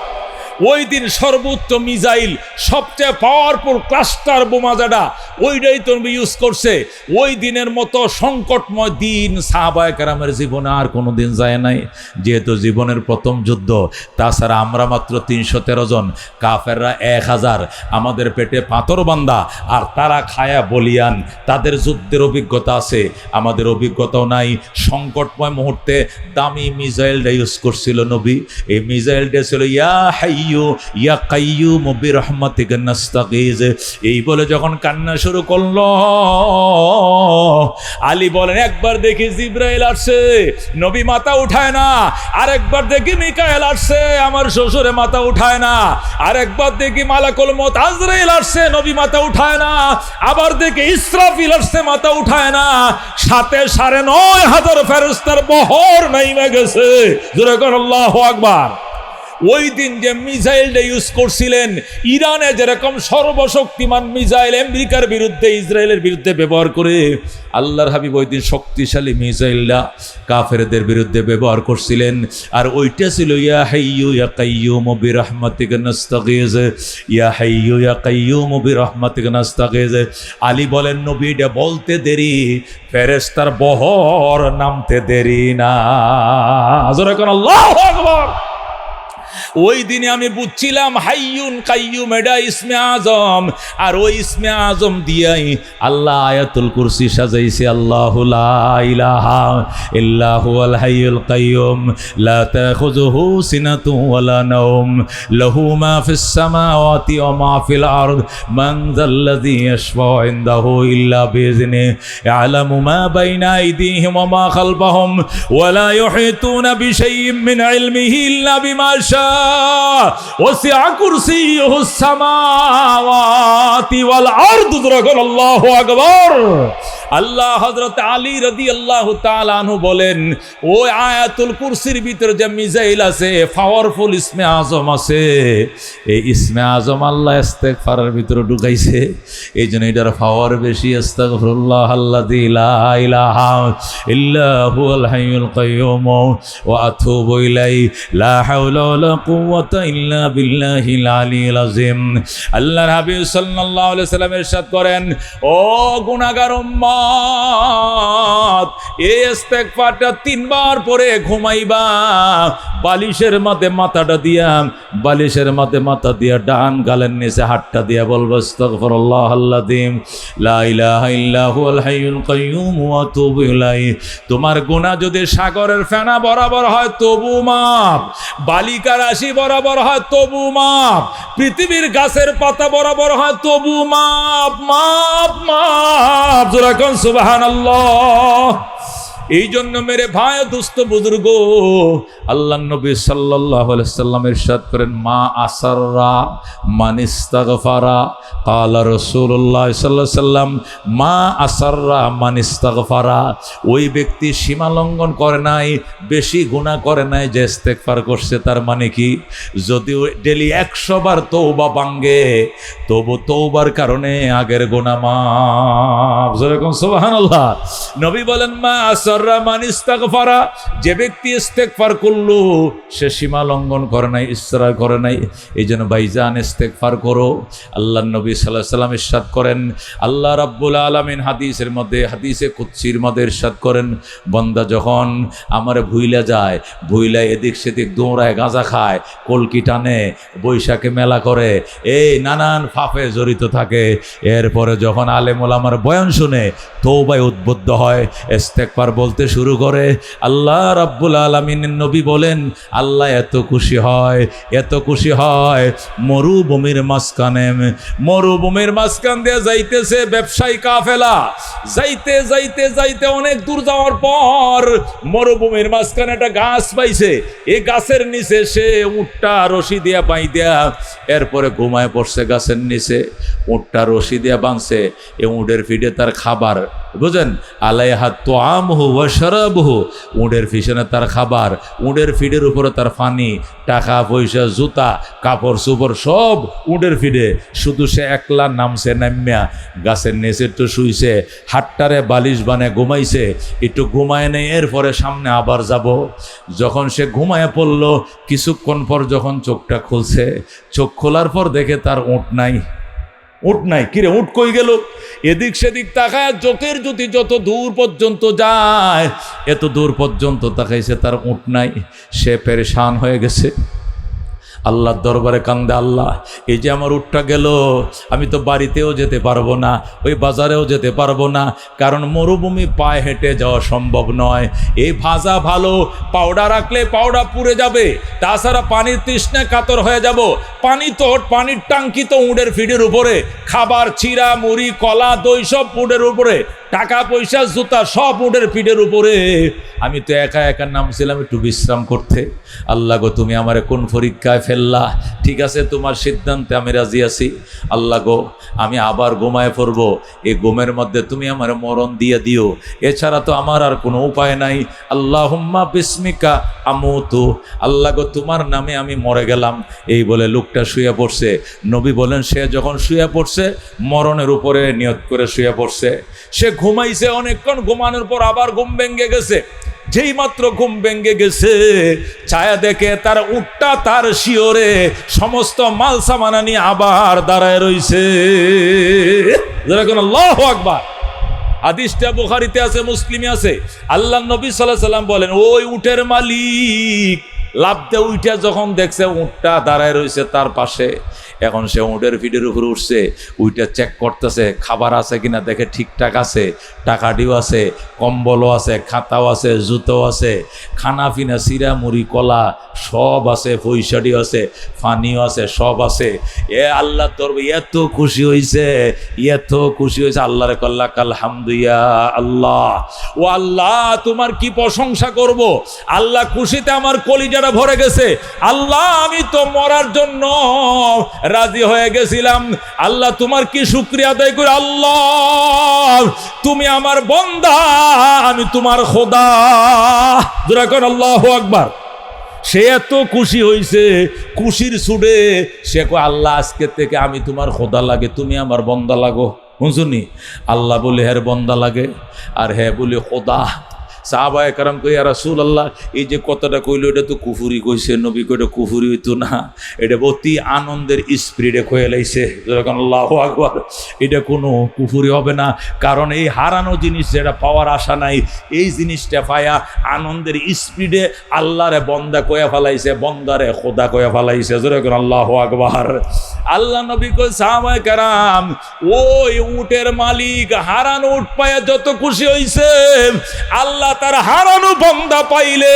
ওই দিন সর্বোচ্চ মিসাইল, সবচেয়ে পাওয়ারফুল ক্লাস্টার বোমা যেটা, ওইটাই তো ইউজ করছে। ওই দিনের মতো সংকটময় দিন সাহাবায়ে কেরামের জীবনে আর কোনো দিন যায় নাই, যেহেতু জীবনের প্রথম যুদ্ধ। তাছাড়া আমরা মাত্র 313 জন, কাফেররা 1000। আমাদের পেটে পাথর বান্ধা, আর তারা খায়া বলিয়ান। তাদের যুদ্ধের অভিজ্ঞতা আছে, আমাদের অভিজ্ঞতাও নাই। সংকটময় মুহূর্তে দামি মিসাইলটা ইউজ করছিল নবী। এই মিসাইলটা ছিল ইয়া হাইয়ু ইয়া কাইয়্যুম বিরহমাতিকা নাস্তাগীজ। এই বলে যখন কান্না শুরু করলো, আলী বলেন, একবার দেখি জিবরাইল আসছে, নবী মাথা উঠায় না। আরেকবার দেখি মিকাኤल আসছে, আমার শ্বশুরে মাথা উঠায় না। আরেকবার দেখি মালাকুল মউত আজরাইল আসছে, নবী মাথা উঠায় না। আবার দেখি ইসরাফিল আসছে, মাথা উঠায় না। সাথে ৯৫০০ ফেরেশতার বহর নাইমা গেছে। জোরে কর আল্লাহু আকবার। ওই দিন যে মিসাইলটা ইউজ করছিলেন, ইরানে যেরকম সর্বশক্তিমান মিসাইল আমেরিকার বিরুদ্ধে, ইসরায়েলের বিরুদ্ধে ব্যবহার করে, আল্লাহর হাবিব ওই দিন শক্তিশালী মিসাইলটা কাফেরদের বিরুদ্ধে ব্যবহার করছিলেন। আর ওইটা ছিল ইয়া হাইয়ু ইয়া কাইয়্যুম বিরহমাতিকা নাস্তাগীজ, ইয়া হাইয়ু ইয়া কাইয়্যুম বিরহমাতিকা নাস্তাগীজ। আলী বলেন, নবী এটা বলতে দেরি, ফেরেশতার বহর নামতে দেরি না। জোরে কোন আল্লাহু আকবার। ওই দিনে আমি বুঝছিলাম হাইয়ুন কাইয়ুম এটা ইসমে আজম, আর ওই ইসমে আজম দিয়াই আল্লাহ আয়াতুল কুরসি সাজাইছে। আল্লাহু লা ইলাহা ইল্লা হুয়াল হাইয়ুল কাইয়ুম লা তাখুযুহু সিনাতুন ওয়ালা নাওম লাহু মা ফিস সামাওয়াতি ওয়া মা ফিল আরদ মান যাল্লাযী ইয়াশফাউ ইনদাহু ইল্লা বিইذনিহি ইয়ালামু মা বাইনা আইদিহিম ওয়া মা খালফাহুম ওয়া লা ইউহিতুনা বিশাইইন মিন ইলমিহি ইল্লা বিমা শাআ ওয়াসি'a কুরসিয়ুহুস সামাওয়াতি ওয়াল আরদ। আল্লাহু আকবার। আল্লাহ হযরত আলী রাদিয়াল্লাহু তাআলা আনহু বলেন, ওই আয়াতুল কুরসির ভিতরে যে মিজাইল আছে, পাওয়ারফুল ইসমে আজম আছে, এই ইসমে আজম আল্লাহ ইস্তেগফারের ভিতরে ঢুকাইছে, এই জন্য এটার পাওয়ার বেশি। আস্তাগফিরুল্লাহ আল্লাযী লা ইলাহা ইল্লা হুয়াল হাইয়ুল কাইয়ুম ওয়া আতুবু ইলাইহি লা হাওলা ওয়া লা কুওয়াতা ইল্লা বিল্লাহিল আলিয়্যিল আযীম। আল্লাহর হাবিব সাল্লাল্লাহু আলাইহি সাল্লাম ইরশাদ করেন, ও গুনাহগার উম্মত, এই ইস্তেগফারটা 3 বার পরে ঘুমাইবা। বালিশের মধ্যে মাথাটা দিয়া, বালিশের মধ্যে মাথা দিয়া ডান গালের নিচে হাতটা দিয়া বলবো আস্তাগফিরুল্লাহ আল্লাযী লা ইলাহা ইল্লা হুয়াল হাইয়ুল কাইয়ুম ওয়া আতুবু ইলাইহি। তোমার গুনাহ যদি সাগরের ফেনা বরাবর হয় তবু মাপ, বালিকা রাশি বরাবর হয় তবু মাপ, পৃথিবীর গাছের পাতা বরাবর হয় তবু মাপ, মাপ মাপ। জোরে কোন সুবহানাল্লাহ। এই জন্য মেরে ভাই দুস্থ বুজুর্গ, আল্লাহ নবী সাল্লাল্লাহু আলাইহি সাল্লাম ইরশাদ করেন, মা আসাররা মান ইস্তাগফারা। ক্বালা রাসূলুল্লাহ সাল্লাল্লাহু আলাইহি সাল্লাম, মা আসাররা মান ইস্তাগফারা। ওই ব্যক্তি সীমা লঙ্ঘন করে নাই, বেশি গুনাহ করে নাই, যে ইস্তেগফার করছে। তার মানে কি? যদিও ডেলি 100 বার তওবা ভাঙে, তবু তওবার কারণে আগের গুনাহ মাফ। যেরকম সুবহানাল্লাহ। নবী বলেন, মা আসাররা মান ইস্তাগফারা। যে ব্যক্তি ইস্তেগফার করলো সে সীমা লঙ্ঘন করে নাই, ইসরার করে নাই। এই জন্য ভাইজান ইস্তেগফার করো। আল্লাহর নবী সাল্লাল্লাহু আলাইহি সাল্লাম ইরশাদ করেন, আল্লাহ রাব্বুল আলামিন হাদিসের মধ্যে, হাদিসে কুদসির মধ্যে ইরশাদ করেন, বান্দা যখন আমারে ভুইলা যায়, ভুইলা এদিক সেদিক দৌড়ায়, গাঁজা খায়, কলকি টানে, বৈশাখে মেলা করে, এই নানান ফাফে জড়িত থাকে, এরপরে যখন আলেম ওলামার বয়ান শুনে তওবায় উদ্বুদ্ধ হয়, ইস্তেগফার বলতে শুরু করে, আল্লাহ রাব্বুল আলামিনের নবী বলেন, আল্লাহ এত খুশি হয়, এত খুশি হয়। মরুভূমির মাঝখান দিয়ে যাইতেছে ব্যবসায়ী কাফেলা, যাইতে যাইতে যাইতে অনেক দূর যাওয়ার পর মরুভূমির মাঝখানে একটা গাছ পাইছে। এই গাছের নিচে সে উটটা রশি দিয়া বাঁধ দেয়া, এরপরে ঘুমায় পড়ছে গাছের নিচে। উটটা রশি দিয়া বাঁধছে, এ উটের ফিডে তার খাবার, বুঝেন, আলাইহা তুআমুহু ওয়া শারাবুহু। উটের পিছনে তার খাবার, উটের ফিডের উপরে তার পানি, টাকা পয়সা, জুতা, কাপড় চোপড় সব উটের ফিডে। শুধু সে একলা নামছে, নামিয়া গাছের নিচে একটু শুইছে, হাতটারে বালিশ বানে ঘুমাইছে, একটু ঘুমায় নেই, এরপরে সামনে আবার যাব। যখন সে ঘুমায় পড়লো, কিছুক্ষণ পর যখন চোখটা খুলছে, চোখ খোলার পর দেখে তার উট নাই। উট নাই, কিরে উট কই গেল? এদিক সেদিক তাকায়, চোখের জ্যোতি যত দূর পর্যন্ত যায়, এত দূর পর্যন্ত তাকাইছে, তার উট নাই। সে পেরেশান হয়ে গেছে, আল্লাহর দরবারে কান্দে, আল্লাহ এই যে আমার উটটা গেল, আমি তো বাড়িতেও যেতে পারবো না, ওই বাজারেও যেতে পারবো না, কারণ মরুভূমি পায়ে হেঁটে যাওয়া সম্ভব নয়। এই ভাজা ভালো, পাউডার রাখলে পাউডার পুড়ে যাবে, তাছাড়া পানির তৃষ্ণায় কাতর হয়ে যাব। পানির টাঙ্কি তো উটের ফিডের উপরে, খাবার, চিরা, মুড়ি, কলা, দই সব উটের উপরে, টাকা পয়সা, জুতা সব উটের পিঠের উপরে। আমি তো একা একা নামছিলাম একটু বিশ্রাম করতে। আল্লাহ গো, তুমি আমারে কোন পরীক্ষায় ফেললা? ঠিক আছে, তোমার সিদ্ধান্তে আমি রাজি আছি। আল্লাহ গো, আমি আবার ঘুমায় পড়ব, এই ঘুমের মধ্যে তুমি আমার মরণ দিয়ে দিও, এছাড়া তো আমার আর কোনো উপায় নাই। আল্লাহুম্মা বিসমিকা আমুতু। আল্লাহ গো, তোমার নামে আমি মরে গেলাম। এই বলে লোকটা শুয়ে পড়ছে। নবী বলেন, সে যখন শুয়ে পড়ছে, মরণের উপরে নিয়ত করে শুয়ে পড়ছে। সে ঘুমাইছে অনেকক্ষণ, ঘুমানোর পর আবার ঘুম ভেঙে গেছে। যেই মাত্র ঘুম ভেঙে গেছে, ছায়া দেখে তার উটটা তার শিওরে সমস্ত মাল সামানা নিয়ে আবার দাঁড়ায় রইছে। আল্লাহু আকবার। হাদিসটা বুখারীতে আছে, মুসলিমে আছে। আল্লাহর নবী সাল্লাল্লাহু আলাইহি সাল্লাম বলেন, ওই উটের মালিক লাফ দিয়ে উঠে যখন দেখছে উটটা দাঁড়ায় রয়েছে তার পাশে, এখন সে উটের ফিটের উপরে উঠছে, উইটা চেক করতেছে খাবার আছে কিনা, দেখে ঠিকঠাক আছে, টাকাটিও আছে, কম্বলও আছে, খাতাও আছে, জুতো আছে, খানা পিনা সিরা মুড়ি কলা সব আছে, পয়সাটিও আছে, পানিও আছে, সব আছে। এ আল্লাহ তোর এত খুশি হয়েছে, এত খুশি হয়েছে, আল্লাহরে কল্লা আলহামদুলিল্লাহ আল্লাহ, ও আল্লাহ তোমার কি প্রশংসা করব, আল্লাহ খুশিতে আমার কলিজাটা ভরে গেছে, আল্লাহ আমি তো মরার জন্য রাজি হয়ে গেছিলাম, আল্লাহ তোমার কি শুকরিয়া আদায় করে, আল্লাহ তুমি আমার বান্দা, আমি তোমার খোদা, জোরে কোন আল্লাহু আকবার। সে এত খুশি হয়েছে, খুশির সুরে সে কয় আল্লাহ আজকে থেকে আমি তোমার খোদা লাগে, তুমি আমার বান্দা লাগো। বুঝুনি, আল্লাহ বলে হের বান্দা লাগে আর হে বলে খোদা। সাহাবায়ে কেরাম কই ইয়া রাসূলুল্লাহ, এই যে কথাটা কইলো এটা তো কুফরি কইছে, নবী কইটা কুফরি হইতো না, এটা অতি আনন্দের স্পিরিটে কয়ে লাইছে, যখন আল্লাহু আকবার, এটা কোনো কুফরি হবে না, কারণ এই হারানো জিনিস যেটা পাওয়ার আশা নাই, এই জিনিসটা পায়া আনন্দের স্পিরিটে আল্লাহরে বন্দা কয়ে ফেলাইছে, বন্দারে খোদা কয়ে ফেলাইছে, যখন আল্লাহু আকবার। আল্লাহ নবী কই সাহাবায়ে কেরাম, ওই উটের মালিক হারানো উট পায়া যত খুশি হইছে, আল্লাহ তার হারানো বান্দা পাইলে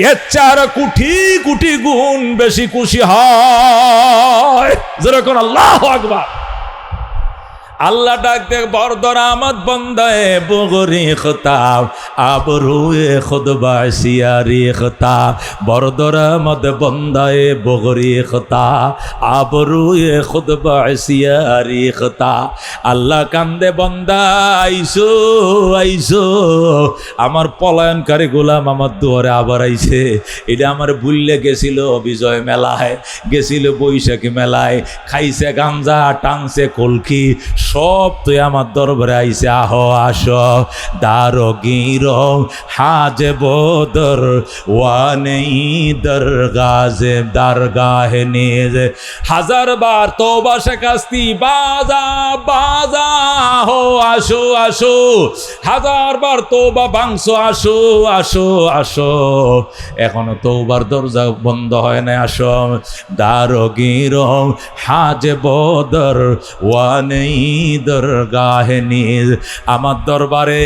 এর 4 কোটি কোটি গুণ বেশি খুশি হয়, যেরকম আল্লাহু আকবার। আল্লাহ ডাক দে বরদর আমদ বন্দায়ে বগরি খতাব আবরুয়ে খুদবা সিয়ারি খতা, বরদর আমদ বন্দায়ে বগরি খতা আবরুয়ে খুদবা সিয়ারি খতা। আল্লাহ কান্দে বন্দা আইসো আইসো, আমার পলায়নকারী গোলাম আমার দুয়ারে আবার আইছে, এটা আমার ভুললে গেছিল বিজয় মেলায়, গেছিল বৈশাখী মেলায়, খাইছে গাঞ্জা টানছে কলকি, সব তুই আমার দরবারে আইসে, আহ আস দারগির হাজে বদর ওয়ানেই দরগাজে দরগাহে নিজ, 1000 বার তওবা শাকাস্তি বাজা বাজা হো, আসো আসো 1000 বার তওবা ভাঙছো, আসো আসো আসো, এখনো তওবার দরজা বন্ধ হয় না, আসো দারগির হাজে বদর ওয়ানেই দরগাহে নিজ। আমার দরবারে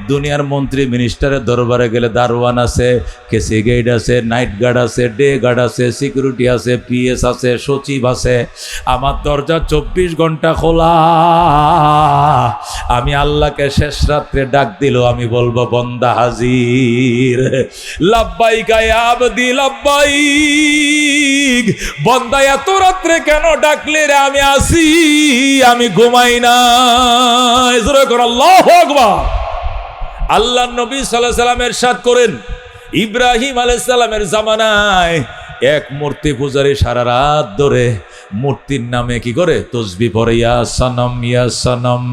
দুনিয়ার মন্ত্রী মিনিস্টারের দরবারে গেলে দারোয়ান আছে, কেসি গার্ড আছে, নাইট গার্ড আছে, ডে গার্ড আছে, সিকিউরিটি আছে, পিএস আছে, সচিব আছে, আমার দরজা 24 ঘন্টা খোলা। আমি আল্লাহকে শেষ রাত্রে ডাক দিল, আমি বলবো বন্দা হাজির, লাব্বাইক ইয়া আবদি লাব্বাইক, বন্দা এত রাত্রে কেন ডাকলে রে, আমি আসি, আমি ঘুমাই না, আল্লাহু আকবার। আল্লাহ নবী সাল্লাল্লাহু আলাইহি সাল্লাম ইরশাদ করেন, ইব্রাহিম আলাইহিস সালামের জামানায় এক মূর্তি পূজারী সারা রাত ধরে মূর্তির নামে কি করে তসবিহ পড়ে, ইয়া সনম ইয়া সনম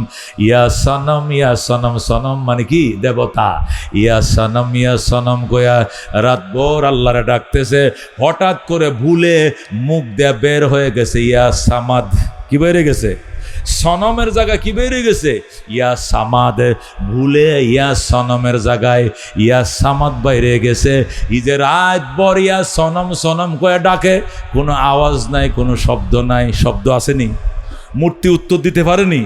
ইয়া সনম ইয়া সনম, সনম মানে কি দেবতা, ইয়া সনম গোয়া রাতভর আল্লাহরে ডাকতেছে, হঠাৎ করে ভুলে মুখ দিয়ে বের হয়ে গেছে ইয়া সামাদ, কি বেরিয়ে গেছে, সনমের জায়গায় কি বেরিয়ে গেছে ইয়া সামাদ, ভুলে ইয়া সনমের জায়গায় ইয়া সামাদ বাইরে গেছে। ঈদের রাত ভর ইয়া সনম সনম করে ডাকে, কোনো আওয়াজ নাই, কোনো শব্দ নাই, শব্দ আসেনি, মূর্তি উত্তর দিতে পারেনি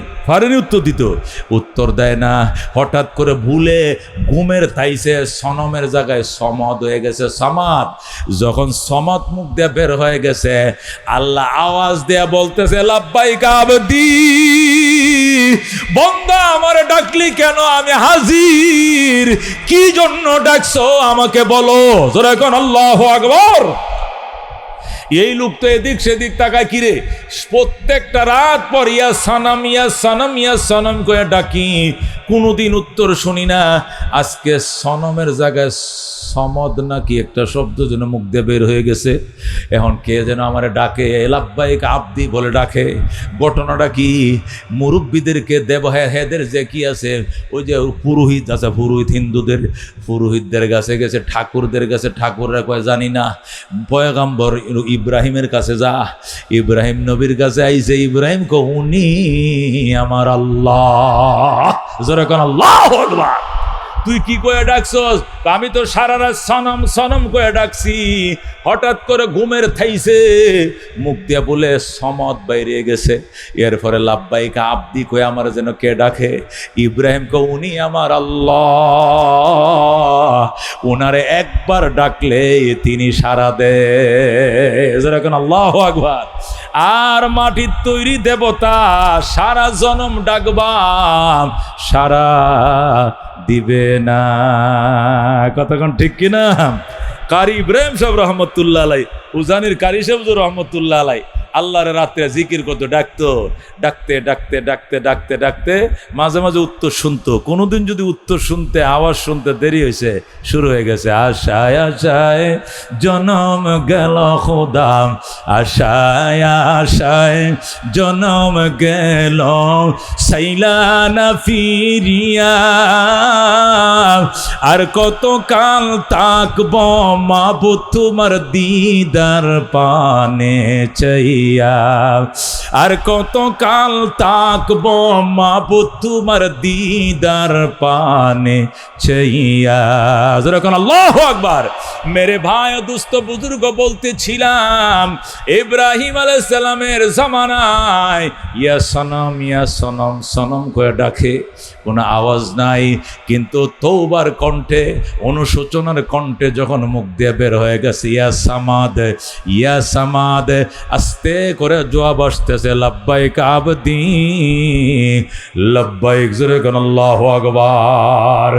উত্তর দিত, উত্তর দেয় না, হঠাৎ করে ভুলে ঘুমের তাইছে সনমের জায়গায় সমদ হয়ে গেছে সমাদ। যখন সমদ মুখ দিয়ে বের হয়ে গেছে, আল্লাহ আওয়াজ দেয়া বলতেছে, লাব্বাইক আবদি, বান্দা আমারে ডাকলি কেন, আমি হাজির, কি জন্য ডাকছো আমাকে বলো, জোরে কোন আল্লাহু আকবার। এই লোক তো এদিক সেদিক তাকায়, কিরে প্রত্যেকটা রাত পর ইয়া সানাম ইয়া সানাম ইয়া সানাম করে ডাকি, কোনোদিন উত্তর শুনি না। আজকে সনমের জায়গায় সমদ নাকি একটা শব্দ যেন মুখ দিয়ে বের হয়ে গেছে, এখন কে যেন আমার ডাকে, লাব্বাইক আবদি বলে ডাকে। ঘটনাটা কি, মুরব্বীদেরকে হেদের যে কি আছে, ওই যে পুরোহিত আছে, পুরোহিত হিন্দুদের পুরোহিতদের কাছে গেছে, ঠাকুরদের কাছে, ঠাকুররা কয় জানি না, পয়গম্বর ইব্রাহিমের কাছে যা, ইব্রাহিম নবীর কাছে আইছে, ইব্রাহিম কো উনি আমার আল্লাহ, জোরে কোন আল্লাহু আকবার। তুই কি কয়ে ডাকছস? আমি তো সারা রাত সনম সনম কয়ে ডাকছি, হঠাৎ করে ঘুমের থাইছে, মুখ দিয়া বলে সমদ বাইরে গেছে। এরপরে লাব্বাইক আব্দি কয়ে আমার যেন কে ডাকে। ইব্রাহিম কে উনি আমার আল্লাহ, ওনারে একবার ডাকলে তিনি সারা দেয়। আল্লাহু আকবার। আর মাটির তৈরি দেবতা সারা জনম ডাকবাম, সারা দিবে না। কতক্ষণ ঠিক কিনা? কারি ইব্রাহিম সাহেব রহমতুল্লাহ আলাই, উজানির কারি সাহেব রহমতুল্লাহ আলাই আল্লাহর রাত্রে জিকির করতো, ডাকতো, ডাকতে ডাকতে ডাকতে ডাকতে ডাকতে মাঝে মাঝে উত্তর শুনতো। কোনোদিন যদি উত্তর শুনতে, আওয়াজ শুনতে দেরি হয়েছে, শুরু হয়ে গেছে আশায় আশায় জনম গেল খোদা, আশায় আশায় জনম গেল, সাইলানা ফিরিয়া আর কত কাল তাকব মাবুদ তোমার দিদার পানে চাইয়া, আর কত কাল তাকব মাবুদ তোমার দিদার পানে চাইয়া। যখন আল্লাহু আকবার। মেরে ভাই ও দুস্থ বুজুর্গ বলতেছিলাম, ইব্রাহিম আলাইহিস সালামের জামানায় ইয়া সনম সনম করে ডাকে, কোনো আওয়াজ নাই, কিন্তু তওবার কণ্ঠে, অনুশোচনার কণ্ঠে যখন মুখ দিয়ে বের হয়ে গেছে ইয়া সামাদ, আস্তে করে জবাব আসতেছে লাব্বাইক আবদি লাব্বাইক। জোরে কোন আল্লাহু আকবার।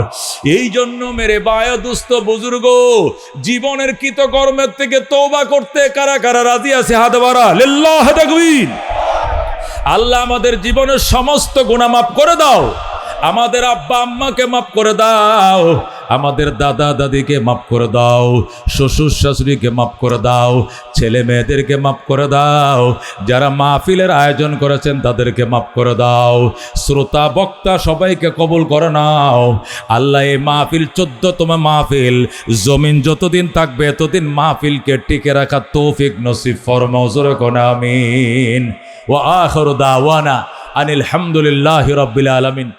এই জন্য মেরে বায়া দুস্থ বুজুর্গ, জীবনের কৃতকর্মের থেকে তওবা করতে কারা কারা রাজি আছে? হাত বাড়া, লিল্লাহ তাকবীর। আল্লাহ আমাদের জীবনের সমস্ত গুনাহ মাফ করে দাও, আমাদের আব্বা আম্মাকে মাফ করে দাও, আমাদের দাদা দাদিকে মাফ করে দাও, শ্বশুর শাশুড়িকে মাফ করে দাও, ছেলে মেয়েদেরকে মাফ করে দাও, যারা মাহফিলের আয়োজন করেছেন তাদেরকে মাফ করে দাও, শ্রোতা বক্তা সবাইকে কবুল করে নাও। আল্লাহ এই মাহফিল 14তম মাহফিল, জমিন যতদিন থাকবে এতদিন মাহফিলকে টিকে রাখা তৌফিক নসিব ফরমাও। জোরে কোন আমিন। ওয়া আখিরু দাওয়ানা আনিল হামদুলিল্লাহি রাব্বিল আলামিন।